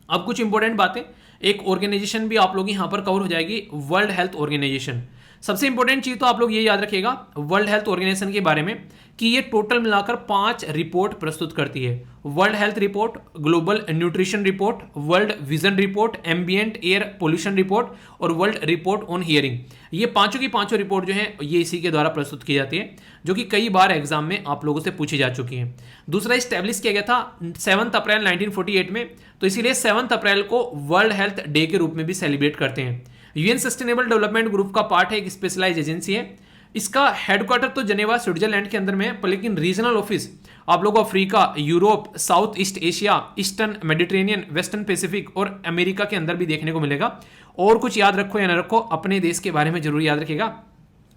अब कुछ इंपॉर्टेंट बातें, एक ऑर्गेनाइजेशन भी आप लोग यहाँ पर कवर हो जाएगी, वर्ल्ड हेल्थ ऑर्गेनाइजेशन। सबसे इंपॉर्टेंट चीज तो आप लोग ये याद रखिएगा वर्ल्ड हेल्थ ऑर्गेनाइजेशन के बारे में कि ये टोटल मिलाकर 5 रिपोर्ट प्रस्तुत करती है। World health report, global nutrition report, world vision report, ambient air pollution report और वर्ल्ड रिपोर्ट ऑन हियरिंग। ये पांचों की पांचों रिपोर्ट जो है ये इसी के द्वारा प्रस्तुत की जाती है, जो कि कई बार एग्जाम में आप लोगों से पूछी जा चुकी है। दूसरा इस्टेब्लिश किया गया था 7 अप्रैल 1948 में, तो इसीलिए 7 अप्रैल को वर्ल्ड हेल्थ डे के रूप में भी सेलिब्रेट करते हैं। यूएन सस्टेनेबल डेवलपमेंट ग्रुप का पार्ट है, एक स्पेशलाइज एजेंसी है। इसका हेडक्वार्टर तो जनेवा स्विट्जरलैंड के अंदर में है, लेकिन रीजनल ऑफिस आप लोगों को Africa, Europe, south east Asia, eastern Mediterranean, western Pacific और अमेरिका के अंदर भी देखने को मिलेगा। और कुछ याद रखो या ना रखो, अपने देश के बारे में जरूर याद रखिएगा।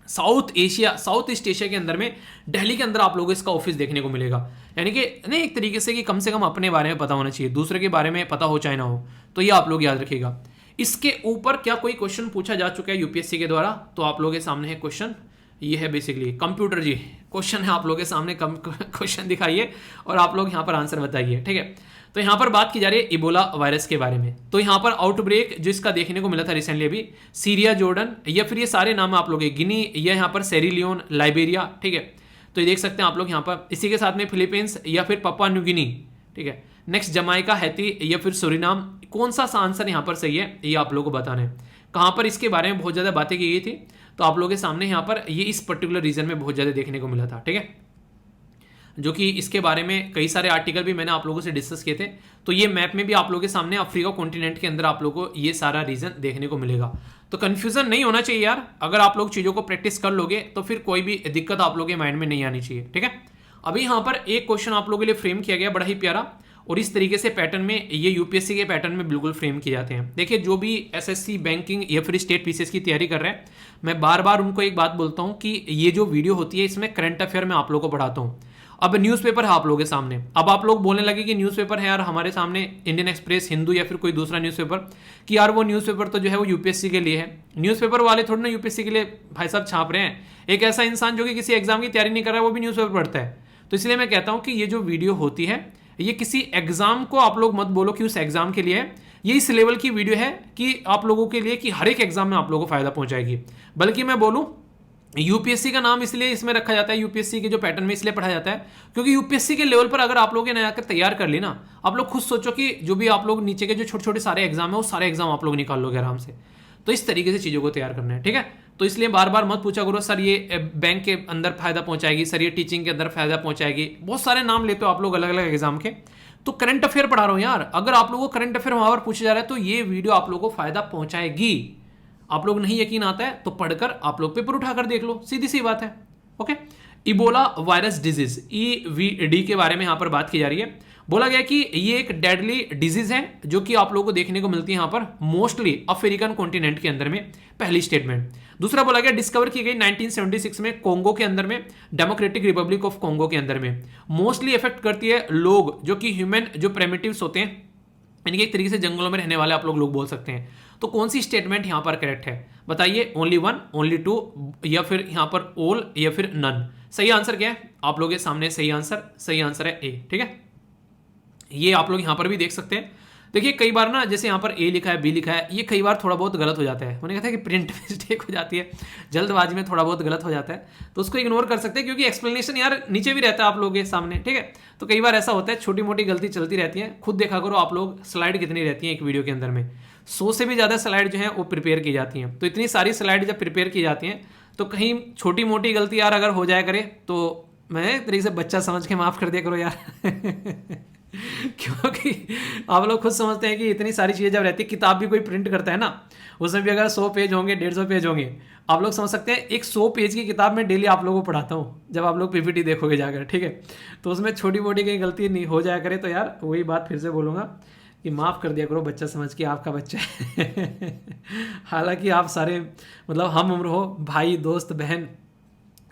South Asia, south east Asia के अंदर में दिल्ली के अंदर आप लोगों को इसका ऑफिस देखने को मिलेगा। यानी कि नहीं, एक तरीके से कि कम से कम अपने बारे में पता होना चाहिए, दूसरे के बारे में पता हो चाहे ना हो, तो ये आप लोग याद रखिएगा। इसके ऊपर क्या कोई क्वेश्चन पूछा जा चुका है यूपीएससी के द्वारा? तो आप लोगों के सामने है क्वेश्चन, ये है बेसिकली कंप्यूटर जी क्वेश्चन है, आप लोगों के सामने क्वेश्चन दिखाइए और आप लोग यहाँ पर आंसर बताइए, ठीक है। तो यहाँ पर बात की जा रही है इबोला वायरस के बारे में। तो यहाँ पर आउटब्रेक जो इसका देखने को मिला था रिसेंटली अभी, सीरिया, जॉर्डन, या फिर ये सारे नाम आप लोग, गिनी, या यहाँ पर सेरीलियोन, लाइबेरिया, ठीक है। तो ये देख सकते हैं आप लोग यहाँ पर, इसी के साथ में फिलीपींस या फिर पप्पा न्यू गिनी, ठीक है। नेक्स्ट जमाइका, हैती या फिर सूरीनाम। कौन सा आंसर यहाँ पर सही है ये आप लोगों को बताना है। कहाँ पर इसके बारे में बहुत ज़्यादा बातें की गई थी, तो आप लोगों के सामने यहाँ पर ये इस पर्टिकुलर रीजन में बहुत ज़्यादा देखने को मिला था, ठीक है। जो कि इसके बारे में कई सारे आर्टिकल भी मैंने आप लोगों से डिस्कस किए थे। तो ये मैप में भी आप लोगों के सामने अफ्रीका कॉन्टिनेंट के अंदर आप लोगों को ये सारा रीजन देखने को मिलेगा। तो कंफ्यूजन नहीं होना चाहिए यार, अगर आप लोग चीज़ों को प्रैक्टिस कर लोगे तो फिर कोई भी दिक्कत आप लोगों के माइंड में नहीं आनी चाहिए, ठीक है। अभी यहाँ पर एक क्वेश्चन आप लोगों के लिए फ्रेम किया गया, बड़ा ही प्यारा, और इस तरीके से पैटर्न में ये यूपीएससी के पैटर्न में बिल्कुल फ्रेम किए जाते हैं। देखिए जो भी एसएससी, बैंकिंग या फिर स्टेट पीसीएस की तैयारी कर रहे हैं, मैं बार बार उनको एक बात बोलता हूँ कि ये जो वीडियो होती है इसमें करंट अफेयर में आप लोगों को पढ़ाता हूँ। अब न्यूज़पेपर है आप लोगों के सामने, अब आप लोग बोलने लगे कि न्यूज़पेपर है यार हमारे सामने, इंडियन एक्सप्रेस, हिंदू या फिर कोई दूसरा न्यूज़पेपर, कि यार वो न्यूज़पेपर तो जो है वो यूपीएससी के लिए है। न्यूज़पेपर वाले थोड़ी ना यूपीएससी के लिए भाई साहब छाप रहे हैं। एक ऐसा इंसान जो कि किसी एग्जाम की तैयारी नहीं कर रहा है वो भी न्यूज़पेपर पढ़ता है। तो इसलिए मैं कहता हूँ कि ये जो वीडियो होती है ये किसी एग्जाम को आप लोग मत बोलो कि उस एग्जाम के लिए है, ये इस लेवल की वीडियो है कि आप लोगों के लिए कि हर एक एग्जाम में आप लोगों को फायदा पहुंचाएगी। बल्कि मैं बोलूं यूपीएससी का नाम इसलिए इसमें रखा जाता है, यूपीएससी के जो पैटर्न में इसलिए पढ़ा जाता है क्योंकि यूपीएससी के लेवल पर अगर आप लोगों ने आकर तैयार कर ली ना, आप लोग खुद सोचो कि जो भी आप लोग नीचे के जो छोटे छोटे सारे एग्जाम है वो सारे एग्जाम आप लोग निकाल लोगे आराम से। तो इस तरीके से चीज़ों को तैयार करना है, ठीक है। तो इसलिए बार बार मत पूछा करो सर ये बैंक के अंदर फायदा पहुंचाएगी, सर ये टीचिंग के अंदर फायदा पहुंचाएगी, बहुत सारे नाम लेते हो आप लोग अलग अलग एग्जाम के। तो करंट अफेयर पढ़ा रहा हूं यार, अगर आप लोगों को करंट अफेयर वहां पर पूछा जा रहा है तो ये वीडियो आप लोगों को फायदा पहुंचाएगी। आप लोग नहीं यकीन आता है तो पढ़कर आप लोग पेपर उठाकर देख लो, सीधी सी बात है, okay. Ebola virus disease, EVD के बारे में यहां पर बात की जा रही है। बोला गया कि ये एक डेडली डिजीज है जो कि आप लोगों को देखने को मिलती है यहां पर मोस्टली अफ्रीकन कॉन्टिनेंट के अंदर में, पहली स्टेटमेंट। दूसरा बोला गया डिस्कवर की गई 1976 में कोंगो के अंदर में, डेमोक्रेटिक रिपब्लिक ऑफ कोंगो के अंदर में। मोस्टली इफेक्ट करती है लोग जो कि ह्यूमन जो प्रिमिटिव्स होते हैं, यानी कि एक तरीके से जंगलों में रहने वाले आप लोग बोल सकते हैं। तो कौन सी स्टेटमेंट यहां पर करेक्ट है बताइए? ओनली 1, ओनली 2 या फिर यहां पर ऑल या फिर नन? सही आंसर क्या है आप लोगों के सामने? सही आंसर है ए, ठीक है। ये आप लोग यहां पर भी देख सकते हैं। देखिए कई बार ना जैसे यहाँ पर ए लिखा है, बी लिखा है, ये कई बार थोड़ा बहुत गलत हो जाता है। मैंने कहा था कि प्रिंट मिस्टेक हो जाती है, जल्दबाजी में थोड़ा बहुत गलत हो जाता है, तो उसको इग्नोर कर सकते हैं क्योंकि एक्सप्लेनेशन यार नीचे भी रहता है आप लोगों के सामने, ठीक है। तो कई बार ऐसा होता है, छोटी मोटी गलती चलती रहती है। खुद देखा करो आप लोग स्लाइड कितनी रहती है एक वीडियो के अंदर में, 100 से भी ज़्यादा स्लाइड जो है वो प्रिपेयर की जाती हैं। तो इतनी सारी स्लाइड जब प्रिपेयर की जाती हैं तो कहीं छोटी मोटी गलती यार अगर हो जाया करे तो मैं एक तरीके से बच्चा समझ के माफ़ कर दिया करो यार क्योंकि आप लोग खुद समझते हैं कि इतनी सारी चीज़ें जब रहती है, किताब भी कोई प्रिंट करता है ना, उसमें भी अगर 100 पेज होंगे, 150 पेज होंगे, आप लोग समझ सकते हैं एक 100 पेज की किताब में डेली आप लोगों को पढ़ाता हूँ जब आप लोग पीपीटी देखोगे जाकर, ठीक है। तो उसमें छोटी मोटी कहीं गलती नहीं हो जाया करे तो यार वही बात फिर से बोलूँगा कि माफ़ कर दिया करो बच्चा समझ के, आपका बच्चा है हालांकि आप सारे मतलब हम उम्र हो, भाई दोस्त बहन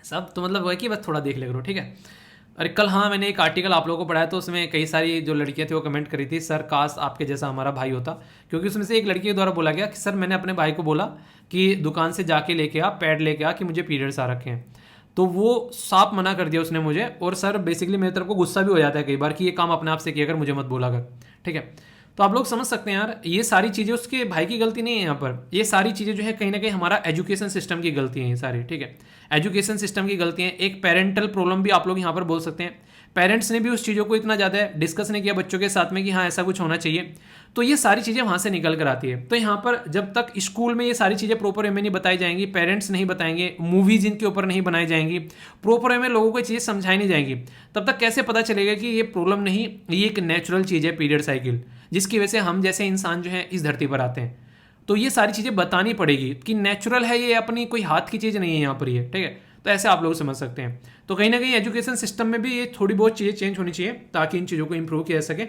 सब, तो मतलब वह कि बस थोड़ा देख ले करो, ठीक है। अरे कल हाँ मैंने एक आर्टिकल आप लोगों को पढ़ाया तो उसमें कई सारी जो लड़कियां थी वो कमेंट करी थी सर काश आपके जैसा हमारा भाई होता, क्योंकि उसमें से एक लड़की के द्वारा बोला गया कि सर मैंने अपने भाई को बोला कि दुकान से जाके लेके आ, पैड लेके आ कि मुझे पीरियड्स आ रखे हैं, तो वो साफ मना कर दिया उसने मुझे। और सर बेसिकली मेरी तरफ को गुस्सा भी हो जाता है कई बार कि ये काम अपने आप से किया कर, मुझे मत बोला कर, ठीक है। तो आप लोग समझ सकते हैं यार, ये सारी चीज़ें उसके भाई की गलती नहीं है यहाँ पर, ये सारी चीज़ें जो है कहीं ना कहीं हमारा एजुकेशन सिस्टम की गलती है ये सारी, ठीक है। एजुकेशन सिस्टम की गलती है, एक पेरेंटल प्रॉब्लम भी आप लोग यहाँ पर बोल सकते हैं। पेरेंट्स ने भी उस चीज़ों को इतना ज़्यादा डिस्कस नहीं किया बच्चों के साथ में कि हाँ ऐसा कुछ होना चाहिए, तो ये सारी चीज़ें वहाँ से निकल कर आती है। तो यहाँ पर जब तक स्कूल में ये सारी चीज़ें प्रॉपर वे में नहीं बताई जाएंगी, पेरेंट्स नहीं बताएंगे, मूवीज इनके ऊपर नहीं बनाई जाएंगी, प्रॉपर वे में लोगों को चीज़ें समझाई नहीं जाएंगी, तब तक कैसे पता चलेगा कि ये प्रॉब्लम नहीं, ये एक नेचुरल चीज़ है पीरियड साइकिल, जिसकी वजह से हम जैसे इंसान जो है इस धरती पर आते हैं। तो ये सारी चीज़ें बतानी पड़ेगी कि नेचुरल है, ये अपनी कोई हाथ की चीज़ नहीं है यहाँ पर ये, ठीक है। तो ऐसे आप लोग समझ सकते हैं। तो कहीं ना कहीं एजुकेशन सिस्टम में भी ये थोड़ी बहुत चीज़ें चेंज होनी चाहिए ताकि इन चीज़ों को इंप्रूव किया जा सके।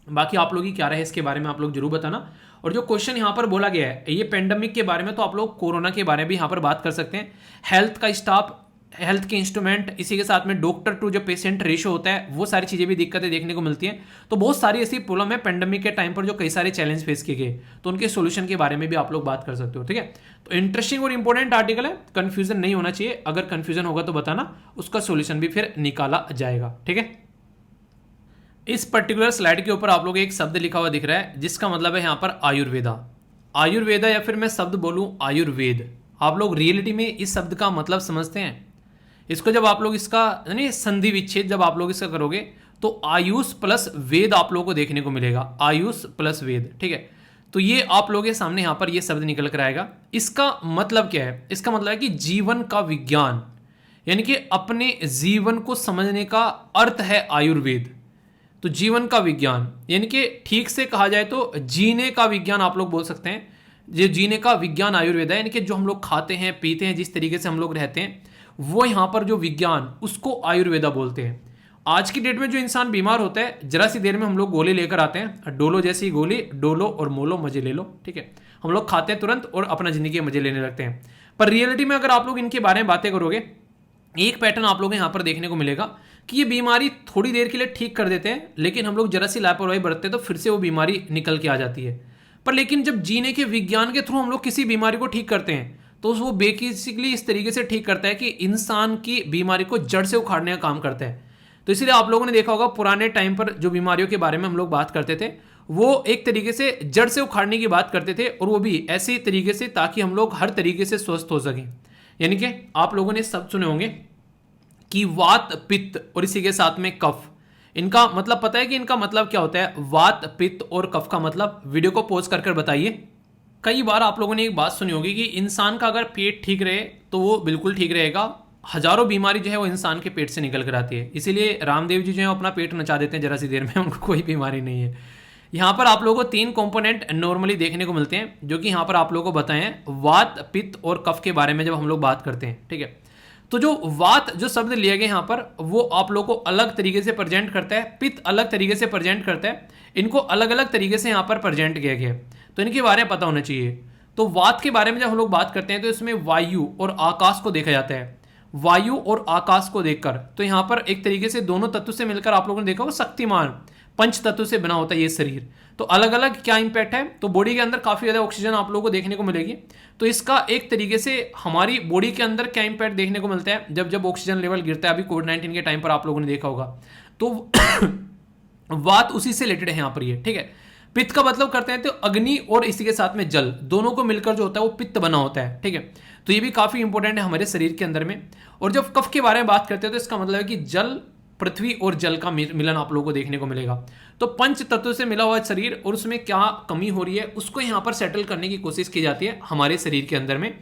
बाकी आप लोग की क्या रहे इसके बारे में आप लोग जरूर बताना। और जो क्वेश्चन यहाँ पर बोला गया है ये पेंडेमिक के बारे में, तो आप लोग कोरोना के बारे में भी यहाँ पर बात कर सकते हैं। हेल्थ का स्टाफ, हेल्थ के इंस्ट्रूमेंट, इसी के साथ में डॉक्टर टू जो पेशेंट रेशो होता है, वो सारी चीज़ें भी दिक्कतें देखने को मिलती हैं। तो बहुत सारी ऐसी प्रॉब्लम है पेंडेमिक के टाइम पर जो कई सारे चैलेंज फेस किए गए, तो उनके सोल्यूशन के बारे में भी आप लोग बात कर सकते हो, ठीक है। तो इंटरेस्टिंग और इंपॉर्टेंट आर्टिकल है, कंफ्यूजन नहीं होना चाहिए, अगर कंफ्यूजन होगा तो बताना, उसका सोल्यूशन भी फिर निकाला जाएगा, ठीक है। इस पर्टिकुलर स्लाइड के ऊपर आप लोग एक शब्द लिखा हुआ दिख रहा है जिसका मतलब है यहाँ पर आयुर्वेदा। आयुर्वेदा या फिर मैं शब्द बोलूँ आयुर्वेद, आप लोग रियलिटी में इस शब्द का मतलब समझते हैं? इसको जब आप लोग इसका यानी संधि विच्छेद जब आप लोग इसका करोगे तो आयुष प्लस वेद आप लोगों को देखने को मिलेगा, आयुष प्लस वेद, ठीक है। तो ये आप लोगों के सामने यहाँ पर ये शब्द निकल कर आएगा। इसका मतलब क्या है? इसका मतलब है कि जीवन का विज्ञान, यानी कि अपने जीवन को समझने का अर्थ है आयुर्वेद। तो जीवन का विज्ञान यानी कि ठीक से कहा जाए तो जीने का विज्ञान आप लोग बोल सकते हैं। ये जीने का विज्ञान आयुर्वेद है, यानी कि जो हम लोग खाते हैं पीते हैं, जिस तरीके से हम लोग रहते हैं, वो यहाँ पर जो विज्ञान उसको आयुर्वेदा बोलते हैं। आज की डेट में जो इंसान बीमार होता है, जरा सी देर में हम लोग गोली लेकर आते हैं, डोलो जैसी गोली, डोलो और मोलो मजे ले लो, ठीक है। हम लोग खाते हैं तुरंत और अपना जिंदगी के मजे लेने लगते हैं। पर रियलिटी में अगर आप लोग इनके बारे में बातें करोगे, एक पैटर्न आप लोग यहाँ पर देखने को मिलेगा कि ये बीमारी थोड़ी देर के लिए ठीक कर देते हैं, लेकिन हम लोग जरा सी लापरवाही बरतते हैं तो फिर से वो बीमारी निकल के आ जाती है। पर लेकिन जब जीने के विज्ञान के थ्रू हम लोग किसी बीमारी को ठीक करते हैं तो वो बेसिकली इस तरीके से ठीक करता है कि इंसान की बीमारी को जड़ से उखाड़ने का काम करता है। तो इसलिए आप लोगों ने देखा होगा पुराने टाइम पर जो बीमारियों के बारे में हम लोग बात करते थे, वो एक तरीके से जड़ से उखाड़ने की बात करते थे, और वो भी ऐसे तरीके से ताकि हम लोग हर तरीके से स्वस्थ हो सकें। यानी कि आप लोगों ने सब सुने होंगे कि वात पित्त और इसी के साथ में कफ, इनका मतलब पता है कि इनका मतलब क्या होता है? वात पित्त और कफ का मतलब वीडियो को पॉज कर बताइए। कई बार आप लोगों ने एक बात सुनी होगी कि इंसान का अगर पेट ठीक रहे तो वो बिल्कुल ठीक रहेगा, हजारों बीमारी जो है वो इंसान के पेट से निकल कर आती है। इसीलिए रामदेव जी जो है अपना पेट नचा देते हैं जरा सी देर में, उनको कोई बीमारी नहीं है। यहाँ पर आप लोगों को 3 कंपोनेंट नॉर्मली देखने को मिलते हैं, जो कि यहाँ पर आप लोगों को बताए हैं वात पित्त और कफ के बारे में जब हम लोग बात करते हैं, ठीक है। तो जो वात जो शब्द लिया गया यहाँ पर, वो आप लोगों को अलग तरीके से प्रेजेंट करता है, पित्त अलग तरीके से प्रेजेंट करता है, इनको अलग अलग तरीके से यहाँ पर प्रेजेंट किया गया है, तो इनके बारे में पता होना चाहिए। तो वात के बारे में जब हम लोग बात करते हैं तो इसमें वायु और आकाश को देखा जाता है। वायु और आकाश को देखकर तो यहाँ पर एक तरीके से दोनों तत्व से मिलकर आप लोगों ने देखा होगा शक्तिमान पंच तत्व से बना होता है ये शरीर। तो अलग अलग क्या इंपैक्ट है? तो बॉडी के अंदर काफी ज्यादा ऑक्सीजन आप लोगों को देखने को मिलेगी। तो इसका एक तरीके से हमारी बॉडी के अंदर क्या इंपैक्ट देखने को मिलता है जब जब ऑक्सीजन लेवल गिरता है। अभी कोविड-19 के टाइम पर आप लोगों ने देखा होगा, तो वात उसी से रिलेटेड है यहाँ पर ये, ठीक है। पित्त का मतलब करते हैं तो अग्नि और इसी के साथ में जल दोनों को मिलकर जो होता है वो पित्त बना होता है, ठीक है। तो ये भी काफी इंपॉर्टेंट है हमारे शरीर के अंदर में। और जब कफ के बारे में बात करते हैं तो इसका मतलब है कि जल, पृथ्वी और जल का मिलन आप लोगों को देखने को मिलेगा। तो पंच तत्वों से मिला हुआ शरीर और उसमें क्या कमी हो रही है उसको यहाँ पर सेटल करने की कोशिश की जाती है हमारे शरीर के अंदर में।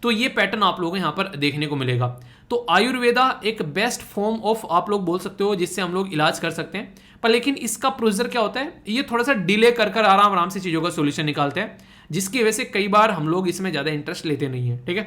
तो ये पैटर्न आप लोगों को यहाँ पर देखने को मिलेगा। तो आयुर्वेदा एक बेस्ट फॉर्म ऑफ आप लोग बोल सकते हो जिससे हम लोग इलाज कर सकते हैं। पर लेकिन इसका प्रोसीजर क्या होता है, ये थोड़ा सा डिले कर आराम आराम से चीज़ों का सोल्यूशन निकालते हैं, जिसकी वजह से कई बार हम लोग इसमें ज़्यादा इंटरेस्ट लेते नहीं है, ठीक है।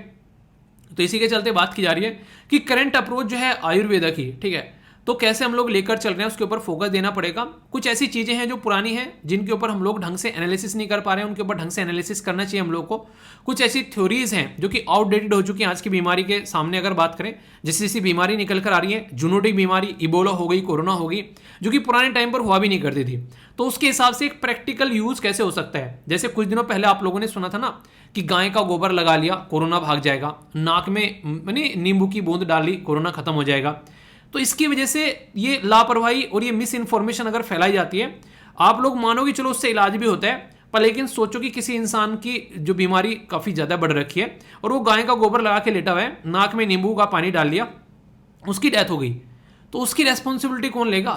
तो इसी के चलते बात की जा रही है कि करंट अप्रोच जो है आयुर्वेदा की, ठीक है, तो कैसे हम लोग लेकर चल रहे हैं उसके ऊपर फोकस देना पड़ेगा। कुछ ऐसी चीजें हैं जो पुरानी हैं जिनके ऊपर हम लोग ढंग से एनालिसिस नहीं कर पा रहे हैं, उनके ऊपर ढंग से एनालिसिस करना चाहिए हम लोग को। कुछ ऐसी थ्योरीज हैं जो कि आउटडेटेड हो चुकी हैं आज की बीमारी के सामने अगर बात करें, जैसे जैसी बीमारी निकल कर आ रही है, जूनोटिक बीमारी, इबोला हो गई, कोरोना हो गई, जो कि पुराने टाइम पर हुआ भी नहीं करती थी। तो उसके हिसाब से एक प्रैक्टिकल यूज कैसे हो सकता है। जैसे कुछ दिनों पहले आप लोगों ने सुना था ना कि गाय का गोबर लगा लिया कोरोना भाग जाएगा, नाक में नींबू की बूंद डाल ली कोरोना खत्म हो जाएगा। तो इसकी वजह से ये लापरवाही और ये मिस इन्फॉर्मेशन अगर फैलाई जाती है, आप लोग मानोगे चलो उससे इलाज भी होता है, पर लेकिन सोचो कि किसी इंसान की जो बीमारी काफ़ी ज़्यादा बढ़ रखी है और वो गाय का गोबर लगा के लेटा हुआ है, नाक में नींबू का पानी डाल लिया, उसकी डेथ हो गई, तो उसकी रेस्पॉन्सिबिलिटी कौन लेगा?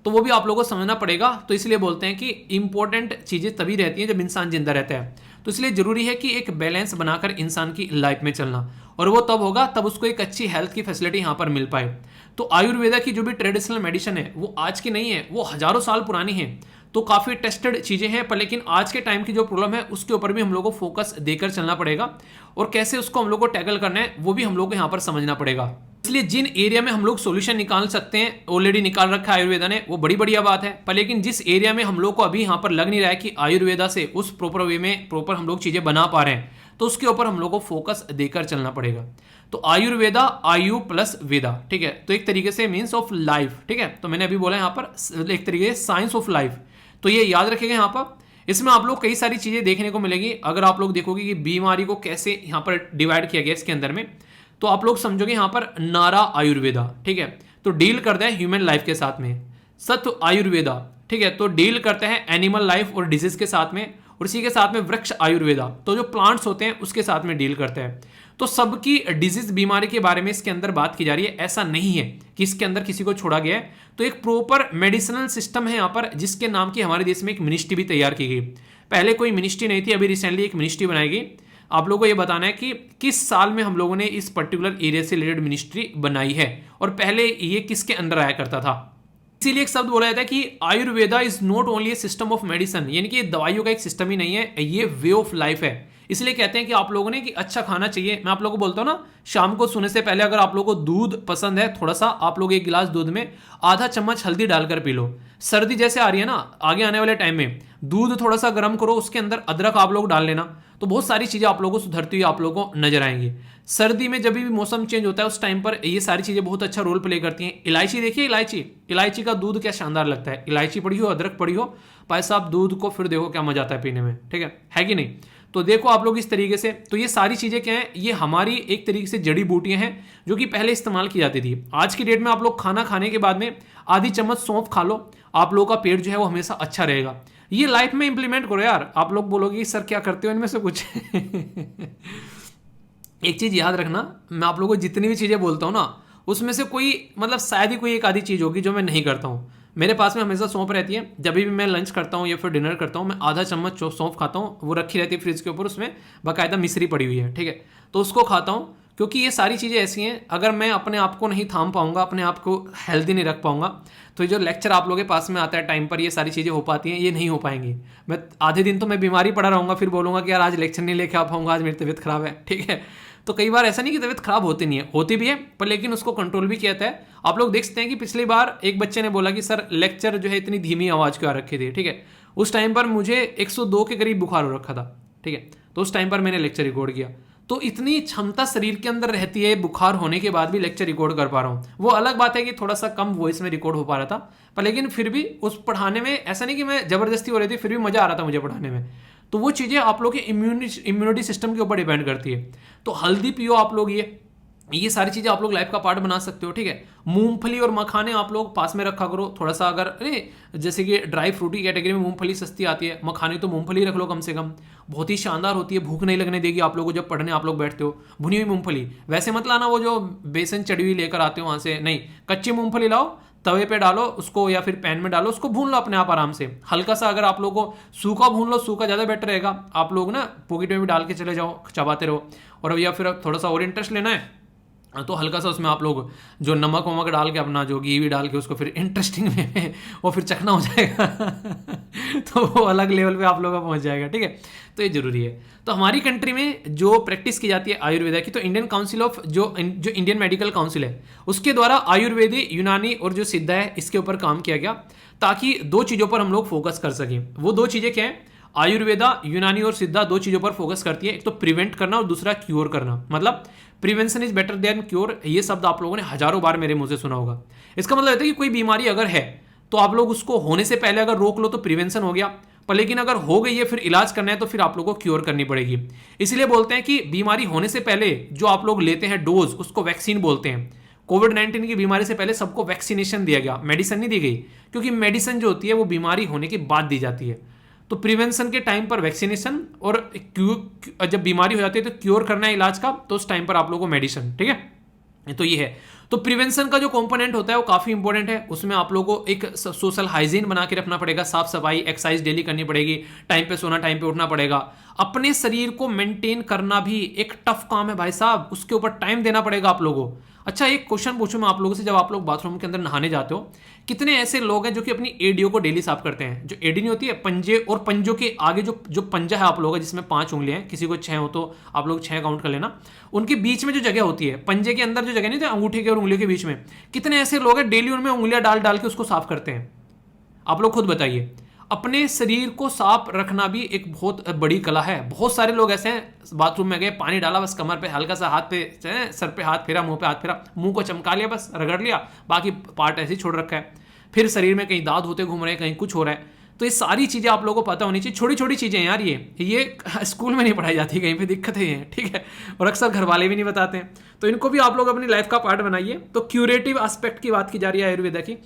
तो वो भी आप लोगों को समझना पड़ेगा। तो इसलिए बोलते हैं कि इंपॉर्टेंट चीज़ें तभी रहती हैं जब इंसान जिंदा रहता है। तो इसलिए जरूरी है कि एक बैलेंस बनाकर इंसान की लाइफ में चलना, और वो तब होगा तब उसको एक अच्छी हेल्थ की फैसिलिटी यहाँ पर मिल पाए। तो आयुर्वेदा की जो भी ट्रेडिशनल मेडिसिन है वो आज की नहीं है, वो हजारों साल पुरानी है, तो काफ़ी टेस्टेड चीज़ें हैं। पर लेकिन आज के टाइम की जो प्रॉब्लम है उसके ऊपर भी हम लोग को फोकस देकर चलना पड़ेगा, और कैसे उसको हम लोग को टैकल करना है वो भी हम लोग को यहाँ पर समझना पड़ेगा। इसलिए जिन एरिया में हम लोग सॉल्यूशन निकाल सकते हैं, ऑलरेडी निकाल रखा है आयुर्वेदा ने, वो बड़ी बढ़िया बात है। पर लेकिन जिस एरिया में हम लोग को अभी यहाँ पर लग नहीं रहा है कि आयुर्वेदा से उस प्रॉपर वे में प्रॉपर हम लोग चीज़ें बना पा रहे हैं, तो उसके ऊपर हम लोग को फोकस देकर चलना पड़ेगा। तो आयुर्वेदा, आयु प्लस वेदा, ठीक है, तो एक तरीके से मीन्स ऑफ लाइफ, ठीक है। तो मैंने अभी बोला यहाँ पर एक तरीके से साइंस ऑफ लाइफ, तो ये याद रखेगा यहाँ पर। इसमें आप लोग कई सारी चीज़ें देखने को मिलेगी। अगर आप लोग देखोगे कि बीमारी को कैसे यहाँ पर डिवाइड किया गया इसके अंदर में, तो आप लोग समझोगे यहाँ पर नारा आयुर्वेदा, ठीक है, तो डील करता है ह्यूमन लाइफ के साथ में। सत्व आयुर्वेदा, ठीक है, तो डील करता है एनिमल लाइफ और डिजीज के साथ में। और इसी के साथ में वृक्ष आयुर्वेदा, तो जो प्लांट्स होते हैं उसके साथ में डील करता है। तो सबकी डिजीज बीमारी के बारे में इसके अंदर बात की जा रही है। ऐसा नहीं है कि इसके अंदर किसी को छोड़ा गया है। तो एक प्रॉपर मेडिसिनल सिस्टम है यहाँ पर, जिसके नाम की हमारे देश में एक मिनिस्ट्री भी तैयार की गई। पहले कोई मिनिस्ट्री नहीं थी, अभी रिसेंटली एक मिनिस्ट्री बनाई गई। आप लोगों को ये बताना है कि किस साल में हम लोगों ने इस पर्टिकुलर एरिया से रिलेटेड मिनिस्ट्री बनाई है, और पहले ये किसके अंदर आया करता था। इसीलिए एक शब्द बोला जाता है कि Ayurveda is not only A system of medicine, यानी कि ये दवाइयों का एक सिस्टम ही नहीं है, ये वे ऑफ लाइफ है। इसलिए कहते हैं कि आप लोगों ने कि अच्छा खाना चाहिए। मैं आप लोगों को बोलता हूँ ना, शाम को सोने से पहले अगर आप लोगों को दूध पसंद है, थोड़ा सा आप लोग एक गिलास दूध में आधा चम्मच हल्दी डालकर पी लो। सर्दी जैसे आ रही है ना, आगे आने वाले टाइम में दूध थोड़ा सा गर्म करो, उसके अंदर अदरक आप लोग डाल लेना, तो बहुत सारी चीज़ें आप लोगों को सुधरती हुई आप लोगों को नजर आएंगी। सर्दी में जब भी मौसम चेंज होता है उस टाइम पर ये सारी चीज़ें बहुत अच्छा रोल प्ले करती हैं। इलायची देखिए, इलायची का दूध क्या शानदार लगता है। इलायची पड़ी हो, अदरक पड़ी हो, भाई साहब दूध को फिर देखो क्या मजा आता है पीने में, ठीक है कि नहीं। तो देखो आप लोग इस तरीके से, तो ये सारी चीज़ें क्या हैं, ये हमारी एक तरीके से जड़ी बूटियां हैं जो कि पहले इस्तेमाल की जाती थी। आज की डेट में आप लोग खाना खाने के बाद में आधी चम्मच सौंफ खा लो, आप लोगों का पेट जो है वो हमेशा अच्छा रहेगा। ये लाइफ में इंप्लीमेंट करो यार। आप लोग बोलोगे सर क्या करते हो इनमें से कुछ एक चीज़ याद रखना, मैं आप लोगों को जितनी भी चीज़ें बोलता हूँ ना, उसमें से कोई मतलब शायद ही कोई एक आधी चीज़ होगी जो मैं नहीं करता हूँ। मेरे पास में हमेशा सौंफ रहती है। जब भी मैं लंच करता हूँ या फिर डिनर करता हूँ, मैं आधा चम्मच सौंफ खाता हूँ। वो रखी रहती है फ्रिज के ऊपर, उसमें बाकायदा मिश्री पड़ी हुई है, ठीक है, तो उसको खाता हूँ। क्योंकि ये सारी चीज़ें ऐसी हैं, अगर मैं अपने आप को नहीं थाम पाऊंगा, अपने आप को हेल्दी नहीं रख पाऊंगा, तो ये जो लेक्चर आप लोगों के पास में आता है टाइम पर, ये सारी चीज़ें हो पाती हैं, ये नहीं हो पाएंगी। मैं आधे दिन तो मैं बीमारी पड़ा रहूँगा, फिर बोलूँगा कि यार आज लेक्चर नहीं लेके आ पाऊंगा, आज मेरी तबीयत खराब है, ठीक है। तो कई बार ऐसा नहीं कि तबीयत खराब होती नहीं है, होती भी है, पर लेकिन उसको कंट्रोल भी किया जाता है। आप लोग देख सकते हैं कि पिछली बार एक बच्चे ने बोला कि सर लेक्चर जो है इतनी धीमी आवाज़ क्यों आ रखी थी, ठीक है। उस टाइम पर मुझे 102 के करीब बुखार हो रखा था, ठीक है, तो उस टाइम पर मैंने लेक्चर रिकॉर्ड किया। तो इतनी क्षमता शरीर के अंदर रहती है, बुखार होने के बाद भी लेक्चर रिकॉर्ड कर पा रहा हूँ। वो अलग बात है कि थोड़ा सा कम वॉइस में रिकॉर्ड हो पा रहा था, पर लेकिन फिर भी उस पढ़ाने में ऐसा नहीं कि मैं जबरदस्ती हो रही थी, फिर भी मजा आ रहा था मुझे पढ़ाने में। तो वो चीज़ें आप लोग के इम्यूनिटी सिस्टम के ऊपर डिपेंड करती है। तो हल्दी पियो आप लोग, ये सारी चीज़ें आप लोग लाइफ का पार्ट बना सकते हो, ठीक है। मूंगफली और मखाने आप लोग पास में रखा करो थोड़ा सा। अगर जैसे कि ड्राई फ्रूटी कैटेगरी में मूंगफली सस्ती आती है, मखाने तो मूंगफली रख लो कम से कम, बहुत ही शानदार होती है, भूख नहीं लगने देगी आप लोगों को जब पढ़ने आप लोग बैठते हो। भुनी हुई मूंगफली वैसे मत लाना, वो जो बेसन चढ़ी हुई लेकर आते हो वहाँ से, नहीं, कच्ची मूंगफली लाओ, तवे पे डालो उसको या फिर पैन में डालो, उसको भून लो अपने आप आराम से हल्का सा। अगर आप लोगों को सूखा भून लो, सूखा ज़्यादा बेटर रहेगा। आप लोग ना पॉकेट में भी डाल के चले जाओ, चबाते रहो। और या फिर थोड़ा सा और इंटरेस्ट लेना है तो हल्का सा उसमें आप लोग जो नमक वमक डाल के, अपना जो घी भी डाल के, उसको फिर इंटरेस्टिंग में वो फिर चखना हो जाएगा तो वो अलग लेवल पे आप लोगों का पहुंच जाएगा, ठीक है। तो ये जरूरी है। तो हमारी कंट्री में जो प्रैक्टिस की जाती है आयुर्वेदा की, तो इंडियन काउंसिल ऑफ जो इंडियन मेडिकल काउंसिल है, उसके द्वारा आयुर्वेदी, यूनानी और जो सिद्धा है, इसके ऊपर काम किया गया ताकि दो चीज़ों पर हम लोग फोकस कर सकें। वो दो चीज़ें क्या हैं? आयुर्वेदा, यूनानी और सिद्धा दो चीज़ों पर फोकस करती है। एक तो प्रिवेंट करना और दूसरा क्योर करना। मतलब prevention is better than cure, ये शब्द आप लोगों ने हजारों बार मेरे मुंह से सुना होगा। इसका मतलब है कि कोई बीमारी अगर है तो आप लोग उसको होने से पहले अगर रोक लो तो प्रिवेंशन हो गया, पर लेकिन अगर हो गई है फिर इलाज करना है तो फिर आप लोगों को क्योर करनी पड़ेगी। इसलिए बोलते हैं कि बीमारी होने से पहले जो आप लोग लेते हैं डोज, उसको वैक्सीन बोलते हैं। कोविड-19 की बीमारी से पहले सबको वैक्सीनेशन दिया गया, मेडिसिन नहीं दी गई, क्योंकि मेडिसिन जो होती है वो बीमारी होने के बाद दी जाती है। तो प्रिवेंशन के टाइम पर वैक्सीनेशन, और जब बीमारी हो जाती है तो क्योर करना है इलाज का, तो उस टाइम पर आप लोगों को मेडिसिन, ठीक है। तो ये है। तो प्रिवेंशन का जो कंपोनेंट होता है वो काफ़ी इंपॉर्टेंट है। उसमें आप लोगों को एक सोशल हाइजीन बना के रखना पड़ेगा, साफ सफाई, एक्सरसाइज डेली करनी पड़ेगी, टाइम पे सोना, टाइम पे उठना पड़ेगा। अपने शरीर को मेंटेन करना भी एक टफ काम है भाई साहब, उसके ऊपर टाइम देना पड़ेगा आप लोगों को। अच्छा, एक क्वेश्चन पूछूं मैं आप लोगों से, जब आप लोग बाथरूम के अंदर नहाने जाते हो, कितने ऐसे लोग हैं जो कि अपनी एडियो को डेली साफ करते हैं? जो एडी नहीं होती है, पंजे, और पंजों के आगे जो जो पंजा है आप लोगों का, जिसमें 5 उंगलियां हैं, किसी को 6 हो तो आप लोग 6 काउंट कर लेना, उनके बीच में जो जगह होती है, पंजे के अंदर जो जगह नहीं होती अंगूठे के और उंगलियों के बीच में, कितने ऐसे लोग हैं डेली उनमें उंगलियां डाल डाल के उसको साफ करते हैं? आप लोग खुद बताइए। अपने शरीर को साफ रखना भी एक बहुत बड़ी कला है। बहुत सारे लोग ऐसे हैं, बाथरूम में गए, पानी डाला, बस कमर पे हल्का सा, हाथ पे, सर पे हाथ फेरा, मुंह पे हाथ फेरा, मुंह को चमका लिया, बस रगड़ लिया, बाकी पार्ट ऐसे ही छोड़ रखा है। फिर शरीर में कहीं दांत होते घूम रहे हैं, कहीं कुछ हो रहा है। तो ये सारी चीज़ें आप लोगों को पता होनी चाहिए। छोटी छोटी चीज़ें यार, ये स्कूल में नहीं पढ़ाई जाती, कहीं पे दिक्कत है, ठीक है, और अक्सर घर वाले भी नहीं बताते हैं। तो इनको भी आप लोग अपनी लाइफ का पार्ट बनाइए। तो क्यूरेटिव एस्पेक्ट की बात की जा रही है आयुर्वेदा की,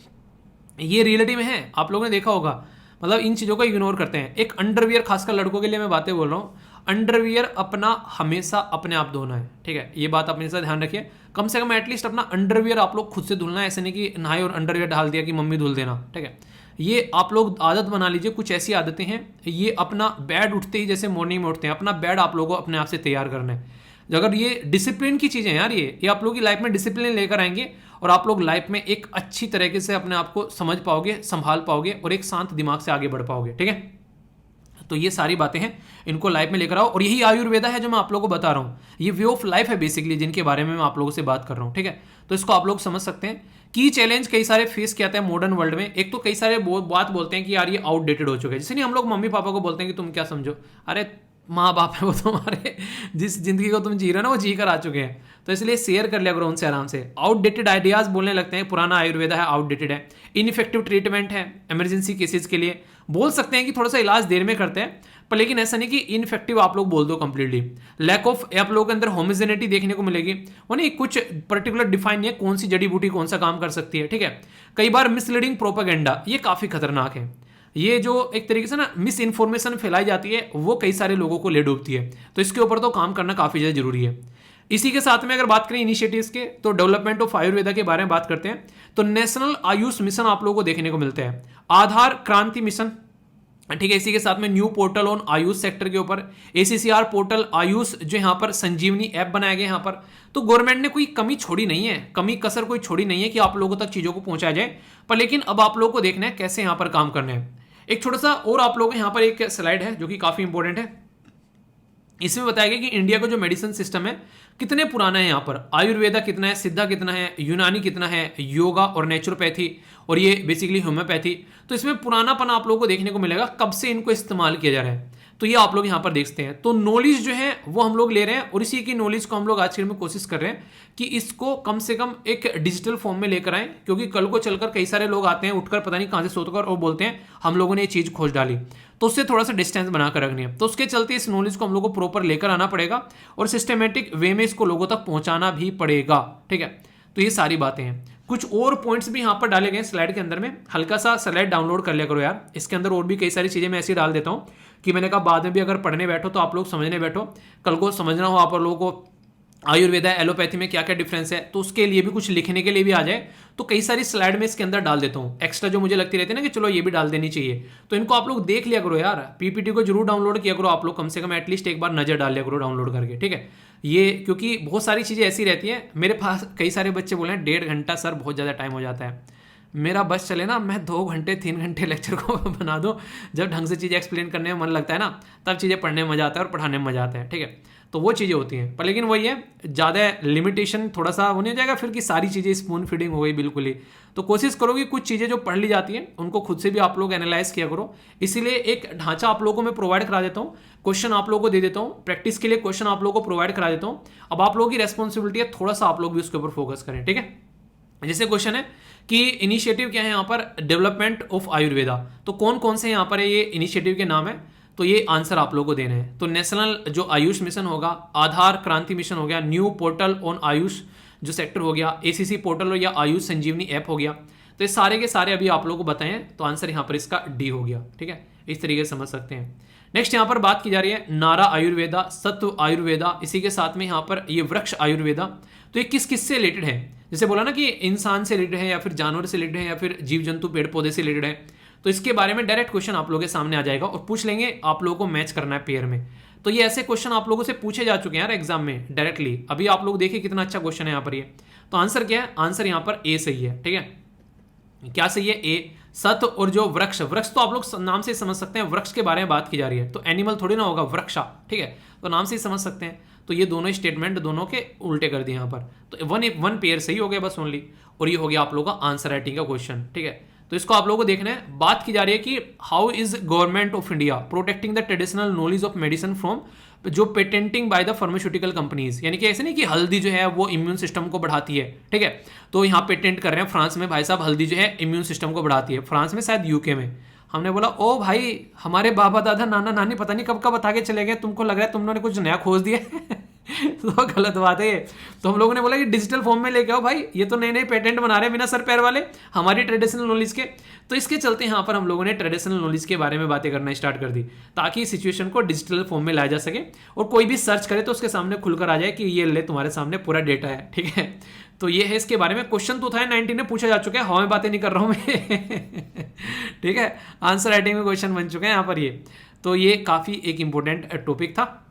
ये रियलिटी में है, आप लोगों ने देखा होगा। मतलब इन चीज़ों को इग्नोर करते हैं। एक अंडरवियर, खासकर लड़कों के लिए मैं बातें बोल रहा हूँ, अंडरवियर अपना हमेशा अपने आप धोना है, ठीक है, ये बात अपने साथ ध्यान रखिए। कम से कम एटलीस्ट अपना अंडरवियर आप लोग खुद से धुलना है, ऐसे नहीं कि नहाए और अंडरवियर डाल दिया कि मम्मी धुल देना, ठीक है। ये आप लोग आदत बना लीजिए। कुछ ऐसी आदतें हैं, ये अपना बेड उठते ही, जैसे मॉर्निंग में उठते हैं, अपना बेड आप लोगों को अपने आप से तैयार करना है। अगर ये डिसिप्लिन की चीज़ें यार, ये आप लोगों की लाइफ में डिसिप्लिन लेकर आएंगे, और आप लोग लाइफ में एक अच्छी तरीके से अपने आप को समझ पाओगे, संभाल पाओगे, और एक शांत दिमाग से आगे बढ़ पाओगे, ठीक है। तो ये सारी बातें हैं, इनको लाइफ में लेकर आओ, और यही आयुर्वेदा है जो मैं आप लोगों को बता रहा हूँ। ये वे ऑफ लाइफ है बेसिकली, जिनके बारे में मैं आप लोगों से बात कर रहा हूँ, ठीक है। तो इसको आप लोग समझ सकते हैं। की चैलेंज कई सारे फेस किया था मॉडर्न वर्ल्ड में। एक तो कई सारे बात बोलते हैं कि यार ये आउटडेटेड हो चुका है, जैसे नहीं हम लोग मम्मी पापा को बोलते हैं कि तुम क्या समझो, अरे माँ बाप है वो तुम्हारे, जिस जिंदगी को तुम जी रहे हो ना वो जी कर आ चुके हैं। तो इसलिए शेयर कर लिया करो उनसे आराम से। आउटडेटेड आइडियाज बोलने लगते हैं, पुराना आयुर्वेदा है, आउटडेटेड है, इनइफेक्टिव ट्रीटमेंट है इमरजेंसी केसेस के लिए। बोल सकते हैं कि थोड़ा सा इलाज देर में करते हैं, पर लेकिन ऐसा नहीं कि इनफेक्टिव आप लोग बोल दो कंप्लीटली। लैक ऑफ आप लोगों के अंदर होमोजेनिटी देखने को मिलेगी, वो नहीं कुछ पर्टिकुलर डिफाइन नहीं है कौन सी जड़ी बूटी कौन सा काम कर सकती है, ठीक है। कई बार मिसलीडिंग प्रोपेगेंडा, ये काफी खतरनाक है। ये जो एक तरीके से ना मिस इन्फॉर्मेशन फैलाई जाती है, वो कई सारे लोगों को ले डूबती है। तो इसके ऊपर तो काम करना काफी ज्यादा जरूरी है। इसी के साथ में अगर बात करें इनिशिएटिव्स के, तो डेवलपमेंट ऑफ आयुर्वेदा के बारे में बात करते हैं। तो नेशनल आयुष मिशन आप लोगों को देखने को मिलते हैं, आधार क्रांति मिशन, ठीक है। इसी के साथ में new portal on Ayush sector के ऊपर, ACCR पोर्टल आयुष, जो यहाँ पर संजीवनी ऐप बनाया गया यहाँ पर। तो गवर्नमेंट ने कोई कमी छोड़ी नहीं है, कमी कसर कोई छोड़ी नहीं है कि आप लोगों तक चीजों को पहुंचाया जाए, पर लेकिन अब आप लोगों को देखना है कैसे यहाँ पर काम करना है। एक छोटा सा और आप लोगों को यहाँ पर एक स्लाइड है जो कि काफी इंपॉर्टेंट है। इसमें बताया गया कि इंडिया का जो मेडिसिन सिस्टम है कितने पुराना है। यहाँ पर आयुर्वेदा कितना है, सिद्धा कितना है, यूनानी कितना है, योगा और नेचुरोपैथी, और ये बेसिकली होम्योपैथी। तो इसमें पुरानापन आप लोगों को देखने को मिलेगा, कब से इनको इस्तेमाल किया जा रहा है। तो ये आप लोग यहाँ पर देखते हैं। तो नॉलेज जो है वो हम लोग ले रहे हैं, और इसी की नॉलेज को हम लोग आज के में कोशिश कर रहे हैं कि इसको कम से कम एक डिजिटल फॉर्म में लेकर आएं, क्योंकि कल को चलकर कई सारे लोग आते हैं उठकर पता नहीं कहाँ से सोचकर और बोलते हैं हम लोगों ने ये चीज़ खोज डाली, तो उससे थोड़ा सा डिस्टेंस बनाकर रखनी है। तो उसके चलते इस नॉलेज को हम लोग को प्रॉपर लेकर आना पड़ेगा, और सिस्टमेटिक वे में इसको लोगों तक पहुंचाना भी पड़ेगा, ठीक है। तो ये सारी बातें हैं। कुछ और पॉइंट्स भी यहाँ पर डाले गए स्लाइड के अंदर में, हल्का सा स्लाइड डाउनलोड कर लिया करो यार। इसके अंदर और भी कई सारी चीज़ें मैं ऐसी डाल देता हूँ कि मैंने कहा बाद में भी अगर पढ़ने बैठो तो आप लोग समझने बैठो, कल को समझना हो आप लोगों को आयुर्वेदा एलोपैथी में क्या क्या डिफरेंस है, तो उसके लिए भी कुछ लिखने के लिए भी आ जाए। तो कई सारी स्लाइड में इसके अंदर डाल देता हूँ एक्स्ट्रा, जो मुझे लगती रहती है ना कि चलो ये भी डाल देनी चाहिए। तो इनको आप लोग देख लिया करो यार, PPT को जरूर डाउनलोड किया करो आप लोग, कम से कम एटलीस्ट एक बार नजर डाल लिया करो डाउनलोड करके, ठीक है। ये क्योंकि बहुत सारी चीज़ें ऐसी रहती हैं। मेरे पास कई सारे बच्चे बोले हैं 1.5 घंटा सर बहुत ज़्यादा टाइम हो जाता है। मेरा बस चले ना, मैं 2 घंटे 3 घंटे लेक्चर को बना दूं। जब ढंग से चीज़ें एक्सप्लेन करने में मन लगता है ना, तब चीज़ें पढ़ने में मजा आता है और पढ़ाने में मजा आता है, ठीक है। तो वो चीज़ें होती हैं, पर लेकिन वही है, ज़्यादा लिमिटेशन थोड़ा सा वो नहीं हो जाएगा फिर कि सारी चीज़ें स्पून फीडिंग हो गई बिल्कुल ही। तो कोशिश करो कि कुछ चीज़ें जो पढ़ ली जाती हैं उनको खुद से भी आप लोग एनालाइज किया करो। इसीलिए एक ढांचा आप लोगों को मैं प्रोवाइड करा देता हूँ, क्वेश्चन आप लोगों को दे देता हूँ, प्रैक्टिस के लिए क्वेश्चन आप लोगों को प्रोवाइड करा देता हूँ। अब आप लोगों की रेस्पॉन्सिबिलिटी है थोड़ा सा आप लोग भी उसके ऊपर फोकस करें, ठीक है। जैसे क्वेश्चन है कि इनिशिएटिव क्या है यहाँ पर, डेवलपमेंट ऑफ आयुर्वेदा। तो कौन कौन से यहाँ पर है ये इनिशिएटिव के नाम है, तो ये आंसर आप लोगों को देने हैं। तो नेशनल जो आयुष मिशन होगा, आधार क्रांति मिशन हो गया, न्यू पोर्टल ऑन आयुष, जो सेक्टर हो गया, एसीसी पोर्टल या आयुष संजीवनी ऐप हो गया। तो ये सारे के सारे अभी आप लोगों को बताएं, तो आंसर यहाँ पर इसका डी हो गया। ठीक है, इस तरीके से समझ सकते हैं। नेक्स्ट यहाँ पर बात की जा रही है नारा आयुर्वेदा, सत्व आयुर्वेदा, इसी के साथ में यहाँ पर ये वृक्ष आयुर्वेदा। तो ये किस किस से रिलेटेड है? जैसे बोला ना कि इंसान से रिलेटेड है या फिर जानवर से रिलेटेड है या फिर जीव जंतु पेड़ पौधे से रिलेटेड है। तो इसके बारे में डायरेक्ट क्वेश्चन आप लोगों के सामने आ जाएगा और पूछ लेंगे, आप लोगों को मैच करना है पेयर में। तो ये ऐसे क्वेश्चन आप लोगों से पूछे जा चुके हैं यार एग्जाम में डायरेक्टली। अभी आप लोग देखिए कितना अच्छा क्वेश्चन है यहाँ पर ये। तो आंसर क्या है? आंसर यहाँ पर ए सही है। ठीक है, क्या सही है? ए। सत और जो वृक्ष, वृक्ष तो आप लोग नाम से समझ सकते हैं, वृक्ष के बारे में बात की जा रही है, तो एनिमल थोड़ी ना होगा, वृक्षा। ठीक है, तो नाम से ही समझ सकते हैं। तो ये दोनों स्टेटमेंट दोनों के उल्टे कर दिए यहाँ पर। तो वन पेयर सही हो गया बस ओनली, और ये हो गया आप लोगों का आंसर राइटिंग का क्वेश्चन। ठीक है, तो इसको आप लोगों को देखना है। बात की जा रही है कि how is government of India protecting the traditional knowledge of medicine from जो patenting by the pharmaceutical companies, यानी कि ऐसे नहीं कि हल्दी जो है वो इम्यून सिस्टम को बढ़ाती है। ठीक है, तो यहाँ पेटेंट कर रहे हैं फ्रांस में, भाई साहब हल्दी जो है इम्यून सिस्टम को बढ़ाती है। फ्रांस में, शायद यूके में। हमने बोला ओ भाई, हमारे बाबा दादा नाना नानी पता नहीं कब कब बता के चले गए, तुमको लग रहा है तुम लोगों ने कुछ नया खोज दिया तो गलत बात है ये। तो हम लोगों ने बोला कि डिजिटल फॉर्म में लेके आओ भाई, ये तो नए नए पेटेंट बना रहे हैं बिना सर पैर वाले हमारी ट्रेडिशनल नॉलेज के। तो इसके चलते यहाँ पर हम लोगों ने ट्रेडिशनल नॉलेज के बारे में बातें करना स्टार्ट कर दी, ताकि सिचुएशन को डिजिटल फॉर्म में लाया जा सके और कोई भी सर्च करे तो उसके सामने खुलकर आ जाए कि ये ले तुम्हारे सामने पूरा डेटा है। ठीक है, तो ये है इसके बारे में। क्वेश्चन 2019 में पूछा जा चुका है, हवा में बातें नहीं कर रहा हूं मैं ठीक है, आंसर राइटिंग में क्वेश्चन बन चुके हैं यहाँ पर ये। तो ये काफी एक इंपॉर्टेंट टॉपिक था।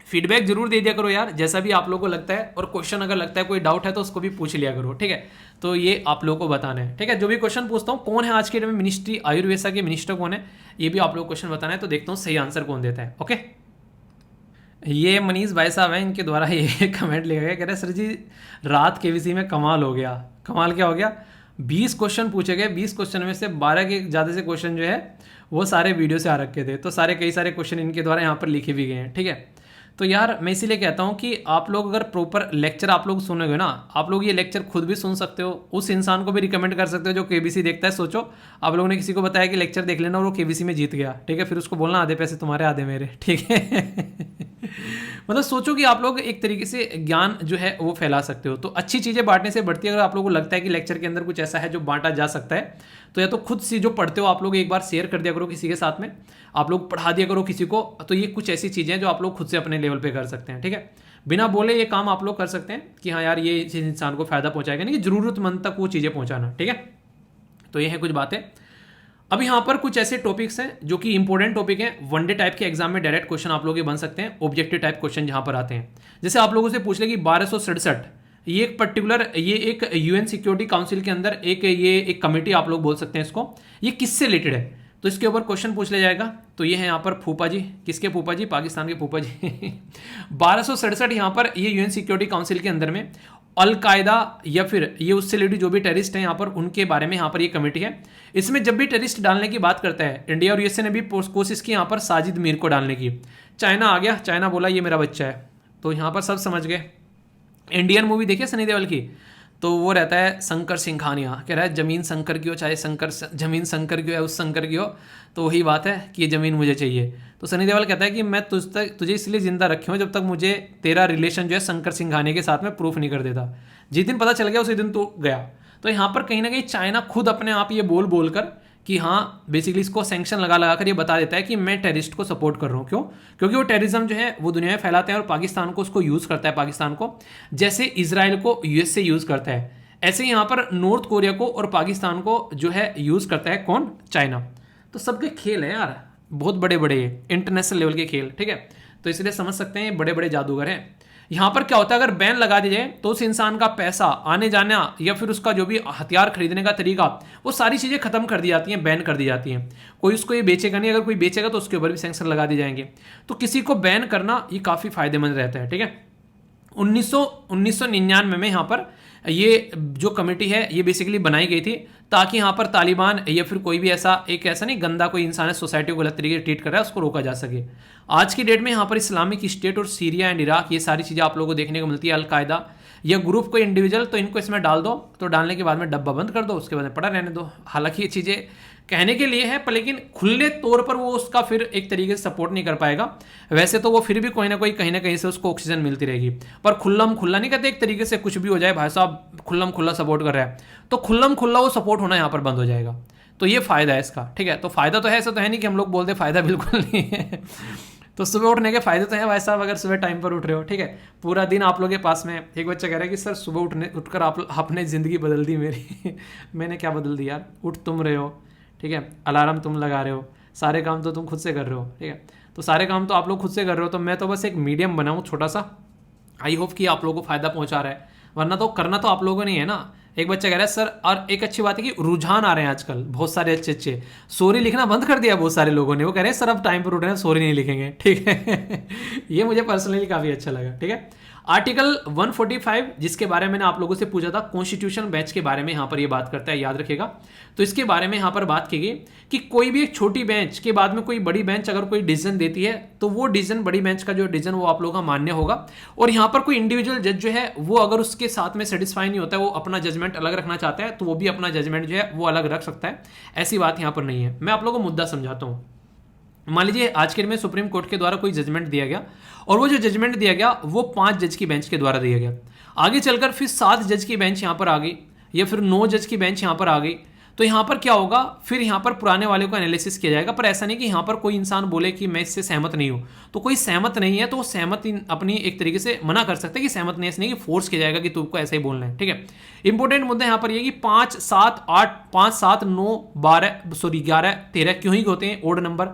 फीडबैक जरूर दे दिया करो यार, जैसा भी आप लोगों को लगता है, और क्वेश्चन अगर लगता है कोई डाउट है तो उसको भी पूछ लिया करो। ठीक है, तो ये आप लोगों को बताना है। ठीक है, जो भी क्वेश्चन पूछता हूँ, कौन है आज के डेट में मिनिस्ट्री आयुर्वेदा के मिनिस्टर कौन है, ये भी आप लोग क्वेश्चन बताना है। तो देखता हूँ सही आंसर कौन देता है। ओके, ये मनीष भाई साहब हैं, इनके द्वारा ये कमेंट लिया गया, कह रहे सर जी रात केबीसी में कमाल हो गया। कमाल क्या हो गया? 20 क्वेश्चन पूछे गए, 20 क्वेश्चन में से 12 के ज़्यादा से क्वेश्चन जो है वो सारे वीडियो से आ रखे थे। तो सारे कई सारे क्वेश्चन इनके द्वारा यहाँ पर लिखे भी गए हैं। ठीक है, तो यार मैं इसीलिए कहता हूँ कि आप लोग अगर प्रॉपर लेक्चर आप लोग सुनोगे ना, आप लोग ये लेक्चर खुद भी सुन सकते हो, उस इंसान को भी रिकमेंड कर सकते हो जो केबीसी देखता है। सोचो आप लोगों ने किसी को बताया कि लेक्चर देख लेना और वो केबीसी में जीत गया। ठीक है, फिर उसको बोलना आधे पैसे तुम्हारे आधे मेरे। ठीक है मतलब सोचो कि आप लोग एक तरीके से ज्ञान जो है वो फैला सकते हो। तो अच्छी चीज़ें बांटने से बढ़ती है। अगर आप लोगों को लगता है कि लेक्चर के अंदर कुछ ऐसा है जो बांटा जा सकता है, तो या तो खुद से जो पढ़ते हो आप लोग एक बार शेयर कर दिया करो किसी के साथ में, आप लोग पढ़ा दिया करो किसी को। तो ये कुछ ऐसी चीज़ें हैं जो आप लोग खुद से अपने लेवल पे कर सकते हैं। ठीक है, बिना बोले ये काम आप लोग कर सकते हैं कि हाँ यार ये इंसान को फायदा पहुंचाएगा, नहीं कि जरूरतमंद तक वो चीज़ें पहुंचाना। ठीक है, तो ये है कुछ बातें। अब यहाँ पर कुछ ऐसे टॉपिक्स हैं जो कि इंपॉर्टेंट टॉपिक हैं, वनडे टाइप के एग्जाम में डायरेक्ट क्वेश्चन आप लोग के बन सकते हैं, ऑब्जेक्टिव टाइप क्वेश्चन जहाँ पर आते हैं। जैसे आप लोगों से पूछ ले कि 1267 ये एक पर्टिकुलर, ये एक यूएन सिक्योरिटी काउंसिल के अंदर एक कमेटी आप लोग बोल सकते हैं इसको, ये किससे रिलेटेड है, तो इसके ऊपर क्वेश्चन पूछ लिया जाएगा। तो ये है यहाँ पर फूफा जी, किसके फूफा जी? पाकिस्तान के फूफा जी 1267 यहाँ पर ये यूएन सिक्योरिटी काउंसिल के अंदर में अल-कायदा या फिर ये उससे रिलेटेड जो भी टेररिस्ट हैं यहाँ पर, उनके बारे में यहाँ पर ये कमेटी है। इसमें जब भी टेररिस्ट डालने की बात करता है, इंडिया और यूएसए ने भी कोशिश की यहाँ पर साजिद मीर को डालने की। चाइना आ गया, चाइना बोला ये मेरा बच्चा है, तो यहाँ पर सब समझ गए। इंडियन मूवी देखिए सनी देओल की, तो वो रहता है शंकर सिंघानिया, कह रहा है जमीन शंकर की हो चाहे जमीन शंकर की हो, उस शंकर की हो, तो वही बात है कि ये ज़मीन मुझे चाहिए। तो सनी देओल कहता है कि मैं तुझे इसलिए जिंदा रखे हूँ जब तक मुझे तेरा रिलेशन जो है शंकर सिंघानिया के साथ में प्रूफ नहीं कर देता। जिस दिन पता चल गया उसी दिन तो गया। तो यहाँ पर कहीं ना कहीं चाइना खुद अपने आप ये बोल कर कि हाँ बेसिकली इसको सैंक्शन लगा कर ये बता देता है कि मैं टेररिस्ट को सपोर्ट कर रहा हूँ। क्यों? क्योंकि वो टेररिज्म जो है वो दुनिया में फैलाते हैं और पाकिस्तान को उसको यूज़ करता है, पाकिस्तान को जैसे इजराइल को यूएसए यूज़ करता है, ऐसे ही यहाँ पर नॉर्थ कोरिया को और पाकिस्तान को जो है यूज़ करता है कौन? चाइना। तो सबके खेल हैं यार, बहुत बड़े बड़े इंटरनेशनल लेवल के खेल। ठीक है, तो इसलिए समझ सकते हैं बड़े बड़े जादूगर हैं। यहाँ पर क्या होता है, अगर बैन लगा दिया जाए तो उस इंसान का पैसा, आने जाना या फिर उसका जो भी हथियार खरीदने का तरीका, वो सारी चीज़ें खत्म कर दी जाती हैं, बैन कर दी जाती हैं। कोई उसको ये बेचेगा नहीं, अगर कोई बेचेगा तो उसके ऊपर भी सैंक्शन लगा दिए जाएंगे। तो किसी को बैन करना ये काफ़ी फायदेमंद रहता है। ठीक है, 1999 में यहाँ पर ये जो कमेटी है ये बेसिकली बनाई गई थी ताकि यहाँ पर तालिबान या फिर कोई भी ऐसा नहीं गंदा कोई इंसान है सोसाइटी को गलत तरीके से ट्रीट कर रहा है, उसको रोका जा सके। आज की डेट में यहाँ पर इस्लामिक स्टेट और सीरिया एंड इराक, ये सारी चीज़ें आप लोगों को देखने को मिलती है। अल-कायदा या ग्रुप को इंडिविजुअल, तो इनको इसमें डाल दो, तो डालने के बाद में डब्बा बंद कर दो, उसके बाद में पड़ा रहने दो। हालांकि ये चीज़ें कहने के लिए है, पर लेकिन खुले तौर पर वो उसका फिर एक तरीके से सपोर्ट नहीं कर पाएगा। वैसे तो वो फिर भी कोई ना कोई कहीं ना कहीं से उसको ऑक्सीजन मिलती रहेगी, पर खुल्लम खुल्ला नहीं कहते, एक तरीके से कुछ भी हो जाए भाई साहब खुल्लम खुल्ला सपोर्ट कर रहा है, तो खुल्लम खुल्ला वो सपोर्ट होना यहाँ पर बंद हो जाएगा। तो ये फायदा है इसका, ठीक है। तो फायदा तो है, ऐसा तो है नहीं कि हम लोग बोलते फायदा बिल्कुल नहीं है। तो सुबह उठने के फायदे तो हैं भाई साहब, अगर सुबह टाइम पर उठ रहे हो, ठीक है। पूरा दिन आप लोगों के पास में, एक बच्चा कह रहा है कि सर सुबह उठकर आपने ज़िंदगी बदल दी मेरी। मैंने क्या बदल दी यार, उठ तुम रहे हो, ठीक है, अलार्म तुम लगा रहे हो, सारे काम तो तुम खुद से कर रहे हो, ठीक है। तो सारे काम तो आप लोग खुद से कर रहे हो, तो मैं तो बस एक मीडियम बनाऊँ छोटा सा। आई होप कि आप लोगों को फ़ायदा पहुँचा रहा है, वरना तो करना तो आप लोगों ने है ना। एक बच्चा कह रहा है सर, और एक अच्छी बात है कि रुझान आ रहे हैं आजकल बहुत सारे अच्छे स्टोरी लिखना बंद कर दिया बहुत सारे लोगों ने। वो कह रहे हैं सर अब टाइम पर उठ रहे हैं, स्टोरी नहीं लिखेंगे, ठीक है। ये मुझे पर्सनली काफ़ी अच्छा लगा, ठीक है। आर्टिकल 145 जिसके बारे में मैंने आप लोगों से पूछा था, कॉन्स्टिट्यूशन बेंच के बारे में यहाँ पर ये बात करता है, याद रखिएगा। तो इसके बारे में यहाँ पर बात की गई कि कोई भी एक छोटी बेंच के बाद में कोई बड़ी बेंच अगर कोई डिसीजन देती है, तो वो डिसीजन, बड़ी बेंच का जो डिसीजन वो आप लोगों का मान्य होगा। और यहाँ पर कोई इंडिविजुअल जज जो है वो अगर उसके साथ में सेटिस्फाई नहीं होता है, वो अपना जजमेंट अलग रखना चाहता है, तो वो भी अपना जजमेंट जो है वो अलग रख सकता है। ऐसी बात यहाँ पर नहीं है। मैं आप लोगों को मुद्दा समझाता हूँ। मान लीजिए आज के दिन में सुप्रीम कोर्ट के द्वारा कोई जजमेंट दिया गया, और वो जो जजमेंट दिया गया वो 5 जज की बेंच के द्वारा दिया गया। आगे चलकर फिर 7 जज की बेंच यहाँ पर आ गई, या फिर 9 जज की बेंच यहाँ पर आ गई। तो यहाँ पर क्या होगा, फिर यहाँ पर पुराने वाले को एनालिसिस किया जाएगा। पर ऐसा नहीं कि यहाँ पर कोई इंसान बोले कि मैं इससे सहमत नहीं हूँ, तो कोई सहमत नहीं है तो वो सहमत अपनी एक तरीके से मना कर सकता है कि सहमत नहीं है, नहीं कि फोर्स किया जाएगा कि तुमको ऐसा ही बोलना है, ठीक है। इंपॉर्टेंट मुद्दा यहाँ पर ये कि 5, 7, 8, 5, 7, 9, 11 13 क्यों ही होते हैं ओड नंबर,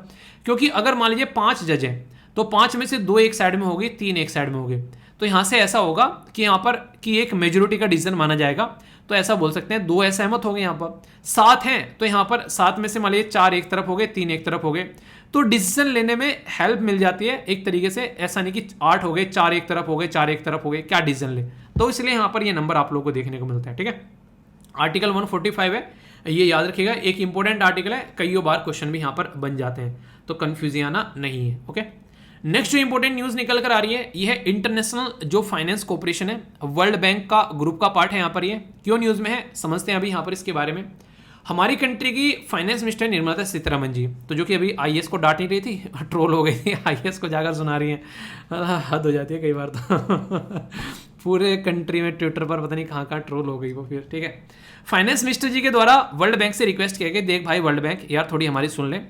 क्योंकि अगर मान लीजिए 5 जज हैं तो 5 में से 2 एक साइड में हो गए, 3 एक साइड में हो गए। तो यहाँ से ऐसा होगा कि यहाँ पर कि एक मेजोरिटी का डिसीजन माना जाएगा। तो ऐसा बोल सकते हैं 2 असहमत हो गए, यहाँ पर 7 हैं तो यहाँ पर 7 में से मान लीजिए 4 एक तरफ हो गए, 3 एक तरफ हो गए। तो डिसीजन लेने में हेल्प मिल जाती है एक तरीके से। ऐसा नहीं कि 8 हो गए, 4 एक तरफ हो गए, 4 एक तरफ हो गए, क्या डिसीजन ले। तो इसलिए यहाँ पर ये नंबर आप लोगों को देखने को मिलता है, ठीक है। आर्टिकल 145 है, ये याद रखिएगा, एक इंपॉर्टेंट आर्टिकल है, कई बार क्वेश्चन भी यहाँ पर बन जाते हैं, तो कंफ्यूजन आना नहीं है, ओके। नेक्स्ट जो इंपॉर्टेंट न्यूज निकल कर आ रही है, यह है इंटरनेशनल जो फाइनेंस कॉर्पोरेशन है, वर्ल्ड बैंक का ग्रुप का पार्ट है यहाँ पर। ये क्यों न्यूज में है समझते हैं अभी यहाँ पर इसके बारे में। हमारी कंट्री की फाइनेंस मिनिस्टर निर्मला सीतारमण जी, तो जो कि अभी आईएएस को डांट नहीं रही थी, ट्रोल हो गई थी, आईएएस को जाकर सुना रही हैं। हद हो जाती है कई बार तो। पूरे कंट्री में ट्विटर पर पता नहीं कहाँ कहाँ ट्रोल हो गई वो फिर, ठीक है। फाइनेंस मिनिस्टर जी के द्वारा वर्ल्ड बैंक से रिक्वेस्ट किया कि देख भाई वर्ल्ड बैंक यार थोड़ी हमारी सुन ले।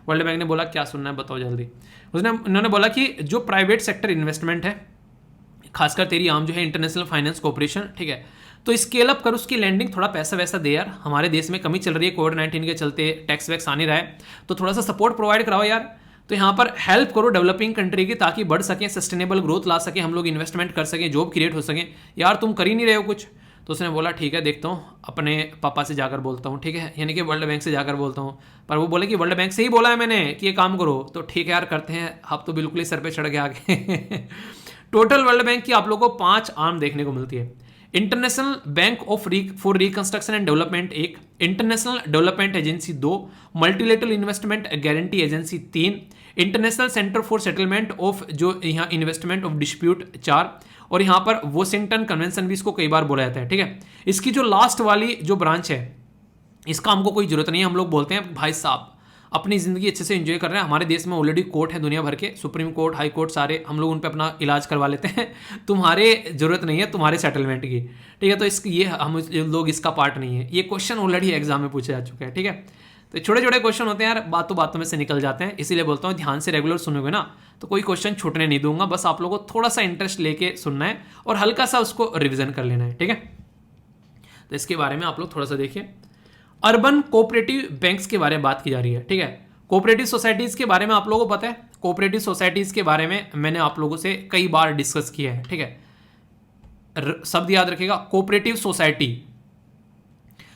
वर्ल्ड बैंक ने बोला क्या सुनना है बताओ जल्दी। उन्होंने बोला कि जो प्राइवेट सेक्टर इन्वेस्टमेंट है, खासकर तेरी आम जो है इंटरनेशनल फाइनेंस कॉर्पोरेशन, ठीक है, तो स्केल अप कर उसकी लैंडिंग, थोड़ा पैसा वैसा दे यार, हमारे देश में कमी चल रही है कोविड-19 के चलते, टैक्स वैक्स आ नहीं रहा है, तो थोड़ा सा सपोर्ट प्रोवाइड कराओ यार। तो यहाँ पर हेल्प करो डेवलपिंग कंट्री की, ताकि बढ़ सकें, सस्टेनेबल ग्रोथ ला सके, हम लोग इन्वेस्टमेंट कर सकें, जॉब क्रिएट हो सकें। यार तुम कर ही नहीं रहे हो कुछ। तो उसने बोला ठीक है देखता हूँ, अपने पापा से जाकर बोलता हूँ, ठीक है, यानी कि वर्ल्ड बैंक से जाकर बोलता हूँ। पर वो बोले कि वर्ल्ड बैंक से ही बोला है मैंने कि ये काम करो, तो ठीक है यार करते हैं। आप तो बिल्कुल ही सर पे चढ़ के आगे। टोटल वर्ल्ड बैंक की आप लोगों को 5 आर्म देखने को मिलती है। International bank for reconstruction and development 1, international development agency 2, multilateral investment guarantee agency 3, international centre for settlement of जो यहाँ इन्वेस्टमेंट ऑफ डिस्प्यूट 4, और यहाँ पर वॉशिंगटन कन्वेंशन भी इसको कई बार बोला जाता है, ठीक है। इसकी जो लास्ट वाली जो ब्रांच है, इसका हमको कोई जरूरत नहीं है। हम लोग बोलते हैं भाई साहब अपनी ज़िंदगी अच्छे से एंजॉय कर रहे हैं, हमारे देश में ऑलरेडी कोर्ट है दुनिया भर के, सुप्रीम कोर्ट, हाई कोर्ट, सारे हम लोग उन पे अपना इलाज करवा लेते हैं। तुम्हारे ज़रूरत नहीं है तुम्हारे सेटलमेंट की, ठीक है। तो ये हम लोग इसका पार्ट नहीं है। ये क्वेश्चन ऑलरेडी एग्जाम में पूछा जा चुका है, ठीक है। तो छोटे छोटे क्वेश्चन होते हैं यार, बातों बातों में से निकल जाते हैं, इसीलिए बोलता हूँ ध्यान से रेगुलर सुनोगे ना तो कोई क्वेश्चन छूटने नहीं दूंगा। बस आप लोगों को थोड़ा सा इंटरेस्ट लेके सुनना है और हल्का सा उसको रिविजन कर लेना है, ठीक है। तो इसके बारे में आप लोग थोड़ा सा देखिए। अर्बन कोऑपरेटिव बैंक्स के बारे में बात की जा रही है, ठीक है। कोऑपरेटिव सोसाइटीज़ के बारे में आप लोगों को पता है, कोऑपरेटिव सोसाइटीज़ के बारे में मैंने आप लोगों से कई बार डिस्कस किया है, ठीक है। शब्द याद रखिएगा, कोऑपरेटिव सोसाइटी।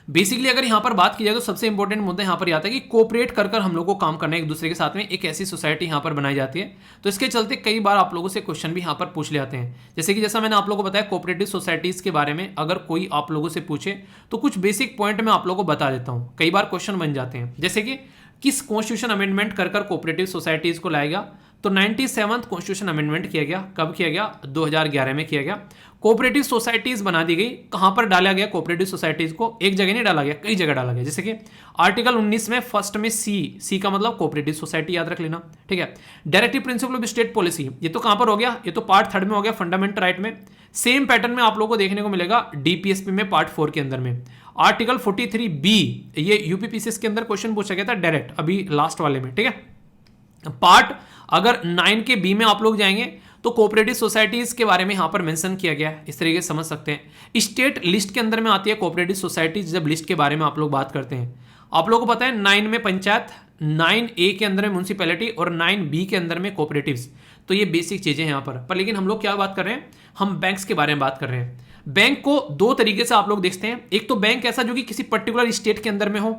बेसिकली अगर यहाँ पर बात की जाए तो सबसे इंपॉर्टेंट मुद्दा यहाँ पर आता है कि कोऑपरेट कर हम लोगों को काम करना है एक दूसरे के साथ में, एक ऐसी सोसाइटी यहाँ पर बनाई जाती है। तो इसके चलते कई बार आप लोगों से क्वेश्चन भी यहाँ पर पूछ ले जाते हैं, जैसा मैंने आप लोगों को बताया कोऑपरेटिव सोसाइटीज़ के बारे में अगर कोई आप लोगों से पूछे तो कुछ बेसिक पॉइंट मैं आप लोगों को बता देता हूँ। कई बार क्वेश्चन बन जाते हैं, जैसे कि किस कॉन्स्टिट्यूशन अमेंडमेंट कर कोऑपरेटिव सोसाइटीज़ को लाएगा, तो 97th कॉन्स्टिट्यूशन अमेंडमेंट किया गया। कब किया गया? 2011 में किया गया। कोऑपरेटिव सोसाइटीज बना दी गई। कहां पर डाला गया कोऑपरेटिव सोसाइटीज को? एक जगह नहीं डाला गया, कई जगह डाला गया। जैसे कि आर्टिकल 19 में फर्स्ट में सी का मतलब कोऑपरेटिव सोसाइटी, याद रख लेना, ठीक है। Directive principle of state policy, ये तो कहां पर हो गया? ये तो पार्ट 3 में हो गया, फंडामेंटल राइट में। सेम पैटर्न में आप लोगों को देखने को मिलेगा डीपीएसपी में पार्ट 4 के अंदर में। आर्टिकल 43B, ये यूपीपीसीएस के अंदर क्वेश्चन पूछा गया था डायरेक्ट, अभी लास्ट वाले में, ठीक है। पार्ट अगर 9 के बी में आप लोग जाएंगे तो कोऑपरेटिव सोसाइटीज के बारे में यहां पर मेंशन किया गया है, इस तरीके से समझ सकते हैं। स्टेट लिस्ट के अंदर में आती है कोऑपरेटिव सोसाइटीज, जब लिस्ट के बारे में आप लोग बात करते हैं। आप लोगों को पता है 9 में पंचायत, 9A के अंदर में म्यूनिसिपैलिटी और 9B के अंदर में कोऑपरेटिव्स। तो ये बेसिक चीजें हैं यहां पर लेकिन हम लोग क्या बात कर रहे हैं? हम बैंक्स के बारे में बात कर रहे हैं। बैंक को दो तरीके से आप लोग देखते हैं। एक तो बैंक ऐसा जो कि किसी पर्टिकुलर स्टेट के अंदर में हो,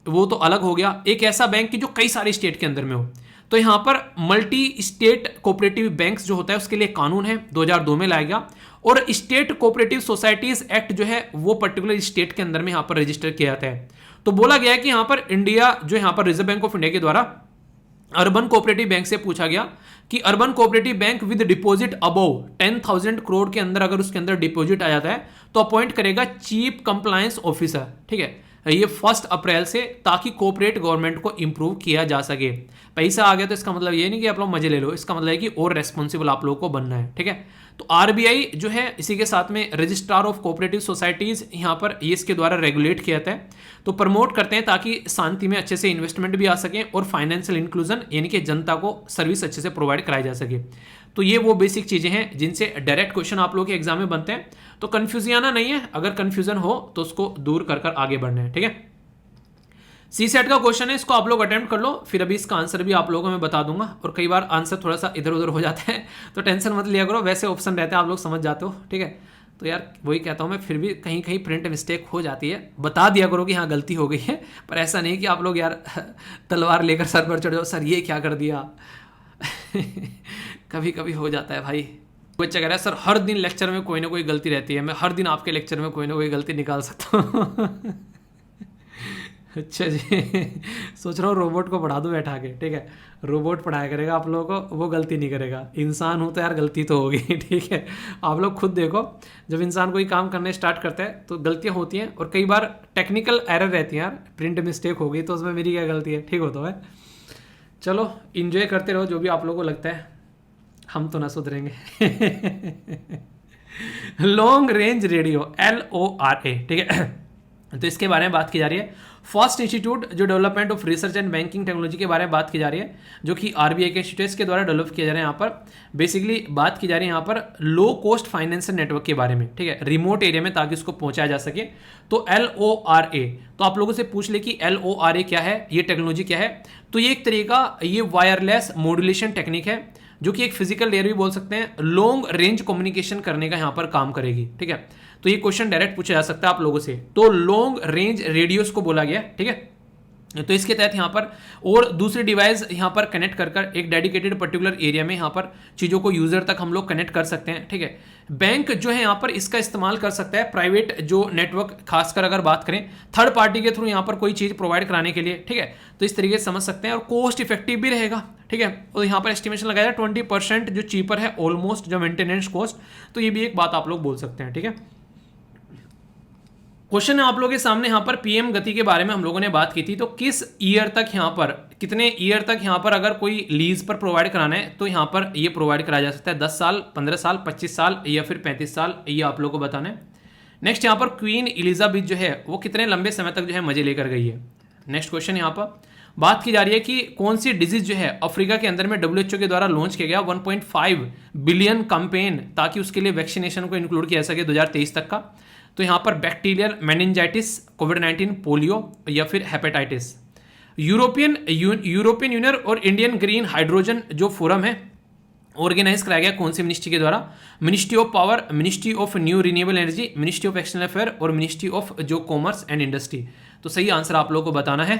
वो तो अलग हो गया। एक ऐसा बैंक की जो कई सारे स्टेट के अंदर में हो। तो यहां पर मल्टी स्टेट कोऑपरेटिव बैंक्स जो होता है उसके लिए कानून है, 2002 में लाया गया। और स्टेट कोऑपरेटिव सोसाइटीज एक्ट जो है वो पर्टिकुलर स्टेट के अंदर में यहां पर रजिस्टर किया जाता है। तो बोला गया है कि यहां पर इंडिया जो यहां पर रिजर्व बैंक ऑफ इंडिया के द्वारा अर्बन कोऑपरेटिव बैंक से पूछा गया कि urban cooperative bank with deposit above 10,000 crore के अंदर अगर उसके अंदर डिपॉजिट आ जाता है तो अपॉइंट करेगा चीफ कंप्लायंस ऑफिसर, ठीक है। ये 1 अप्रैल से, ताकि कोऑपरेट गवर्नमेंट को इंप्रूव किया जा सके। पैसा आ गया तो इसका मतलब ये नहीं कि आप लोग मजे ले लो, इसका मतलब है कि और रेस्पॉन्सिबल आप लोगों को बनना है, ठीक है। तो आरबीआई जो है इसी के साथ में रजिस्ट्रार ऑफ कोऑपरेटिव सोसाइटीज यहाँ पर ये इसके द्वारा रेगुलेट किया जाता है। तो प्रमोट करते हैं ताकि शांति में अच्छे से इन्वेस्टमेंट भी आ सके और फाइनेंशियल इंक्लूजन यानी कि जनता को सर्विस अच्छे से प्रोवाइड कराई जा सके। तो ये वो बेसिक चीजें हैं जिनसे डायरेक्ट क्वेश्चन आप लोगों के एग्जाम में बनते हैं। तो कंफ्यूजन आना नहीं है, अगर कंफ्यूजन हो तो उसको दूर कर कर आगे बढ़ना है, ठीक है। सी सेट का क्वेश्चन है, इसको आप लोग अटेम्प्ट कर लो, फिर अभी इसका आंसर भी आप लोगों को मैं बता दूंगा। और कई बार आंसर थोड़ा सा इधर उधर हो जाता है तो टेंशन मत लिया करो, वैसे ऑप्शन रहते हैं आप लोग समझ जाते हो, ठीक है। तो यार वही कहता हूँ मैं, फिर भी कहीं कहीं प्रिंट मिस्टेक हो जाती है, बता दिया करो कि हाँ गलती हो गई है। पर ऐसा नहीं कि आप लोग यार तलवार लेकर सर पर चढ़ जाओ, सर ये क्या कर दिया। कभी कभी हो जाता है भाई। बच्चा कह रहा है सर हर दिन लेक्चर में कोई ना कोई गलती रहती है, मैं हर दिन आपके लेक्चर में कोई ना कोई गलती निकाल सकता हूँ। अच्छा जी, सोच रहा हूँ रोबोट को पढ़ा दूँ बैठा के, ठीक है। रोबोट पढ़ाया करेगा आप लोगों को, वो गलती नहीं करेगा। इंसान हो तो यार गलती तो होगी, ठीक है। आप लोग खुद देखो, जब इंसान कोई काम करने स्टार्ट करता है तो गलतियाँ होती हैं और कई बार टेक्निकल एरर रहती हैं यार, प्रिंट मिस्टेक हो गई तो उसमें मेरी क्या गलती है, ठीक हो तो है। चलो इंजॉय करते रहो जो भी आप लोगों को लगता है, हम तो ना सुधरेंगे। लॉन्ग रेंज रेडियो LORA, ठीक है। तो इसके बारे में बात की जा रही है। फर्स्ट इंस्टीट्यूट जो development of research and banking technology के बारे में बात की जा रही है, जो कि आरबीआई के इंस्टीट्यूट्स के द्वारा डेवलप किया जा रहा है। यहाँ पर बेसिकली बात की जा रही है यहाँ पर लो कॉस्ट फाइनेंशियल नेटवर्क के बारे में, ठीक है, रिमोट एरिया में, ताकि उसको पहुंचाया जा सके। तो LORA, तो आप लोगों से पूछ ले कि LORA क्या है, ये टेक्नोलॉजी क्या है। तो ये एक तरीका, ये वायरलेस मॉड्यूलेशन टेक्निक है, जो कि एक फिजिकल लेयर भी बोल सकते हैं, लॉन्ग रेंज कम्युनिकेशन करने का यहाँ पर काम करेगी, ठीक है। तो ये क्वेश्चन डायरेक्ट पूछा जा सकता है आप लोगों से। तो लॉन्ग रेंज रेडियोस को बोला गया, ठीक है। तो इसके तहत यहाँ पर और दूसरे डिवाइस यहाँ पर कनेक्ट कर कर एक डेडिकेटेड पर्टिकुलर एरिया में यहाँ पर चीज़ों को यूजर तक हम लोग कनेक्ट कर सकते हैं, ठीक है। बैंक जो है यहाँ पर इसका इस्तेमाल कर सकता है प्राइवेट जो नेटवर्क, खासकर अगर बात करें थर्ड पार्टी के थ्रू यहाँ पर कोई चीज़ प्रोवाइड कराने के लिए, ठीक है। तो इस तरीके से समझ सकते हैं और कॉस्ट इफेक्टिव भी रहेगा, ठीक है। और यहाँ पर एस्टिमेशन लगाया जाए 20% जो चीपर है ऑलमोस्ट, जो मेंटेनेंस कॉस्ट। तो ये भी एक बात आप लोग बोल सकते हैं, ठीक है। क्वेश्चन है आप लोगों के सामने, यहाँ पर पीएम गति के बारे में हम लोगों ने बात की थी। तो किस ईयर तक यहाँ पर, कितने ईयर तक यहाँ पर अगर कोई लीज पर प्रोवाइड कराना है तो यहाँ पर ये प्रोवाइड कराया जा सकता है। 10 साल, 15 साल, 25 साल या फिर 35 साल, ये आप लोगों को बताना है। नेक्स्ट यहाँ पर क्वीन एलिजाबेथ जो है वो कितने लंबे समय तक जो है मजे लेकर गई है। नेक्स्ट क्वेश्चन यहाँ पर बात की जा रही है कि कौन सी डिजीज जो है अफ्रीका के अंदर में WHO के द्वारा लॉन्च किया गया 1.5 बिलियन कैंपेन, ताकि उसके लिए वैक्सीनेशन को इंक्लूड किया जा सके 2023 तक का। तो यहाँ पर बैक्टीरियल मेनिंजाइटिस, कोविड-19, पोलियो या फिर हेपेटाइटिस। यूरोपियन यूनियन और इंडियन ग्रीन हाइड्रोजन जो फोरम है ऑर्गेनाइज कराया गया कौन सी मिनिस्ट्री के द्वारा? Ministry of power, ministry of new renewable energy, ministry of external affair और मिनिस्ट्री ऑफ जो कॉमर्स एंड इंडस्ट्री। तो सही आंसर आप लोगों को बताना है।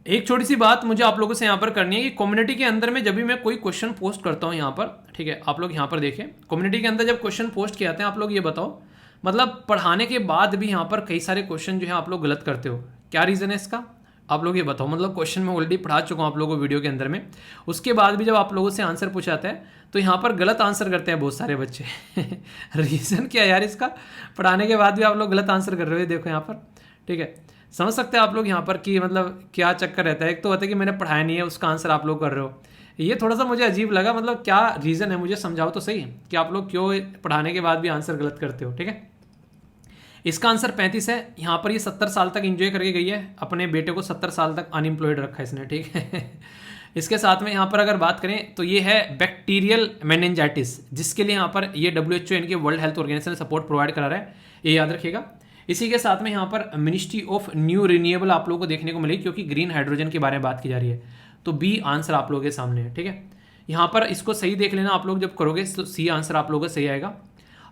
एक छोटी सी बात मुझे आप लोगों से यहाँ पर करनी है कि कम्युनिटी के अंदर में जब भी मैं कोई क्वेश्चन पोस्ट करता हूँ यहाँ पर, ठीक है, आप लोग यहाँ पर देखें, कम्युनिटी के अंदर जब क्वेश्चन पोस्ट किए जाते हैं, आप लोग ये बताओ, मतलब पढ़ाने के बाद भी यहाँ पर कई सारे क्वेश्चन जो है आप लोग गलत करते हो, क्या रीज़न है इसका? आप लोग ये बताओ, मतलब क्वेश्चन मैं ऑलरेडी पढ़ा चुका हूँ आप लोगों को वीडियो के अंदर में। उसके बाद भी जब आप लोगों से आंसर पूछा जाता है तो यहाँ पर गलत आंसर करते हैं बहुत सारे बच्चे। रीज़न क्या है यार इसका, पढ़ाने के बाद भी आप लोग गलत आंसर कर रहे हो, देखो यहाँ पर। ठीक है, समझ सकते हैं आप लोग यहाँ पर कि मतलब क्या चक्कर रहता है। एक तो होता है कि मैंने पढ़ाया नहीं है, उसका आंसर आप लोग कर रहे हो। ये थोड़ा सा मुझे अजीब लगा, मतलब क्या रीज़न है, मुझे समझाओ तो सही कि आप लोग क्यों पढ़ाने के बाद भी आंसर गलत करते हो। ठीक है, इसका आंसर 35 है। यहाँ पर ये 70 साल तक एंजॉय करके गई है, अपने बेटे को 70 साल तक अनएम्प्लॉयड रखा है इसने। ठीक है, इसके साथ में यहाँ पर अगर बात करें तो ये है बैक्टीरियल मेनिंजाइटिस, जिसके लिए यहाँ पर ये WHO इनके World Health Organization support provide करा रहा है, ये याद रखिएगा। इसी के साथ में यहाँ पर मिनिस्ट्री ऑफ न्यू रिन्यूएबल आप लोगों को देखने को मिलेगी, क्योंकि ग्रीन हाइड्रोजन के बारे में बात की जा रही है। तो बी आंसर आप लोगों के सामने है। ठीक है, यहाँ पर इसको सही देख लेना आप लोग, जब करोगे तो सी आंसर आप लोगों का सही आएगा।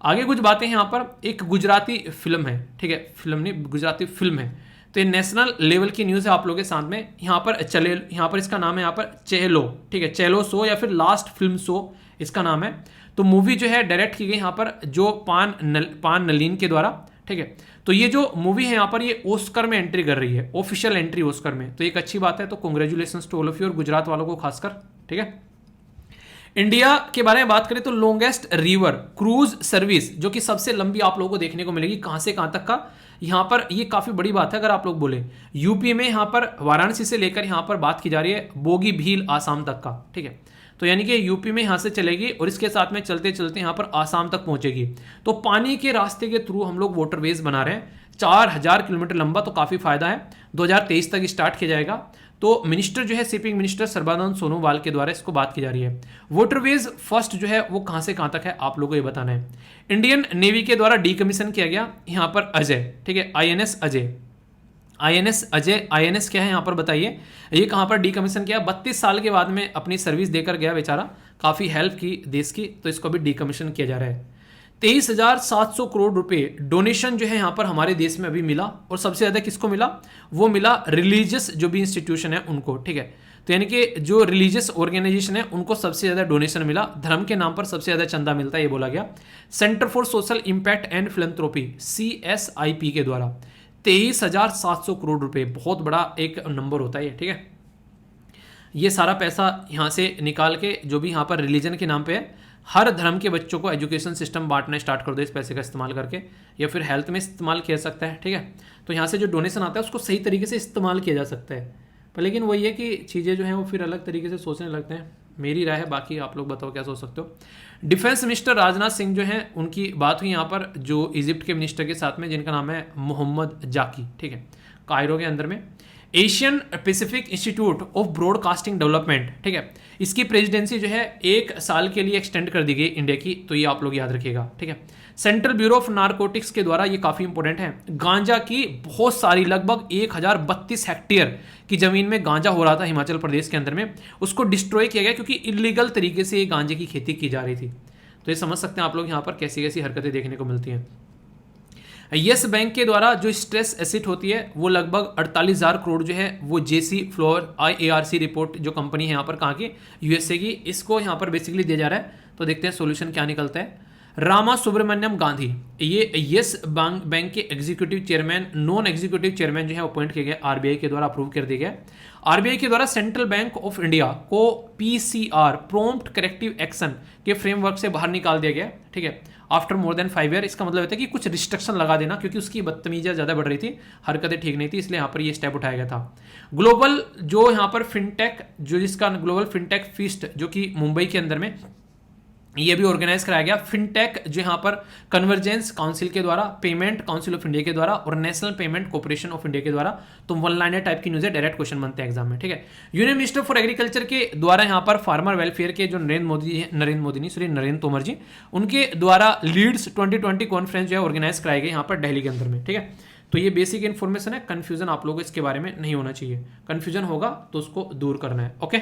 आगे कुछ बातें यहाँ पर, एक गुजराती फिल्म है। ठीक है, फिल्म नहीं, गुजराती फिल्म है। तो ये नेशनल लेवल की न्यूज़ है आप लोगों के साथ में। यहाँ पर यहाँ पर इसका नाम है यहाँ पर चेलो। ठीक है, चेलो शो या फिर लास्ट फिल्म शो इसका नाम है। तो मूवी जो है डायरेक्ट की गई यहाँ पर जो पान नलीन के द्वारा। ठीक है, तो ये जो मूवी है यहाँ पर ये ऑस्कर में एंट्री कर रही है, ऑफिशियल एंट्री ऑस्कर में। तो एक अच्छी बात है, तो congratulations to all of you, और गुजरात वालों को खासकर। ठीक है, इंडिया के बारे में बात करें तो लॉन्गेस्ट रिवर क्रूज सर्विस जो कि सबसे लंबी आप लोगों को देखने को मिलेगी, कहां से कहां तक का। यहां पर ये काफी बड़ी बात है अगर आप लोग बोले, यूपी में यहां पर वाराणसी से लेकर यहां पर बात की जा रही है बोगी भील आसाम तक का। ठीक है, तो यानी कि यूपी में यहां से चलेगी और इसके साथ में चलते चलते यहां पर आसाम तक पहुंचेगी। तो पानी के रास्ते के थ्रू हम लोग वाटरवेज बना रहे हैं, 4000 किलोमीटर लंबा, तो काफी फायदा है। 2023 तक स्टार्ट किया जाएगा। तो मिनिस्टर जो है शिपिंग मिनिस्टर सर्बानंद सोनोवाल के द्वारा इसको बात की जा रही है। वाटरवेज फर्स्ट जो है वो कहां से कहां तक है आप लोगों को ये बताना है। इंडियन नेवी के द्वारा डीकमीशन किया गया यहाँ पर अजय। ठीक है, INS Ajay, INS Ajay, INS क्या है यहाँ पर बताइए, ये कहाँ पर डीकमीशन किया। 32 साल के बाद में अपनी सर्विस देकर गया बेचारा, काफ़ी हेल्प की देश की, तो इसको भी डीकमीशन किया जा रहा है। 23,700 करोड़ रुपए डोनेशन जो है यहाँ पर हमारे देश में अभी मिला, और सबसे ज़्यादा किसको मिला, वो मिला रिलीजियस जो भी इंस्टीट्यूशन है उनको। ठीक है, तो यानी कि जो रिलीजियस ऑर्गेनाइजेशन है उनको सबसे ज़्यादा डोनेशन मिला, धर्म के नाम पर सबसे ज़्यादा चंदा मिलता है, ये बोला गया। Centre for social impact and philanthropy CSIP के द्वारा 23,700 करोड़ रुपए, बहुत बड़ा एक नंबर होता है ये। ठीक है, ये सारा पैसा यहाँ से निकाल के जो भी यहाँ पर रिलीजन के नाम पे है, हर धर्म के बच्चों को एजुकेशन सिस्टम बांटना स्टार्ट कर दो इस पैसे का इस्तेमाल करके, या फिर हेल्थ में इस्तेमाल किया जा सकता है। ठीक है, तो यहाँ से जो डोनेशन आता है उसको सही तरीके से इस्तेमाल किया जा सकता है। पर लेकिन वही है कि चीज़ें जो हैं वो फिर अलग तरीके से सोचने लगते हैं, मेरी राय है, बाकी आप लोग बताओ क्या सोच सकते हो। डिफेंस मिनिस्टर राजनाथ सिंह जो हैं उनकी बात हुई यहाँ पर जो इजिप्ट के मिनिस्टर के साथ में, जिनका नाम है मोहम्मद जाकी। ठीक है, कायरो के अंदर में Asian Pacific institute of broadcasting development. ठीक है, इसकी प्रेसिडेंसी जो है 1 साल के लिए एक्सटेंड कर दी गई इंडिया की, तो ये आप लोग याद रखिएगा। ठीक है, सेंट्रल ब्यूरो ऑफ नारकोटिक्स के द्वारा, ये काफ़ी इंपॉर्टेंट है, गांजा की बहुत सारी लगभग 1032 हेक्टेयर की ज़मीन में गांजा हो रहा था हिमाचल प्रदेश के अंदर में, उसको डिस्ट्रॉय किया गया क्योंकि इलीगल तरीके से ये गांजे की खेती की जा रही थी। तो ये समझ सकते हैं आप लोग यहाँ पर कैसी कैसी हरकतें देखने को मिलती हैं। येस बैंक के द्वारा जो स्ट्रेस एसेट होती है वो लगभग 48,000 करोड़ जो है वो JC फ्लोर IARC रिपोर्ट जो कंपनी है यहाँ पर कहाँ की, USA की, इसको यहाँ पर बेसिकली दिया जा रहा है। तो देखते हैं सॉल्यूशन क्या निकलता है। रामा सुब्रमण्यम गांधी, ये येस बैंक के executive chairman, non executive chairman जो है अपॉइंट किए गए, RBI के द्वारा अप्रूव कर दिया गया। RBI के द्वारा सेंट्रल बैंक ऑफ इंडिया को PCR प्रॉम्प्ट करेक्टिव एक्शन के फ्रेमवर्क से बाहर निकाल दिया गया। ठीक है, आफ्टर मोर देन 5 ईयर, इसका मतलब होता है कि कुछ रिस्ट्रिक्शन लगा देना, क्योंकि उसकी बदतमीजियां ज़्यादा बढ़ रही थी, हरकतें ठीक नहीं थी, इसलिए यहाँ पर ये स्टेप उठाया गया था। ग्लोबल जो यहाँ पर फिनटेक, जो जिसका ग्लोबल फिनटेक फीस्ट जो कि मुंबई के अंदर में ये भी ऑर्गेनाइज कराया गया। फिनटेक जो यहाँ पर कन्वर्जेंस काउंसिल के द्वारा, पेमेंट काउंसिल ऑफ इंडिया के द्वारा और national payment corporation of India के द्वारा। तो वन लाइनर टाइप की न्यूज़ है, डायरेक्ट क्वेश्चन बनते हैं एग्जाम में। ठीक है, यूनियन मिनिस्टर फॉर एग्रीकल्चर के द्वारा यहाँ पर फार्मर वेलफेयर के जो नरेंद्र तोमर जी, उनके द्वारा लीड्स 2020 कॉन्फ्रेंस जो है ऑर्गेनाइज कराई गई यहाँ पर दिल्ली के अंदर में। ठीक है, तो ये बेसिक इन्फॉर्मेशन है, कंफ्यूजन आप लोगों को इसके बारे में नहीं होना चाहिए, कंफ्यूजन होगा तो उसको दूर करना है। ओके,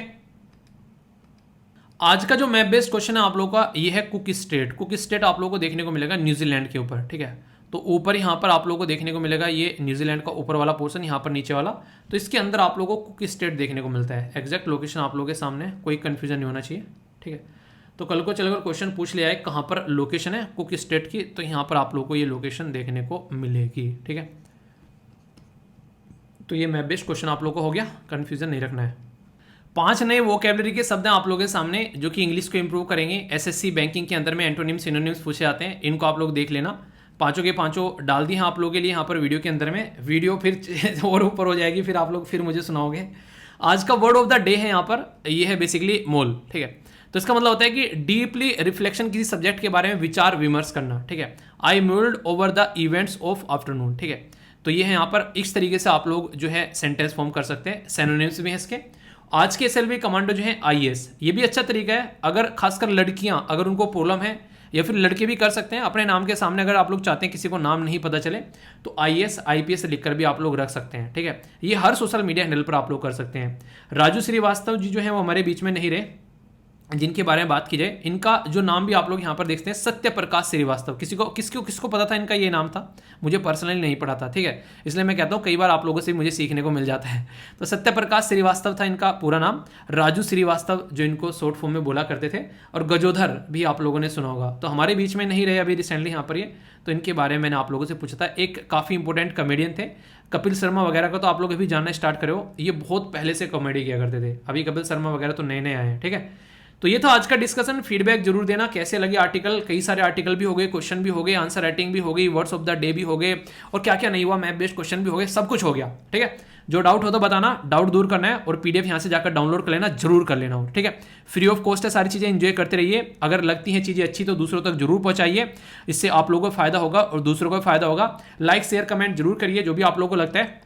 आज का जो मैप बेस्ड क्वेश्चन है आप लोगों का ये है कुक स्टेट। कुक स्टेट आप लोगों को देखने को मिलेगा न्यूजीलैंड के ऊपर। ठीक है, तो ऊपर यहाँ पर आप लोगों को देखने को मिलेगा ये न्यूजीलैंड का ऊपर वाला पोर्शन, यहाँ पर नीचे वाला, तो इसके अंदर आप लोगों को कुक स्टेट देखने को मिलता है। एग्जैक्ट लोकेशन आप लोगों के सामने, कोई कंफ्यूजन नहीं होना चाहिए। ठीक है, तो कल को चलकर क्वेश्चन पूछ लिया है कहाँ पर लोकेशन है कुक स्टेट की, तो यहाँ पर आप लोगों को ये लोकेशन देखने को मिलेगी। ठीक है, तो ये मैप बेस्ड क्वेश्चन आप लोगों को हो गया, कन्फ्यूजन नहीं रखना है। 5 नए वोकैबुलरी के शब्द हैं आप लोगों के सामने जो कि इंग्लिश को इंप्रूव करेंगे। एसएससी बैंकिंग के अंदर में एंटोनिम्स सिनोनिम्स पूछे जाते हैं, इनको आप लोग देख लेना। पांचों के पांचों डाल दिए हैं आप लोगों के लिए यहाँ पर वीडियो के अंदर में। वीडियो फिर और ऊपर हो जाएगी, फिर आप लोग फिर मुझे सुनाओगे। आज का वर्ड ऑफ द डे है यहाँ पर, ये है बेसिकली मोल, ठीक है। तो इसका मतलब होता है कि डीपली रिफ्लेक्शन, किसी सब्जेक्ट के बारे में विचार विमर्श करना, ठीक है। I mulled over the events of afternoon, ठीक है। तो ये है यहाँ पर, इस तरीके से आप लोग जो है सेंटेंस फॉर्म कर सकते हैं। सिनोनिम्स भी हैं इसके। आज के एसएलवी कमांडो जो है आईएएस, ये भी अच्छा तरीका है। अगर खासकर लड़कियां, अगर उनको प्रॉब्लम है, या फिर लड़के भी कर सकते हैं अपने नाम के सामने, अगर आप लोग चाहते हैं किसी को नाम नहीं पता चले तो आईएएस आईपीएस लिखकर भी आप लोग रख सकते हैं, ठीक है। ये हर सोशल मीडिया हैंडल पर आप लोग कर सकते हैं। राजू श्रीवास्तव जी जो है वो हमारे बीच में नहीं रहे, जिनके बारे में बात की जाए, इनका जो नाम भी आप लोग यहाँ पर देखते हैं, सत्य प्रकाश श्रीवास्तव। किसको पता था इनका ये नाम था? मुझे पर्सनली नहीं पता था, ठीक है। इसलिए मैं कहता हूँ कई बार आप लोगों से मुझे सीखने को मिल जाता है। तो सत्य प्रकाश श्रीवास्तव था इनका पूरा नाम। राजू श्रीवास्तव जो इनको शॉर्ट फॉर्म में बोला करते थे, और गजोधर भी आप लोगों ने सुना होगा। तो हमारे बीच में नहीं रहे अभी रिसेंटली यहाँ पर ये, तो इनके बारे में मैंने आप लोगों से पूछा था। एक काफ़ी इंपॉर्टेंट कॉमेडियन थे। कपिल शर्मा वगैरह का तो आप लोग अभी जानना स्टार्ट करे हो, ये बहुत पहले से कॉमेडी किया करते थे। अभी कपिल शर्मा वगैरह तो नए नए आए हैं, ठीक है। तो ये था आज का डिस्कशन। फीडबैक जरूर देना कैसे लगे आर्टिकल। कई सारे आर्टिकल भी हो गए, क्वेश्चन भी हो गए, आंसर राइटिंग भी हो गई, वर्ड्स ऑफ द डे भी हो गए, और क्या क्या नहीं हुआ, मैप बेस्ड क्वेश्चन भी हो गए, सब कुछ हो गया, ठीक है। जो डाउट हो तो बताना, डाउट दूर करना है, और पीडीएफ यहाँ से जाकर डाउनलोड कर लेना, जरूर कर लेना हो, ठीक है। फ्री ऑफ कॉस्ट है, सारी चीज़ें एंजॉय करते रहिए। अगर लगती हैं चीज़ें अच्छी तो दूसरों तक जरूर पहुंचाइए, इससे आप लोगों को फायदा होगा और दूसरों को फायदा होगा। लाइक शेयर कमेंट जरूर करिए जो भी आप लोगों को लगता है।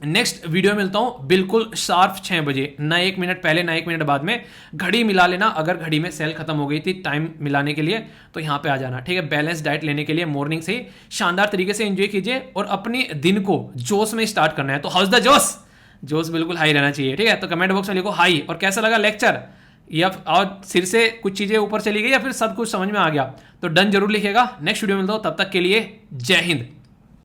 नेक्स्ट वीडियो मिलता हूं बिल्कुल शार्प 6 बजे, ना 1 मिनट पहले ना 1 मिनट बाद में। घड़ी मिला लेना, अगर घड़ी में सेल खत्म हो गई थी टाइम मिलाने के लिए तो यहां पे आ जाना, ठीक है। बैलेंस डाइट लेने के लिए मॉर्निंग से ही शानदार तरीके से एंजॉय कीजिए, और अपने दिन को जोश में स्टार्ट करना है। तो हाउस द जोश, जोश बिल्कुल हाई रहना चाहिए, ठीक है। तो कमेंट बॉक्स में लिखो हाई, और कैसा लगा लेक्चर, या और सिर से कुछ चीजें ऊपर चली गई या फिर सब कुछ समझ में आ गया, तो डन जरूर लिखिएगा। नेक्स्ट वीडियो मिलता हूं, तब तक के लिए जय हिंद।